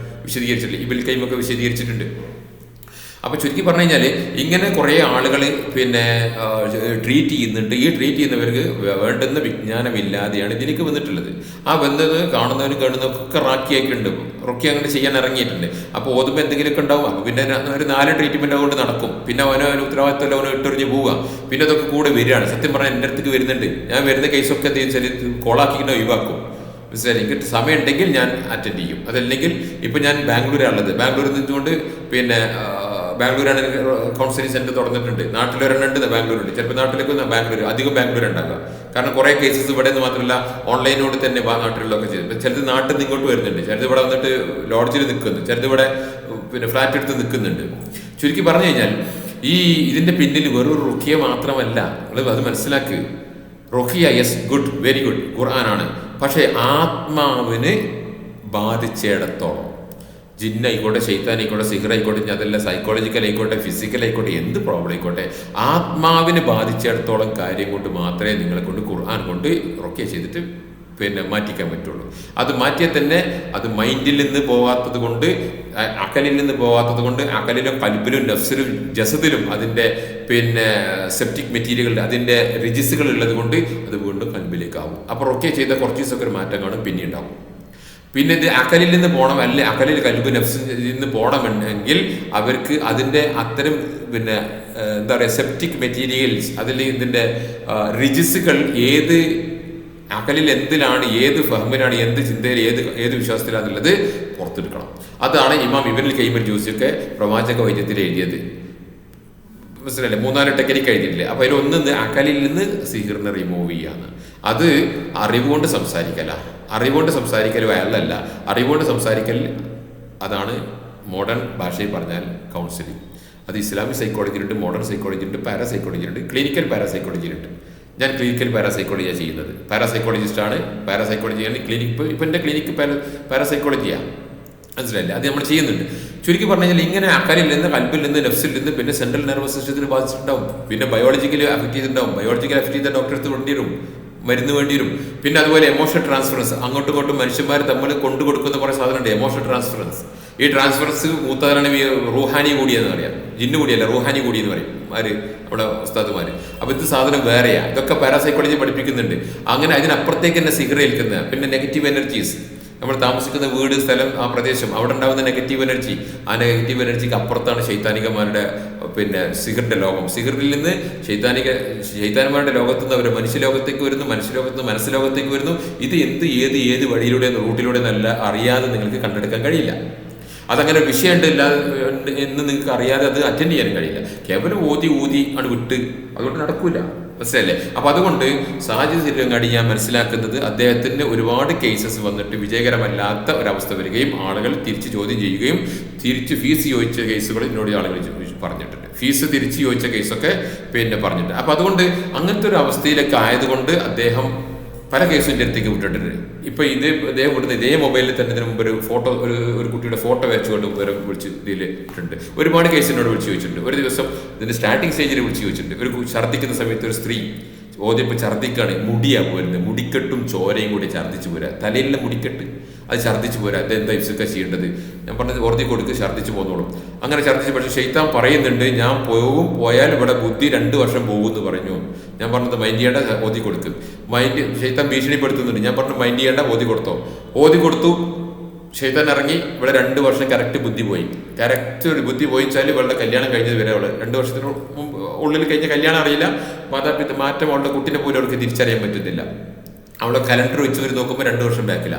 വിശദീകരിച്ചിട്ടുള്ളത്. ഇബ്നുൽ ഖയ്യിം ഒക്കെ വിശദീകരിച്ചിട്ടുണ്ട്. അപ്പോൾ ചുരുക്കി പറഞ്ഞു കഴിഞ്ഞാൽ ഇങ്ങനെ കുറേ ആളുകൾ ട്രീറ്റ് ചെയ്യുന്നുണ്ട്. ഈ ട്രീറ്റ് ചെയ്യുന്നവർക്ക് വേണ്ടുന്ന വിജ്ഞാനമില്ലാതെയാണ് ഇതിലേക്ക് വന്നിട്ടുള്ളത്. ആ വന്നത് കാണുന്നവരും കാണുന്നവർക്കൊക്കെ റാക്കിയാക്കിയിട്ടുണ്ട്. റൊക്കി അങ്ങനെ ചെയ്യാൻ ഇറങ്ങിയിട്ടുണ്ട്. അപ്പോൾ ഓതുമ്പോൾ എന്തെങ്കിലുമൊക്കെ ഉണ്ടാവും. അപ്പോൾ പിന്നെ ഒരു 4 ട്രീറ്റ്മെൻറ്റ് കൊണ്ട് നടക്കും. പിന്നെ അവന് ഉത്തരവാദിത്തമല്ല, അവന് ഇട്ടെറിഞ്ഞ് പോവുക. പിന്നെ അതൊക്കെ കൂടെ വരികയാണ്. സത്യം പറഞ്ഞാൽ എൻ്റെ അടുത്തേക്ക് വരുന്നുണ്ട്. ഞാൻ വരുന്ന കേസൊക്കെ കോളാക്കിയിട്ട് ഒഴിവാക്കും. മനസ്സിലായി. എനിക്ക് സമയം ഉണ്ടെങ്കിൽ ഞാൻ അറ്റൻഡ് ചെയ്യും. അതല്ലെങ്കിൽ ഇപ്പം ഞാൻ ബാംഗ്ലൂരാണുള്ളത്. ബാംഗ്ലൂരിൽ നിന്നുകൊണ്ട് ബാംഗ്ലൂരാണ് കൗൺസിലിംഗ് സെൻറ്റർ തുറന്നിട്ടുണ്ട്. നാട്ടിലൊരെണ്ണുണ്ട്, ബാംഗ്ലൂരുണ്ട്. ചിലപ്പോൾ നാട്ടിലേക്ക് ബാംഗ്ലൂർ, അധികം ബാംഗ്ലൂർ ഉണ്ടാവുക. കാരണം കുറേ കേസസ് ഇവിടെ നിന്ന് മാത്രമല്ല ഓൺലൈനോട് തന്നെ നാട്ടിലൊക്കെ ചെയ്തു. ചിലത് നാട്ടിൽ നിന്ന് ഇങ്ങോട്ട് വരുന്നുണ്ട്, ചിലത് ഇവിടെ വന്നിട്ട് ലോഡ്ജിൽ നിൽക്കുന്നു, ചിലത് ഇവിടെ ഫ്ലാറ്റ് എടുത്ത് നിൽക്കുന്നുണ്ട്. ചുരുക്കി പറഞ്ഞു കഴിഞ്ഞാൽ ഇതിൻ്റെ പിന്നിൽ വെറും റുഖിയ മാത്രമല്ല. നിങ്ങൾ അത് മനസ്സിലാക്കുക. Ruqiya yes, good, very good, ഖുർആനാണ്. പക്ഷേ ആത്മാവിന് ബാധിച്ചിടത്തോളം, ജിന്നായിക്കോട്ടെ, ശൈത്താനായിക്കോട്ടെ, സിഹറായിക്കോട്ടെ, അതല്ല സൈക്കോളജിക്കൽ ആയിക്കോട്ടെ, ഫിസിക്കൽ ആയിക്കോട്ടെ, എന്ത് പ്രോബ്ലം ആയിക്കോട്ടെ, ആത്മാവിന് ബാധിച്ചിടത്തോളം കാര്യം കൊണ്ട് മാത്രമേ നിങ്ങളെ കൊണ്ട് ഖുർആൻ കൊണ്ട് റുഖ്യ ചെയ്തിട്ട് മാറ്റിക്കാൻ പറ്റുള്ളൂ. അത് മാറ്റിയാൽ തന്നെ അത് മൈൻഡിൽ നിന്ന് പോകാത്തത് കൊണ്ട്, അക്കലിൽ നിന്ന് പോകാത്തത് കൊണ്ട്, അക്കലിലും കൽബിലും നഫ്സിലും ജസദിലും അതിൻ്റെ സെപ്റ്റിക് മെറ്റീരിയൽ, അതിൻ്റെ റിജിസുകൾ ഉള്ളത് കൊണ്ട് അത് വീണ്ടും കൽബിലേക്കാവും. അപ്പോൾ റുഖ്യ ചെയ്ത കുറച്ച് ദിവസമൊക്കെ ഒരു മാറ്റം കാണും, പിന്നെ ഉണ്ടാവും. പിന്നെ ഇത് അക്കലിൽ നിന്ന് പോകണം, അല്ലെ അക്കലിൽ കൽബ് നഫ്സിൽ നിന്ന് പോകണമെങ്കിൽ അവർക്ക് അതിൻ്റെ അത്തരം എന്താ പറയുക സെപ്റ്റിക് മെറ്റീരിയൽസ്, അതിൽ ഇതിൻ്റെ റിജിസുകൾ ഏത് അക്കലിൽ എന്തിലാണ്, ഏത് ഫഹ്മിലാണ്, എന്ത് ചിന്തയിൽ, ഏത് വിശ്വാസത്തിലാണെന്നുള്ളത് പുറത്തെടുക്കണം. അതാണ് ഇമാം ഇബ്നുൽ ഖയ്യിം ജൂസിയൊക്കെ പ്രവാചക വൈദ്യത്തിൽ എഴുതിയത്. മനസ്സിലല്ലേ? 3-4 ടെക്നിക്ക് എഴുതിയിട്ടില്ലേ? അപ്പോൾ അതിലൊന്ന് അക്കലിൽ നിന്ന് സിഹിറിനെ റിമൂവ് ചെയ്യാന്ന്. അത് അറിവുകൊണ്ട് സംസാരിക്കല, അറിവുകൊണ്ട് സംസാരിക്കൽ വയലല്ല, അറിവുകൊണ്ട് സംസാരിക്കൽ അതാണ് മോഡേൺ ഭാഷയിൽ പറഞ്ഞാൽ കൗൺസിലിംഗ്. അത് ഇസ്ലാമിക് സൈക്കോളജിയിലുണ്ട്, മോഡേൺ സൈക്കോളജിയിലുണ്ട്, പാരാസൈക്കോളജിയിലുണ്ട്, ക്ലിനിക്കൽ പാരാസൈക്കോളജിയിലുണ്ട്. ഞാൻ ക്ലിനിക്കൽ പാരാസൈക്കോളജിയാണ് ചെയ്യുന്നത്. പാരാസൈക്കോളജിസ്റ്റാണ്. പാരാസൈക്കോളജിയാണ് ക്ലിനിക്ക്. ഇപ്പം എൻ്റെ ക്ലിനിക്ക് പാരാസൈക്കോളജിയാണ്. മനസ്സിലായില്ലേ? അത് നമ്മൾ ചെയ്യുന്നുണ്ട്. ചുരുക്കി പറഞ്ഞു കഴിഞ്ഞാൽ ഇങ്ങനെ അക്കലിൽ നിന്ന്, കൽബിൽ നിന്ന്, നഫ്സിൽ നിന്ന്, പിന്നെ സെൻട്രൽ നെർവസ് സിസ്റ്റത്തിന് ബാധിച്ചിട്ടുണ്ടാവും, പിന്നെ ബയോളജിക്കലി അഫക്ട് ചെയ്തിട്ടുണ്ടാവും. ബയോളജിക്കൽ അഫക്ട് ചെയ്ത ഡോക്ടർക്ക് വേണ്ടി വരും, മരുന്ന് വേണ്ടി വരും. പിന്നെ അതുപോലെ എമോഷണൽ ട്രാൻസ്ഫറൻസ്, അങ്ങോട്ടും ഇങ്ങോട്ടും മനുഷ്യന്മാർ തമ്മിൽ കൊണ്ടു കൊടുക്കുന്ന കുറേ സാധനമുണ്ട്, എമോഷണൽ ട്രാൻസ്ഫറൻസ്. ഈ ട്രാൻസ്ഫറൻസ് മൂത്തതാണ് റൂഹാനി കൂടിയെന്ന് പറയാം, ജിന്ന് കൂടിയല്ല, റൂഹാനി കൂടിയെന്ന് പറയും ആര്, നമ്മുടെ ഉസ്താദുമാർ. അപ്പോൾ ഇത് സാധനം വേറെയാണ്. ഇതൊക്കെ പാരാസൈക്കോളജി പഠിപ്പിക്കുന്നുണ്ട്. അങ്ങനെ അതിനപ്പുറത്തേക്ക് തന്നെ സിഗർ ഏൽക്കുന്ന, പിന്നെ നെഗറ്റീവ് എനർജീസ്, നമ്മൾ താമസിക്കുന്ന വീട്, സ്ഥലം, ആ പ്രദേശം, അവിടെ ഉണ്ടാകുന്ന നെഗറ്റീവ് എനർജി, ആ നെഗറ്റീവ് എനർജിക്ക് അപ്പുറത്താണ് ശൈത്താനികന്മാരുടെ സിഹിറിൻ്റെ ലോകം. സിഹിറിൽ നിന്ന് ശൈത്താന്മാരുടെ ലോകത്ത് നിന്ന് അവർ മനുഷ്യലോകത്തേക്ക് വരുന്നു, മനുഷ്യലോകത്ത് നിന്ന് മനസ്സിലോകത്തേക്ക് വരുന്നു. ഇത് ഏത് വഴിയിലൂടെ, റൂട്ടിലൂടെ നല്ല അറിയാതെ നിങ്ങൾക്ക് കണ്ടെടുക്കാൻ കഴിയില്ല. അതങ്ങനെ വിഷയമുണ്ട് എന്ന് നിങ്ങൾക്ക് അറിയാതെ അത് അറ്റൻഡ് ചെയ്യാൻ കഴിയില്ല. കേവലം ഊതി ആണ് വിട്ട്, അതുകൊണ്ട് നടക്കൂല. മനസ്സിലല്ലേ? അപ്പോൾ അതുകൊണ്ട് സാജിദ് തിരുവങ്ങാടി ഞാൻ മനസ്സിലാക്കുന്നത്, അദ്ദേഹത്തിന് ഒരുപാട് കേസസ് വന്നിട്ട് വിജയകരമല്ലാത്ത ഒരവസ്ഥ വരികയും ആളുകൾ തിരിച്ച് ചോദ്യം ചെയ്യുകയും തിരിച്ച് ഫീസ് ചോദിച്ച കേസുകൾ എന്നോട് ആളുകൾ പറഞ്ഞിട്ടുണ്ട്. ഫീസ് തിരിച്ച് ചോദിച്ച കേസൊക്കെ പറഞ്ഞിട്ടുണ്ട്. അപ്പോൾ അതുകൊണ്ട് അങ്ങനത്തെ ഒരു അവസ്ഥയിലൊക്കെ ആയതുകൊണ്ട് അദ്ദേഹം പല കേസും എൻ്റെ അടുത്തേക്ക് വിട്ടിട്ടുണ്ട്. ഇപ്പോൾ അദ്ദേഹം വിടുന്ന ഇതേ മൊബൈലിൽ തന്നെ ഇതിന് മുമ്പ് ഒരു കുട്ടിയുടെ ഫോട്ടോ വെച്ചുകൊണ്ട് വിളിച്ച് ഇതിൽ ഇട്ടിട്ടുണ്ട്. ഒരുപാട് കേസിനോട് വിളിച്ച് ചോദിച്ചിട്ടുണ്ട്. ഒരു ദിവസം ഇതിൻ്റെ സ്റ്റാർട്ടിങ് സ്റ്റേജിൽ വിളിച്ച് ചോദിച്ചിട്ടുണ്ട്. ഒരു ഛർദ്ദിക്കുന്ന സമയത്ത് ഒരു സ്ത്രീ ഓദ്യപ്പോൾ ഛർദ്ദിക്കാണ്, മുടിയാണ് പോരുന്നത്, മുടിക്കെട്ടും ചോരയും കൂടി ഛർദ്ദിച്ച് പോരാ, തലയിലെ മുടിക്കെട്ട് അത് ഛർദ്ദിച്ച് പോരാ, അതെന്താ ഇഫ്സൊക്കെ ചെയ്യേണ്ടത്? ഞാൻ പറഞ്ഞത് ഓർത്തി കൊടുക്ക്, ഛർദ്ദിച്ച് പോന്നോളും. അങ്ങനെ ഛർദ്ദിച്ച്, പക്ഷേ ശൈത്താൻ പറയുന്നുണ്ട് ഞാൻ പോയാൽ ഇവിടെ ബുദ്ധി 2 വർഷം പോകുമെന്ന് പറഞ്ഞു. ഞാൻ പറഞ്ഞത് മൈൻഡ് ചെയ്യേണ്ട, ഓതി കൊടുക്കും. ശൈത്താൻ ഭീഷണിപ്പെടുത്തുന്നുണ്ട്. ഞാൻ പറഞ്ഞു മൈൻഡ് ചെയ്യേണ്ട, ഓതി കൊടുത്തു. ശൈത്താൻ ഇറങ്ങി, ഇവിടെ 2 വർഷം കറക്റ്റ് ബുദ്ധി പോയി. കറക്റ്റ് ഒരു ബുദ്ധി പോയിച്ചാൽ ഇവളുടെ കല്യാണം കഴിഞ്ഞത് വരെ അവള് 2 വർഷത്തിന് ഉള്ളിൽ കഴിഞ്ഞ കല്യാണം അറിയില്ല. മാതാപിതാ മാറ്റം അവളുടെ കുട്ടീനെ പോലും അവൾക്ക് തിരിച്ചറിയാൻ പറ്റുന്നില്ല. അവളെ കലണ്ടർ വെച്ച് വരെ നോക്കുമ്പോൾ 2 വർഷം ബാക്കില്ല.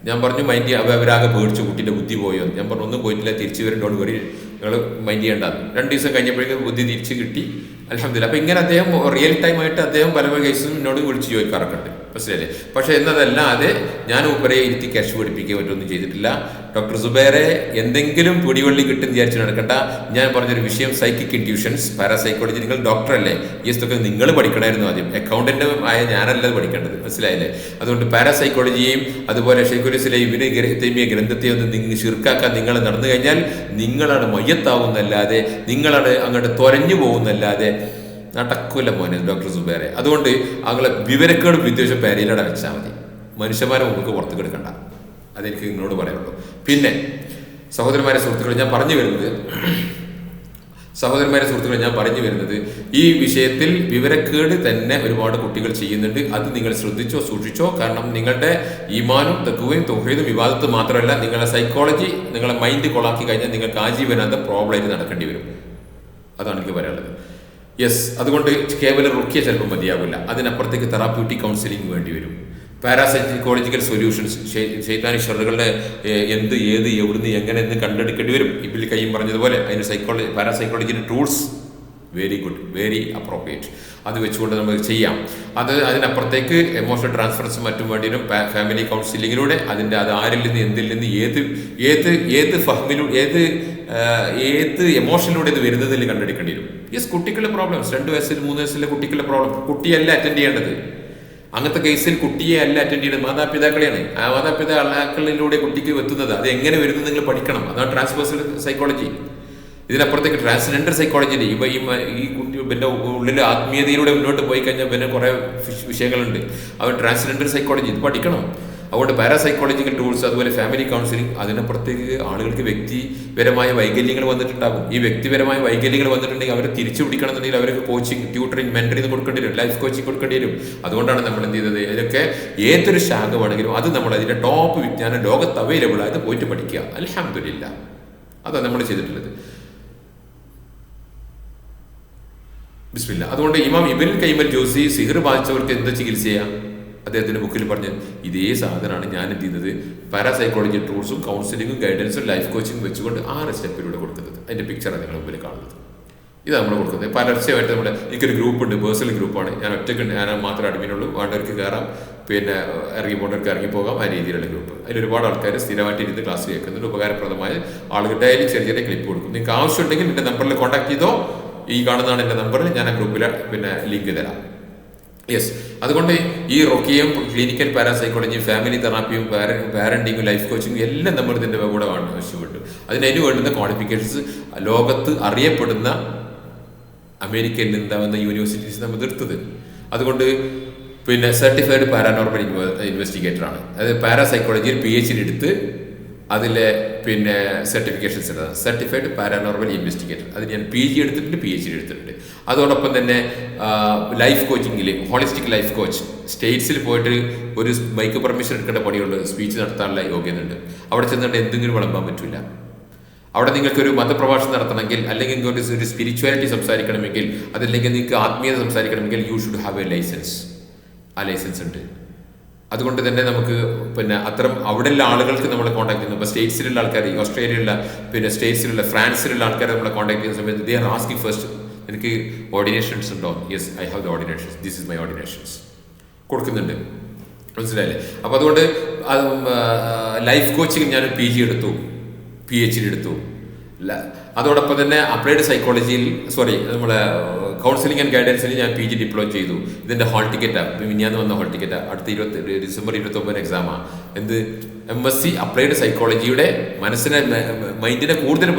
ഞാൻ പറഞ്ഞു മൈൻഡ് അവരാകെ പേടിച്ചു, കുട്ടീൻ്റെ ബുദ്ധി പോയോ? ഞാൻ പറഞ്ഞു ഒന്നും പോയിട്ടില്ല, തിരിച്ചു വരേണ്ടോട് വരി, നിങ്ങൾ മൈൻഡ് ചെയ്യേണ്ടത്. 2 ദിവസം കഴിഞ്ഞപ്പോഴേക്കും ബുദ്ധി തിരിച്ച് കിട്ടി, അൽഹംദുലില്ലാഹ്. അപ്പോൾ ഇങ്ങനെ അദ്ദേഹം റിയൽ ടൈമായിട്ട് അദ്ദേഹം പല കേസും എന്നോട് വിളിച്ച് ചോദിക്കാറൊക്കെ ഉണ്ട്. മനസ്സിലല്ലേ? പക്ഷേ എന്നതല്ലാതെ ഞാൻ ഉപരെ ഇരുത്തി ക്യാഷ് പഠിപ്പിക്കുക മറ്റൊന്നും ചെയ്തിട്ടില്ല. ഡോക്ടർ സുബൈറെ എന്തെങ്കിലും പിടിവള്ളി കിട്ടും വിചാരിച്ചു നടക്കണ്ട. ഞാൻ പറഞ്ഞൊരു വിഷയം സൈക്കിക് ഇൻഡ്യൂഷൻസ്, പാരാസൈക്കോളജി. നിങ്ങൾ ഡോക്ടറല്ലേ, ഇതൊക്കെ നിങ്ങൾ പഠിക്കണമായിരുന്നു ആദ്യം. അക്കൗണ്ടന്റ് ആയ ഞാനല്ല പഠിക്കേണ്ടത്, മനസ്സിലായില്ലേ? അതുകൊണ്ട് പാരാസൈക്കോളജിയെയും അതുപോലെ ഷെയ്ഖുൽ ഇസ്ലാം ഇബ്നു തൈമിയ്യ ഗ്രന്ഥത്തെ ഒന്ന് നിങ്ങൾ ശിർക്കാക്കാൻ നിങ്ങൾ നടന്നു കഴിഞ്ഞാൽ നിങ്ങളാണ് മയ്യത്താവുന്നല്ലാതെ, നിങ്ങളാണ് അങ്ങോട്ട് തൊരഞ്ഞു പോകുന്നല്ലാതെ നടക്കൂല മോനെ ഡോക്ടർ സുബൈറെ. അതുകൊണ്ട് അവങ്ങളെ വിവരക്കേടും വിദ്വേഷം പേരയിലൂടെ വെച്ചാൽ മതി. മനുഷ്യന്മാരെ നമുക്ക് പുറത്ത് കിടക്കണ്ട. അതെനിക്ക് നിങ്ങളോട് പറയാനുള്ളൂ. പിന്നെ സഹോദരന്മാരെ സുഹൃത്തുക്കളെ ഞാൻ പറഞ്ഞു വരുന്നത് ഈ വിഷയത്തിൽ വിവരക്കേട് തന്നെ ഒരുപാട് കുട്ടികൾ ചെയ്യുന്നുണ്ട്. അത് നിങ്ങൾ ശ്രദ്ധിച്ചോ, സൂക്ഷിച്ചോ. കാരണം നിങ്ങളുടെ ഈമാനും തഖ്വയും തൗഹീദും വിവാദത്ത് മാത്രമല്ല, നിങ്ങളുടെ സൈക്കോളജി, നിങ്ങളെ മൈൻഡ് കൊളാക്കി കഴിഞ്ഞാൽ നിങ്ങൾക്ക് ആജീവനാന്തം പ്രോബ്ലമായിട്ട് നടക്കേണ്ടി വരും. അതാണ് എനിക്ക് പറയാനുള്ളത്. യെസ്, അതുകൊണ്ട് കേവലം റുക്കിയ ചിലപ്പോൾ മതിയാവില്ല. അതിനപ്പുറത്തേക്ക് തെറാപ്യൂട്ടിക് കൗൺസിലിംഗ് വേണ്ടി വരും. പാരാസൈക്കോളജിക്കൽ സൊല്യൂഷൻസ്, ശൈത്താനിക് ഷർറുകളുടെ എന്ത് ഏത് എവിടുന്ന് എങ്ങനെ എന്ന് കണ്ടെടുക്കേണ്ടി വരും. ഇബിൽ കയ്യും പറഞ്ഞതുപോലെ അതിന് പാരാസൈക്കോളജിയുടെ tools very good, very appropriate. അത് വെച്ചുകൊണ്ട് നമുക്ക് ചെയ്യാം. അതിനപ്പുറത്തേക്ക് എമോഷണൽ ട്രാൻസ്ഫറൻസും മറ്റും വേണ്ടിയും ഫാമിലി കൗൺസിലിങ്ങിലൂടെ അത് ആരിൽ നിന്ന് എന്തിൽ നിന്ന് ഏത് ഫഹ്മിലൂടെ ഏത് എമോഷനിലൂടെ ഇത് വരുന്നതിൽ കണ്ടെടുക്കേണ്ടി വരും. യെസ്, കുട്ടികളുടെ പ്രോബ്ലംസ്, 2 വയസ്സിൽ 3 വയസ്സിലെ കുട്ടികളുടെ പ്രോബ്ലം കുട്ടിയല്ല അറ്റൻഡ് ചെയ്യേണ്ടത്. അങ്ങനത്തെ കേസിൽ കുട്ടിയെ അല്ല അറ്റൻഡ് ചെയ്യുന്നത്, മാതാപിതാക്കളെയാണ്. ആ മാതാപിതാക്കളിലൂടെ കുട്ടിക്ക് എത്തുന്നത് അത് എങ്ങനെ വരുന്നത് നിങ്ങൾ പഠിക്കണം. അതാണ് ട്രാൻസ്പേഴ്സണൽ സൈക്കോളജി. ഇതിനപ്പുറത്തേക്ക് ട്രാൻസ്ജെൻഡർ സൈക്കോളജി. ഈ കുട്ടി പിന്നെ ഉള്ളിൽ ആത്മീയതയിലൂടെ മുന്നോട്ട് പോയി കഴിഞ്ഞാൽ പിന്നെ കുറേ വിഷയങ്ങളുണ്ട്. അവർ ട്രാൻസ്ജെൻഡർ സൈക്കോളജി ഇത് പഠിക്കണം. അതുകൊണ്ട് പാരാസൈക്കോളജിക്കൽ ടൂൾസ്, അതുപോലെ ഫാമിലി കൗൺസിലിംഗ്. അതിനപ്പുറത്തേക്ക് ആളുകൾക്ക് വ്യക്തിപരമായ വൈകല്യങ്ങൾ വന്നിട്ടുണ്ടാകും. ഈ വ്യക്തിപരമായ വൈകല്യങ്ങൾ വന്നിട്ടുണ്ടെങ്കിൽ അവരെ തിരിച്ചു പിടിക്കണം എന്നുണ്ടെങ്കിൽ അവർക്ക് കോച്ചിങ്, ട്യൂട്ടറിങ്, മെന്ററിങ് കൊടുക്കേണ്ടി വരും, ലൈഫ് കോച്ചിങ് കൊടുക്കേണ്ടി വരും. അതുകൊണ്ടാണ് നമ്മൾ എന്ത് ചെയ്തത്, ഇതൊക്കെ ഏതൊരു ശാഖ വേണമെങ്കിലും അത് നമ്മൾ അതിൻ്റെ ടോപ്പ് വിജ്ഞാനം ലോകത്ത് അവൈലബിൾ ആയത് പോയിട്ട് പഠിക്കുക. അൽഹംദുലില്ലാ, അതാണ് നമ്മൾ ചെയ്തിട്ടുള്ളത്. ബിസ്മില്ലാ. അതുകൊണ്ട് ഇമാം ഇബ്നുൽ ഖയ്യിം അൽ ജൗസി സിഹർ ബാധിച്ചവർക്ക് എന്താ ചികിത്സ ചെയ്യാം, അദ്ദേഹത്തിന്റെ ബുക്കിൽ പറഞ്ഞ് ഇതേ സാധനമാണ് ഞാൻ എന്ത് ചെയ്യുന്നത്, പാരാസൈക്കോളജി ടൂൾസും കൗൺസിലിങ്ങും ഗൈഡൻസും ലൈഫ് കോച്ചിങ്ങും വെച്ചുകൊണ്ട് 6 സ്റ്റെപ്പിലൂടെ കൊടുക്കുന്നത്. അതിന്റെ പിക്ചറാണ് നിങ്ങൾ മുമ്പിൽ കാണുന്നത്. ഇത് നമ്മൾ കൊടുക്കുന്നത് പരസ്യമായിട്ട്. എനിക്കൊരു ഗ്രൂപ്പ് ഉണ്ട്, പേഴ്സണൽ ഗ്രൂപ്പാണ്. ഞാൻ ഒറ്റയ്ക്കുണ്ട്, ഞാൻ മാത്രമേ അഡ്മിനുള്ളൂ. വേണ്ടവർക്ക് കയറാം, പിന്നെ ഇറങ്ങി പോകേണ്ടവർക്ക് ഇറങ്ങിപ്പോകാം. ആ രീതിയിലുള്ള ഗ്രൂപ്പ്. അതിൽ ഒരുപാട് ആൾക്കാർ സ്ഥിരമായിട്ട് ഇരുന്ന് ക്ലാസ് കേൾക്കുന്നുണ്ട്. ഉപകാരപ്രദമായ ആളുകൾ ഡെയിലി ചെറിയ ചെറിയ ക്ലിപ്പ് കൊടുക്കും. നിങ്ങൾക്ക് ആവശ്യമുണ്ടെങ്കിൽ എൻ്റെ നമ്പറിൽ കോൺടാക്ട് ചെയ്തോ. ഈ കാണുന്നതാണ് എൻ്റെ നമ്പർ. ഞാൻ ആ ഗ്രൂപ്പിൽ പിന്നെ ലിങ്ക് തരാം. യെസ്, അതുകൊണ്ട് ഈ റൊക്കിയും ക്ലിനിക്കൽ പാരാസൈക്കോളജിയും ഫാമിലി തെറാപ്പിയും പാരന്റിങ്ങും ലൈഫ് കോച്ചിങ്ങും എല്ലാം നമ്മൾ ഇതിൻ്റെ കൂടെ ആവശ്യപ്പെട്ടു. അതിന് വേണ്ടുന്ന ക്വാളിഫിക്കേഷൻസ് ലോകത്ത് അറിയപ്പെടുന്ന അമേരിക്കയിൽ നിന്നുണ്ടാവുന്ന യൂണിവേഴ്സിറ്റീസ് നമ്മൾ എടുത്തത്. അതുകൊണ്ട് പിന്നെ സർട്ടിഫൈഡ് പാരാനോർമൽ ഇൻവെസ്റ്റിഗേറ്ററാണ്. അതായത് പാരാസൈക്കോളജിയിൽ PhD എടുത്ത് അതിലെ പിന്നെ സർട്ടിഫിക്കേഷൻസ് എടുത്തത് സർട്ടിഫൈഡ് പാരാനോർമൽ ഇൻവെസ്റ്റിഗേറ്റർ. അത് ഞാൻ PG എടുത്തിട്ടുണ്ട്, PhD എടുത്തിട്ടുണ്ട്. അതോടൊപ്പം തന്നെ ലൈഫ് കോച്ചിങ്ങിൽ ഹോളിസ്റ്റിക് ലൈഫ് കോച്ച് സ്റ്റേറ്റ്സിൽ പോയിട്ട് ഒരു മൈക്ക് പെർമിഷൻ എടുക്കേണ്ട പണിയുണ്ട്, സ്പീച്ച് നടത്താനുള്ള യോഗ്യത ഉണ്ട്. അവിടെ ചെന്നിട്ട് എന്തെങ്കിലും വിളമ്പാൻ പറ്റില്ല. അവിടെ നിങ്ങൾക്കൊരു മതപ്രഭാഷണം നടത്തണമെങ്കിൽ, അല്ലെങ്കിൽ നിങ്ങൾക്ക് ഒരു സ്പിരിച്വാലിറ്റി സംസാരിക്കണമെങ്കിൽ, അതല്ലെങ്കിൽ നിങ്ങൾക്ക് ആത്മീയത സംസാരിക്കണമെങ്കിൽ you should have a licence. ആ ലൈസൻസ് ഉണ്ട്. അതുകൊണ്ട് തന്നെ നമുക്ക് പിന്നെ അത്തരം അവിടെയുള്ള ആളുകൾക്ക് നമ്മൾ കോൺടാക്ട് ചെയ്യുന്നു. ഇപ്പോൾ സ്റ്റേറ്റ്സിലുള്ള ആൾക്കാർ, ഓസ്ട്രേലിയയിലുള്ള പിന്നെ സ്റ്റേറ്റ്സിലുള്ള ഫ്രാൻസിലുള്ള ആൾക്കാരെ നമ്മളെ കോൺടാക്ട് ചെയ്യുന്ന സമയത്ത് ദേ ആർ ആസ്കിങ് ഫസ്റ്റ് എനിക്ക് ഓർഡിനേഷൻസ് ഉണ്ടോ? Yes, I have the ordinations, this is my ordinations കൊടുക്കുന്നുണ്ട്. മനസ്സിലായില്ലേ? അപ്പോൾ അതുകൊണ്ട് ലൈഫ് കോച്ചിങ് ഞാൻ PG എടുത്തു, PhD എടുത്തു. അതോടൊപ്പം തന്നെ അപ്ലൈഡ് സൈക്കോളജിയിൽ നമ്മളെ കൗൺസിലിംഗ് ആൻഡ് ഗൈഡൻസിൽ ഞാൻ PG ഡിപ്ലോയ് ചെയ്തു. ഇതിൻ്റെ ഹാൾ ടിക്കറ്റാണ്, മിനിഞ്ഞാന്ന് വന്ന ഹാൾ ടിക്കറ്റാണ്. അടുത്ത ഡിസംബർ 29 എക്സാമാണ്. എന്ത് MSc അപ്ലൈഡ് സൈക്കോളജിയുടെ മനസ്സിനെ മൈൻഡിനെ കൂടുതൽ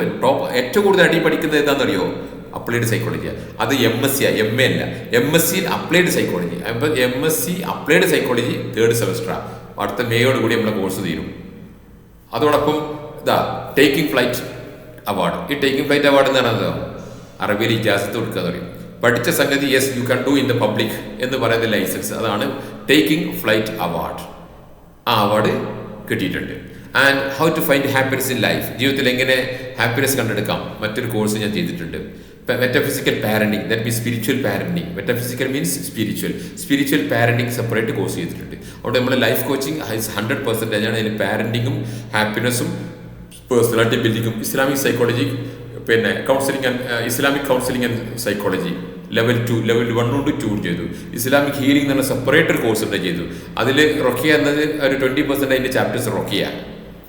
ഏറ്റവും കൂടുതൽ അടി പഠിക്കുന്നത് എന്താണെന്നറിയോ? അപ്ലൈഡ് സൈക്കോളജിയാണ്. അത് MSc MA അല്ല, MSc applied psychology. MSc applied psychology 3rd സെമസ്റ്ററാണ്. അടുത്ത മേയോട് കൂടി നമ്മുടെ കോഴ്സ് തീരും. അതോടൊപ്പം ടേക്കിംഗ് ഫ്ലൈറ്റ് അവാർഡ്. ഈ ടേക്കിംഗ് ഫ്ലൈറ്റ് അവാർഡ് എന്ന് പറയുന്നത് അറബിയിൽ ഇജാസത്ത് കൊടുക്കുക എന്ന് പറയും. പഠിച്ച സംഗതി yes you can do in the public എന്ന് പറയുന്ന ലൈസൻസ്, അതാണ് ടേക്കിംഗ് ഫ്ലൈറ്റ് അവാർഡ്. ആ അവാർഡ് കിട്ടിയിട്ടുണ്ട്. And how to find happiness in life, ജീവിതത്തിൽ എങ്ങനെ ഹാപ്പിനെസ് കണ്ടെടുക്കാം, മറ്റൊരു കോഴ്സ് ഞാൻ ചെയ്തിട്ടുണ്ട്. Metaphysical parenting, that means spiritual parenting. Metaphysical means spiritual parenting separate course ചെയ്തിട്ടുണ്ട്. അവിടെ നമ്മൾ ലൈഫ് കോച്ചിങ് 100% ആണ്. അതിൽ പാരന്റിങ്ങും ഹാപ്പിനെസ്സും പേഴ്സണാലിറ്റി ബിൽഡിങ്ങും ഇസ്ലാമിക് സൈക്കോളജി, പിന്നെ counselling and Islamic counselling and psychology, level 2, level 1 കൊണ്ട് 2 ചെയ്തു. ഇസ്ലാമിക് ഹീലിംഗ് എന്ന് പറഞ്ഞ സെപ്പറേറ്റ് ഒരു കോഴ്സ് ഉണ്ട് ചെയ്തു. അതിൽ റൊക്കിയ എന്നത് ഒരു 20% അതിൻ്റെ ചാപ്റ്റേഴ്സ് റൊക്കിയ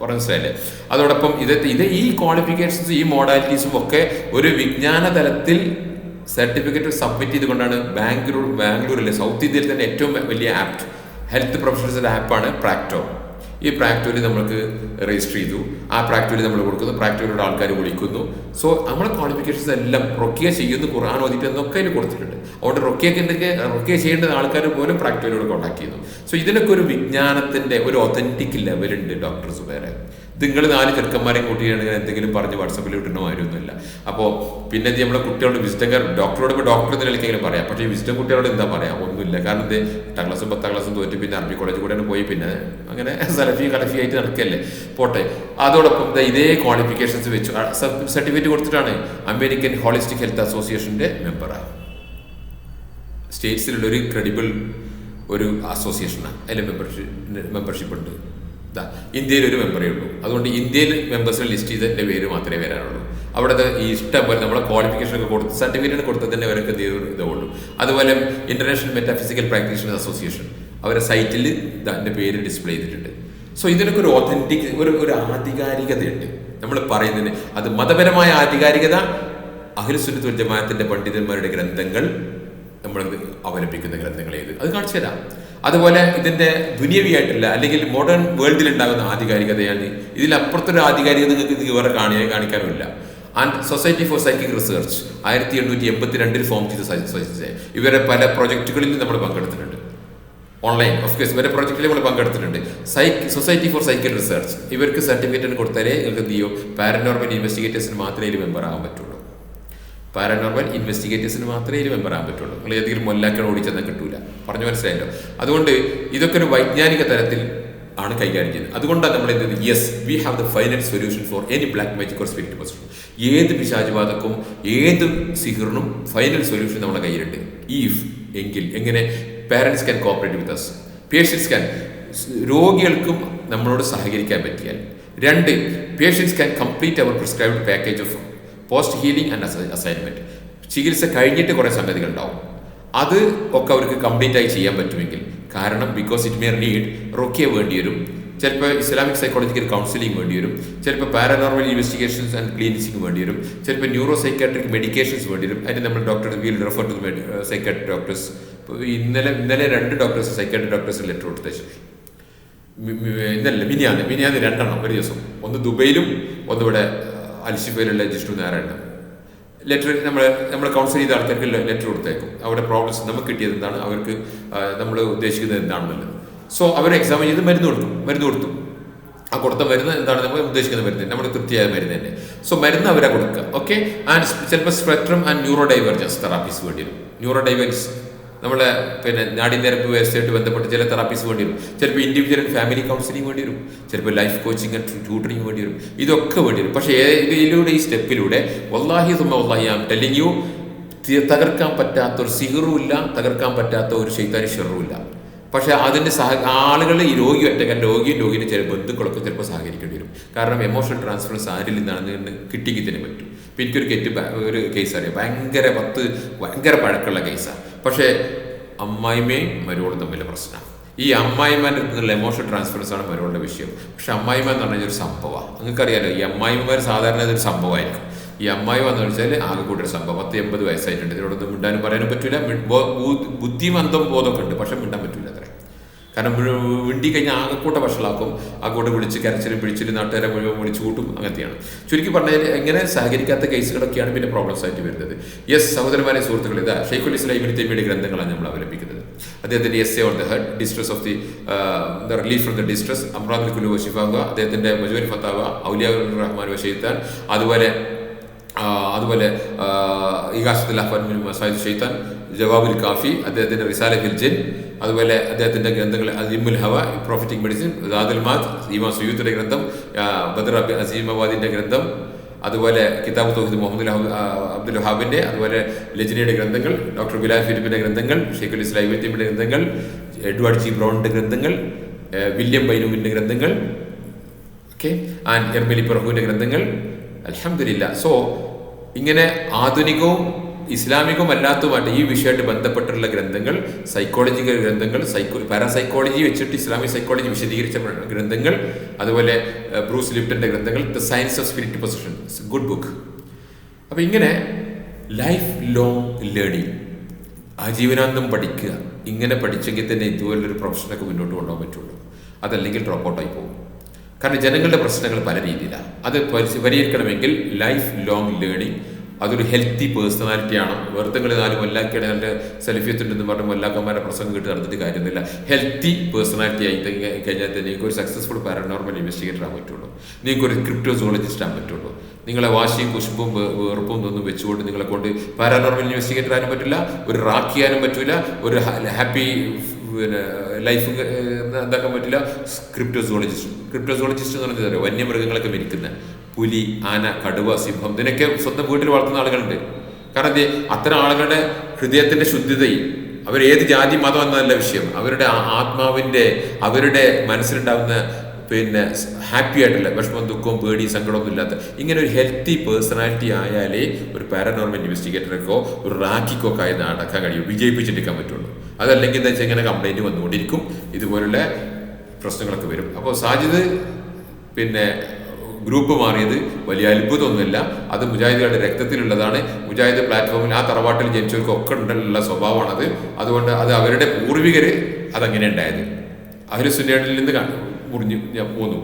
മനസ്സിലായില്ലേ. അതോടൊപ്പം ഇത് ഈ ക്വാളിഫിക്കേഷൻസ് ഈ മോഡാലിറ്റീസും ഒക്കെ ഒരു വിജ്ഞാന തലത്തിൽ സർട്ടിഫിക്കറ്റ് സബ്മിറ്റ് ചെയ്തുകൊണ്ടാണ് ബാംഗ്ലൂരിലെ സൗത്ത് ഇന്ത്യയിൽ തന്നെ ഏറ്റവും വലിയ ആപ്പ് ഹെൽത്ത് പ്രൊഫഷണൽസിൻ്റെ ആപ്പാണ് പ്രാക്ടോ. ഈ പ്രാക്ടോയിൽ നമ്മൾക്ക് രജിസ്റ്റർ ചെയ്തു. ആ പ്രാക്ടോയിൽ നമ്മൾ കൊടുക്കുന്നു, പ്രാക്ടോയിലൂടെ ആൾക്കാർ വിളിക്കുന്നു. സോ നമ്മുടെ ക്വാളിഫിക്കേഷൻസ് എല്ലാം റൊക്കിയ ചെയ്യുന്നു, ഖുർആൻ ഓതിയിട്ട് എന്നൊക്കെ അതിൽ കൊടുത്തിട്ടുണ്ട്. അതുകൊണ്ട് റൊക്കിയ ചെയ്യേണ്ട ആൾക്കാർ പോലും പ്രാക്ടോയിലൂടെ കോൺടാക്ട് ചെയ്യുന്നു. സോ ഇതിനൊക്കെ ഒരു വിജ്ഞാനത്തിൻ്റെ ഒരു ഒതൻറ്റിക് ലെവലുണ്ട് ഡോക്ടർ സുബൈറെ. നിങ്ങൾ 4 ചെറുക്കന്മാരെയും കൂട്ടിയാണെങ്കിൽ എന്തെങ്കിലും പറഞ്ഞ് വാട്സപ്പിൽ ഇട്ടുന്ന കാര്യമൊന്നുമില്ല. അപ്പോൾ പിന്നെ നമ്മളെ കുട്ടികളുടെ വിസിറ്റം ഡോക്ടറോട് ഇപ്പോൾ ഡോക്ടർ എന്ന നിലയ്ക്കെങ്കിലും പറയാം. പക്ഷേ ഈ വിസിറ്റം കുട്ടികളോട് എന്താ പറയാം? ഒന്നുമില്ല. കാരണം ഇത് 8ാം ക്ലാസ്സും 10ാം ക്ലാസ്സും തോറ്റ് പിന്നെ അറബി കോളേജ് കൂടെ പോയി പിന്നെ അങ്ങനെ സലഫി കലഫി ആയിട്ട് നടക്കല്ലേ, പോട്ടെ. അതോടൊപ്പം ഇതേ ക്വാളിഫിക്കേഷൻസ് വെച്ച് സർട്ടിഫിക്കറ്റ് കൊടുത്തിട്ടാണ് അമേരിക്കൻ ഹോളിസ്റ്റിക് ഹെൽത്ത് അസോസിയേഷൻ്റെ മെമ്പറാണ്. സ്റ്റേറ്റ്സിലുള്ള ഒരു ക്രെഡിബിൾ ഒരു അസോസിയേഷനാണ്. അതിൽ മെമ്പർഷിപ്പ് ഉണ്ട്. ഇന്ത്യയിൽ ഒരു മെമ്പറേ ഉള്ളൂ. അതുകൊണ്ട് ഇന്ത്യയിൽ മെമ്പേഴ്സിനെ ലിസ്റ്റ് ചെയ്തതിൻ്റെ പേര് മാത്രമേ വരാനുള്ളൂ. അവിടെ ഈ ഇഷ്ടം പോലെ നമ്മളെ ക്വാളിഫിക്കേഷനൊക്കെ കൊടുത്ത് സർട്ടിഫിക്കറ്റ് കൊടുത്തതിൻ്റെ അവർക്ക് ഇതേ ഉള്ളൂ. അതുപോലെ ഇന്റർനാഷണൽ മെറ്റാഫിസിക്കൽ പ്രാക്ടീഷണേഴ്സ് അസോസിയേഷൻ അവരുടെ സൈറ്റിൽ ഇതിൻ്റെ പേര് ഡിസ്പ്ലേ ചെയ്തിട്ടുണ്ട്. സോ ഇതിനൊക്കെ ഒരു ഒതൻറ്റിക് ഒരു ആധികാരികതയുണ്ട് നമ്മൾ പറയുന്നതിന്. അത് മതപരമായ ആധികാരികത അഹ്ലുസുന്നത്ത് വൽ ജമാഅത്തിന്റെ പണ്ഡിതന്മാരുടെ ഗ്രന്ഥങ്ങൾ നമ്മൾ അവലംബിക്കുന്ന ഗ്രന്ഥങ്ങൾ ഏത് അത് കാണിച്ചു തരാം. അതുപോലെ ഇതിൻ്റെ ദുനിയവിയായിട്ടില്ല അല്ലെങ്കിൽ മോഡേൺ വേൾഡിൽ ഉണ്ടാകുന്ന ആധികാരികതയാണ്. ഇതിലപ്പുറത്തൊരു ആധികാരികത നിങ്ങൾക്ക് വേറെ കാണിക്കാനുമില്ല. And society for psychic research 1882 form ചെയ്ത സൊസൈറ്റി. ഇവരെ പല പ്രൊജക്റ്റുകളിൽ നമ്മൾ പങ്കെടുത്തിട്ടുണ്ട്. ഓൺലൈൻ ഓഫ് കോഴ്സ് ഇവരെ പ്രൊജക്റ്റിൽ നമ്മൾ പങ്കെടുത്തിട്ടുണ്ട്. സൊസൈറ്റി ഫോർ സൈക്കിക് റിസർച്ച് ഇവർക്ക് സർട്ടിഫിക്കറ്റ് കൊടുത്താലേ നിങ്ങൾക്ക് എന്ത് ചെയ്യും? പാരനോർമൽ ഇൻവെസ്റ്റിഗേറ്റേഴ്സിന് മാത്രമേ ഇതിൽ മെമ്പർ ആകാൻ പറ്റുള്ളൂ. പാരനോർമൽ ഇൻവെസ്റ്റിഗേറ്റേഴ്സിന് മാത്രമേ ഇതിൽ മെമ്പർ ആകാൻ പറ്റുള്ളൂ. നിങ്ങൾ ഏതെങ്കിലും മൊല്ലാക്കൾ ഓടിച്ചെന്നാൽ കിട്ടൂല. പറഞ്ഞു മനസ്സിലായല്ലോ. അതുകൊണ്ട് ഇതൊക്കെ ഒരു വൈജ്ഞാനിക തലത്തിൽ ആണ് കൈകാര്യം ചെയ്യുന്നത്. അതുകൊണ്ടാണ് നമ്മൾ എന്ത് ചെയ്യുന്നത്? Yes, we have the final solution for any black magic or spirit position. ഏത് പിശാചുബാധക്കും ഏത് സിഹിറിനും ഫൈനൽ സൊല്യൂഷൻ നമ്മുടെ കയ്യിലുണ്ട്. ഈഫ് എങ്കിൽ എങ്ങനെ? Parents can cooperate with us, patients can രോഗികൾക്കും നമ്മളോട് സഹകരിക്കാൻ പറ്റിയാൽ. 2, patients can complete their prescribed package of post healing and assignment. ചികിത്സ കഴിഞ്ഞിട്ട് കുറേ സംഗതികൾ ഉണ്ടാവും. അത് ഒക്കെ അവർക്ക് കംപ്ലീറ്റ് ആയി ചെയ്യാൻ പറ്റുമെങ്കിൽ, കാരണം ബിക്കോസ് ഇറ്റ് മേ നീഡ് റൊക്കിയ വേണ്ടി വരും, ചിലപ്പോൾ ഇസ്ലാമിക് സൈക്കോളജിക്കൽ കൗൺസിലിംഗ് വേണ്ടി വരും, ചിലപ്പോൾ പാരനോർമൽ ഇൻവെസ്റ്റിഗേഷൻസ് ആൻഡ് ക്ലിനിക്സിംഗ് വേണ്ടി വരും, ചിലപ്പോൾ ന്യൂറോ സൈക്കാട്രിക് മെഡിക്കേഷൻസ് വേണ്ടി വരും. അതിന് നമ്മൾ doctor will refer to psychiatric doctors. ഇന്നലെ 2 ഡോക്ടേഴ്സ് സൈക്കാട്രിക് ഡോക്ടേഴ്സ് ലെറ്റർ കൊടുത്ത മിനിയാന്ന് 2 എണ്ണം ഒരു ദിവസം. ഒന്ന് ദുബൈയിലും ഒന്ന് ഇവിടെ അൽഷിഫയിലുള്ള ജിഷ്ണു നാരായണൻ ലെറ്റർ നമ്മൾ കൗൺസിൽ ചെയ്ത ആൾക്കാർക്ക് ലെറ്റർ കൊടുത്തേക്കും. അവരുടെ പ്രോബ്ലംസ് നമുക്ക് കിട്ടിയത് എന്താണ്, അവർക്ക് നമ്മൾ ഉദ്ദേശിക്കുന്നത് എന്താണെന്നുള്ളത്. സോ അവർ എക്സാമിൻ ചെയ്ത് മരുന്ന് കൊടുത്തു. ആ കൊടുത്ത മരുന്ന് എന്താണ് നമ്മൾ ഉദ്ദേശിക്കുന്ന മരുന്ന്, നമ്മുടെ തൃപ്തിയായ മരുന്ന് തന്നെ. സോ മരുന്ന് അവരെ കൊടുക്കുക. ഓക്കെ. ആൻഡ് ചിലപ്പോൾ spectrum and neuro divergence therapies വേണ്ടി വരും. ന്യൂറോ ഡൈവേർജൻസ് നമ്മളെ നാഡീഞരമ്പ് വ്യവസ്ഥയായിട്ട് ബന്ധപ്പെട്ട് ചില തെറാപ്പീസ് വേണ്ടി വരും. ചിലപ്പോൾ ഇൻഡിവിജ്വൽ ഫാമിലി കൗൺസിലിംഗ് വേണ്ടി വരും, ചിലപ്പോൾ ലൈഫ് കോച്ചിങ് ആൻഡ് ട്യൂട്ടറിങ് വേണ്ടി വരും. ഇതൊക്കെ വേണ്ടി വരും. പക്ഷേ ഇതിലൂടെ ഈ സ്റ്റെപ്പിലൂടെ വല്ലാഹി സുമ്മ വല്ലാഹി ഐ ആം ടെല്ലിങ് യു, തകർക്കാൻ പറ്റാത്ത ഒരു സിഹറും ഇല്ല, തകർക്കാൻ പറ്റാത്ത ഒരു ശൈത്താനി ഷെറും ഇല്ല. പക്ഷേ അതിൻ്റെ ആളുകൾ ഈ രോഗി ഒറ്റക്കാൻ രോഗിയുടെ ചില ബന്ധുക്കളൊക്കെ ചിലപ്പോൾ സഹകരിക്കേണ്ടി വരും. കാരണം എമോഷണൽ ട്രാൻസ്ഫറൻസ് ആരിൽ നിന്നാണ് കിട്ടിക്ക് തന്നെ പറ്റും. ഇപ്പം എനിക്കൊരു ഒരു കേസ് അറിയാം, ഭയങ്കര പഴക്കമുള്ള കേസാണ്. പക്ഷേ അമ്മായിമ്മയും മരുവോളും തമ്മിൽ പ്രശ്നമാണ്. ഈ അമ്മായിമാരുടെ നിന്നുള്ള എമോഷണൽ ട്രാൻസ്ഫറൻസ് ആണ് മരുവോളുടെ വിഷയം. പക്ഷെ അമ്മായിമ്മ എന്ന് പറഞ്ഞാൽ ഒരു സംഭവമാണ്. നിങ്ങൾക്കറിയാലോ, ഈ അമ്മായിമാർ സാധാരണ ഇതൊരു സംഭവമായിരിക്കും. ഈ അമ്മായി വന്നു വെച്ചാൽ ആകെ കൂടെ ഒരു സംഭവം. 80 വയസ്സായിട്ടുണ്ട്. ഇതിനോടൊന്നും മിണ്ടാനും പറയാനും പറ്റില്ല. ബുദ്ധിമന്തം ബോധമൊക്കെ ഉണ്ട്, പക്ഷെ മിണ്ടാൻ പറ്റില്ല അത്രേ. കാരണം മിണ്ടി കഴിഞ്ഞാൽ ആകെക്കൂട്ട വഷളാക്കും. ആകെക്കൂടെ വിളിച്ച് കരച്ചിലും പിടിച്ചിലും നാട്ടുകാരെ മുഴുവൻ വിളിച്ചു കൂട്ടും. അങ്ങനത്തെയാണ്. ചുരുക്കി പറഞ്ഞാൽ ഇങ്ങനെ സഹകരിക്കാത്ത കേസുകളൊക്കെയാണ് പിന്നെ പ്രോബ്ലംസ് ആയിട്ട് വരുന്നത്. യെസ് സഹോദരന്മാരെ, സുഹൃത്തുക്കൾ, ഇതാ ഷെയ്ഖുൽ ഇസ്ലാം ഇബ്നു തൈമിയ്യയുടെ ഗ്രന്ഥങ്ങളാണ് നമ്മൾ അവലംബിക്കുന്നത്. അദ്ദേഹത്തിൻ്റെ essay on the head, distress of the relief from the distress, അംറാദുൽ ഖുലൂബ് വശിഫാഹ, അദ്ദേഹത്തിൻ്റെ മജ്മൂഉൽ ഫതാവ, ഔലിയാഉർ റഹ്മാൻ വശൈത്താൻ, അതുപോലെ ഇഗാസത്തുൽ അഹ്വാൻ മിൻ മസായിദ് ഷൈത്താൻ, ജവാബുൽ കാഫി, അദ്ദേഹത്തിൻ്റെ റിസാല ഫിൽ ജിൻ, അതുപോലെ അദ്ദേഹത്തിൻ്റെ ഗ്രന്ഥങ്ങൾ അസീമുൽ ഹവ, പ്രോഫിറ്റിക് മെഡിസിൻ, ദാദുൽ മാദ്, ഇമാം സുയൂത്തിയുടെ ഗ്രന്ഥം, ബദർ അസീമാബാദിൻ്റെ ഗ്രന്ഥം, അതുപോലെ കിതാബ് തൗഹീദ് മുഹമ്മദ് അബ്ദുൽ വഹാബിൻ്റെ, അതുപോലെ ലജ്നയുടെ ഗ്രന്ഥങ്ങൾ, ഡോക്ടർ ബിലാൽ ഫിലിപ്പിൻ്റെ ഗ്രന്ഥങ്ങൾ, ഷെയ്ഖുൽ ഇസ്ലാം ഇബ്നു തൈമിയ്യയുടെ ഗ്രന്ഥങ്ങൾ, എഡ്വാർഡ് ജി ബ്രൗണിൻ്റെ ഗ്രന്ഥങ്ങൾ, വില്യം ബൈനൂമിൻ്റെ ഗ്രന്ഥങ്ങൾ, ഓക്കെ, ആൻഡ് എർമെലി പ്രഭുവിൻ്റെ ഗ്രന്ഥങ്ങൾ. അൽഹംദുലില്ലാ. സോ ഇങ്ങനെ ആധുനികവും ഇസ്ലാമികമല്ലാത്തതുമായിട്ട് ഈ വിഷയമായിട്ട് ബന്ധപ്പെട്ടുള്ള ഗ്രന്ഥങ്ങൾ, സൈക്കോളജിക്കൽ ഗ്രന്ഥങ്ങൾ, പാരാസൈക്കോളജി വെച്ചിട്ട് ഇസ്ലാമിക് സൈക്കോളജി വിശദീകരിച്ച ഗ്രന്ഥങ്ങൾ, അതുപോലെ ബ്രൂസ് ലിപ്റ്റന്റെ ഗ്രന്ഥങ്ങൾ, the science of spirit position, good book. അപ്പം ഇങ്ങനെ ലൈഫ് ലോങ് ലേണിംഗ്, ആജീവനാന്തം പഠിക്കുക. ഇങ്ങനെ പഠിച്ചെങ്കിൽ തന്നെ ഇതുപോലൊരു പ്രൊഫഷനൊക്കെ മുന്നോട്ട് കൊണ്ടുപോകാൻ പറ്റുള്ളൂ. അതല്ലെങ്കിൽ ഡ്രോപ്പ് ഔട്ടായി പോകും. കാരണം ജനങ്ങളുടെ പ്രശ്നങ്ങൾ പല രീതിയിലാണ്. അത് പരിഹരിക്കണമെങ്കിൽ ലൈഫ് ലോങ് ലേണിംഗ്, അതൊരു ഹെൽത്തി പേഴ്സണാലിറ്റിയാണ്. വെറുതെ 4 കൊല്ലാക്കിയാണ് എൻ്റെ സെൽഫിയത്തുണ്ടെന്ന് പറഞ്ഞ് കൊല്ലാക്കന്മാരുടെ പ്രസംഗം കേട്ട് നടന്നിട്ട് കാര്യമൊന്നുമില്ല. ഹെൽത്തി പേഴ്സണാലിറ്റി ആയി കഴിഞ്ഞാൽ തന്നെ നിങ്ങൾക്ക് ഒരു സക്സസ്ഫുൾ പാരനോർമൽ ഇൻവെസ്റ്റിഗേറ്റർ ആകാൻ പറ്റുള്ളൂ. നിങ്ങൾക്കൊരു ക്രിപ്റ്റോസോളജിസ്റ്റ് ആകാൻ പറ്റുള്ളൂ. നിങ്ങളെ വാശിയും കുശുമ്പും വെറുപ്പും ഒന്നും വെച്ചുകൊണ്ട് നിങ്ങളെ കൊണ്ട് പാരനോർമൽ ഇൻവെസ്റ്റിഗേറ്റർ ആകാനും പറ്റില്ല, ഒരു റാക്കിയാനും പറ്റില്ല, ഒരു ഹാപ്പി ലൈഫ് എന്താക്കാൻ പറ്റില്ല. ക്രിപ്റ്റോസോളജിസ്റ്റ് എന്ന് പറഞ്ഞാൽ വന്യമൃഗങ്ങളൊക്കെ മരിക്കുന്ന പുലി, ആന, കടുവ, സിംഹം, ഇതിനൊക്കെ സ്വന്തം വീട്ടിൽ വളർത്തുന്ന ആളുകളുണ്ട്. കാരണം അത്തരം ആളുകളുടെ ഹൃദയത്തിന്റെ ശുദ്ധിതയും അവരേത് ജാതി മതം എന്നല്ല വിഷയം, അവരുടെ ആത്മാവിന്റെ, അവരുടെ മനസ്സിലുണ്ടാവുന്ന ഹാപ്പി ആയിട്ടുള്ള വിഷമം, ദുഃഖവും, പേടി, സങ്കടമൊന്നും ഇല്ലാത്ത ഇങ്ങനെ ഒരു ഹെൽത്തി പേഴ്സണാലിറ്റി ആയാലേ ഒരു പാരനോർമൽ ഇൻവെസ്റ്റിഗേറ്റർക്കോ ഒരു റാക്കിക്കോ ഒക്കെ ആയി നടക്കാൻ കഴിയും, വിജയിപ്പിച്ചെടുക്കാൻ പറ്റുള്ളൂ. അതല്ലെങ്കിൽ എന്താ വെച്ചാൽ ഇങ്ങനെ കംപ്ലൈൻറ്റ് വന്നുകൊണ്ടിരിക്കും, ഇതുപോലുള്ള പ്രശ്നങ്ങളൊക്കെ വരും. അപ്പോൾ സാജിദ് ഗ്രൂപ്പ് മാറിയത് വലിയ അത്ഭുതമൊന്നുമില്ല. അത് മുജാഹിദുകളുടെ രക്തത്തിലുള്ളതാണ്. മുജാഹിദ് പ്ലാറ്റ്ഫോമിൽ ആ തറവാട്ടിൽ ജനിച്ചവർക്കൊക്കെ ഉള്ള സ്വഭാവമാണത്. അതുകൊണ്ട് അത് അവരുടെ പൂർവികർ അതങ്ങനെ ഉണ്ടായത്. അഹ്ലുസുന്നയിൽ നിന്ന് മുറിഞ്ഞ് പോന്നു.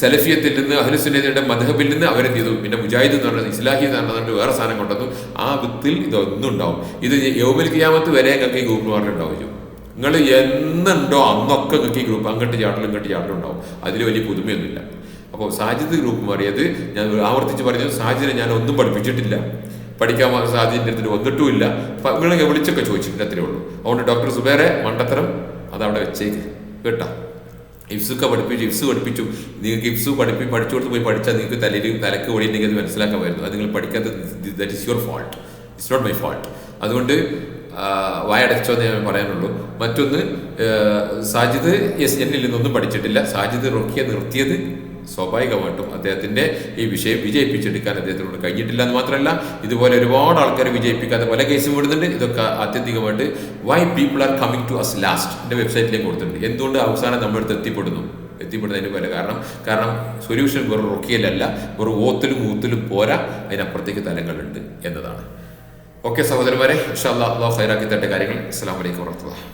സലഫിയത്തിൽ നിന്ന്, അഹ്ലുസുന്നയുടെ മദ്ഹബിൽ നിന്ന് അവരെന്ത് ചെയ്തു, പിന്നെ മുജാഹിദ് എന്ന് പറഞ്ഞത് ഇസ്ലാഹി എന്ന് പറഞ്ഞിട്ട് വേറെ സാധനം കൊണ്ടുവന്നു. ആ വിത്തിൽ ഇതൊന്നും ഉണ്ടാവും. ഇത് യൗമുൽ ഖിയാമത്ത് വരെ നിങ്ങൾക്ക് ഈ ഗ്രൂപ്പ് മാറിലുണ്ടാവും. നിങ്ങൾ എന്നുണ്ടോ അന്നൊക്കെ നിങ്ങൾക്ക് ഈ ഗ്രൂപ്പ് അങ്ങോട്ട് ചാടലും ഇങ്ങോട്ട് ചാടലും ഉണ്ടാവും. അതിൽ വലിയ പുതുമയൊന്നുമില്ല. അപ്പോൾ സാജിദ് ഗ്രൂപ്പ് മാറിയത് ഞാൻ ആവർത്തിച്ച് പറഞ്ഞത്, സാജിദിനെ ഞാൻ ഒന്നും പഠിപ്പിച്ചിട്ടില്ല, പഠിക്കാൻ സാജിദിൻ്റെ അടുത്ത് വന്നിട്ടുമില്ല. നിങ്ങളെ വിളിച്ചൊക്കെ ചോദിച്ചിട്ടുണ്ട്, അത്രേ ഉള്ളൂ. അതുകൊണ്ട് ഡോക്ടർ സുബേറെ മണ്ടത്തരം അതവിടെ വെച്ചേക്ക് കേട്ടോ. ഇഫ്സൊക്കെ പഠിപ്പിച്ചു. നിങ്ങൾക്ക് ഇഫ്സു പഠിച്ചു കൊടുത്ത് പോയി പഠിച്ചാൽ നിങ്ങൾക്ക് തലക്ക് ഓടിയിട്ടുണ്ടെങ്കിൽ അത് മനസ്സിലാക്കാമായിരുന്നു. അത് നിങ്ങൾ പഠിക്കാത്തത് that is your fault, it's not my fault. അതുകൊണ്ട് വായടച്ചോ എന്ന് ഞാൻ പറയാനുള്ളൂ. മറ്റൊന്ന്, സാജിദ് എന്നിൽ നിന്നൊന്നും പഠിച്ചിട്ടില്ല. സാജിദ് റുഖിയ നിർത്തിയത് സ്വാഭാവികമായിട്ടും അദ്ദേഹത്തിൻ്റെ ഈ വിഷയം വിജയിപ്പിച്ചെടുക്കാൻ അദ്ദേഹത്തിനോട് കഴിഞ്ഞിട്ടില്ല എന്ന് മാത്രമല്ല, ഇതുപോലെ ഒരുപാട് ആൾക്കാരെ വിജയിപ്പിക്കാതെ പല കേസും വിടുന്നുണ്ട്. ഇതൊക്കെ ആത്യന്തികമായിട്ട് why people are coming to us last എൻ്റെ വെബ്സൈറ്റിലേക്ക് കൊടുത്തിട്ടുണ്ട്. എന്തുകൊണ്ട് അവസാനം നമ്മുടെ അടുത്ത് എത്തിപ്പെടുന്നതിന് പല കാരണം സൊല്യൂഷൻ വെറും റുഖിയലല്ല, വെറും ഊത്തിലും പോരാ, അതിനപ്പുറത്തേക്ക് തലങ്ങളുണ്ട് എന്നതാണ്. ഓക്കെ സഹോദരന്മാരെ, ഇൻഷാ അല്ലാഹ്, അല്ലാഹു ഖൈറാക്കി തരട്ടെ കാര്യങ്ങൾ. അസ്സലാമു അലൈക്കും വറഹ്മത്തുള്ളാഹി.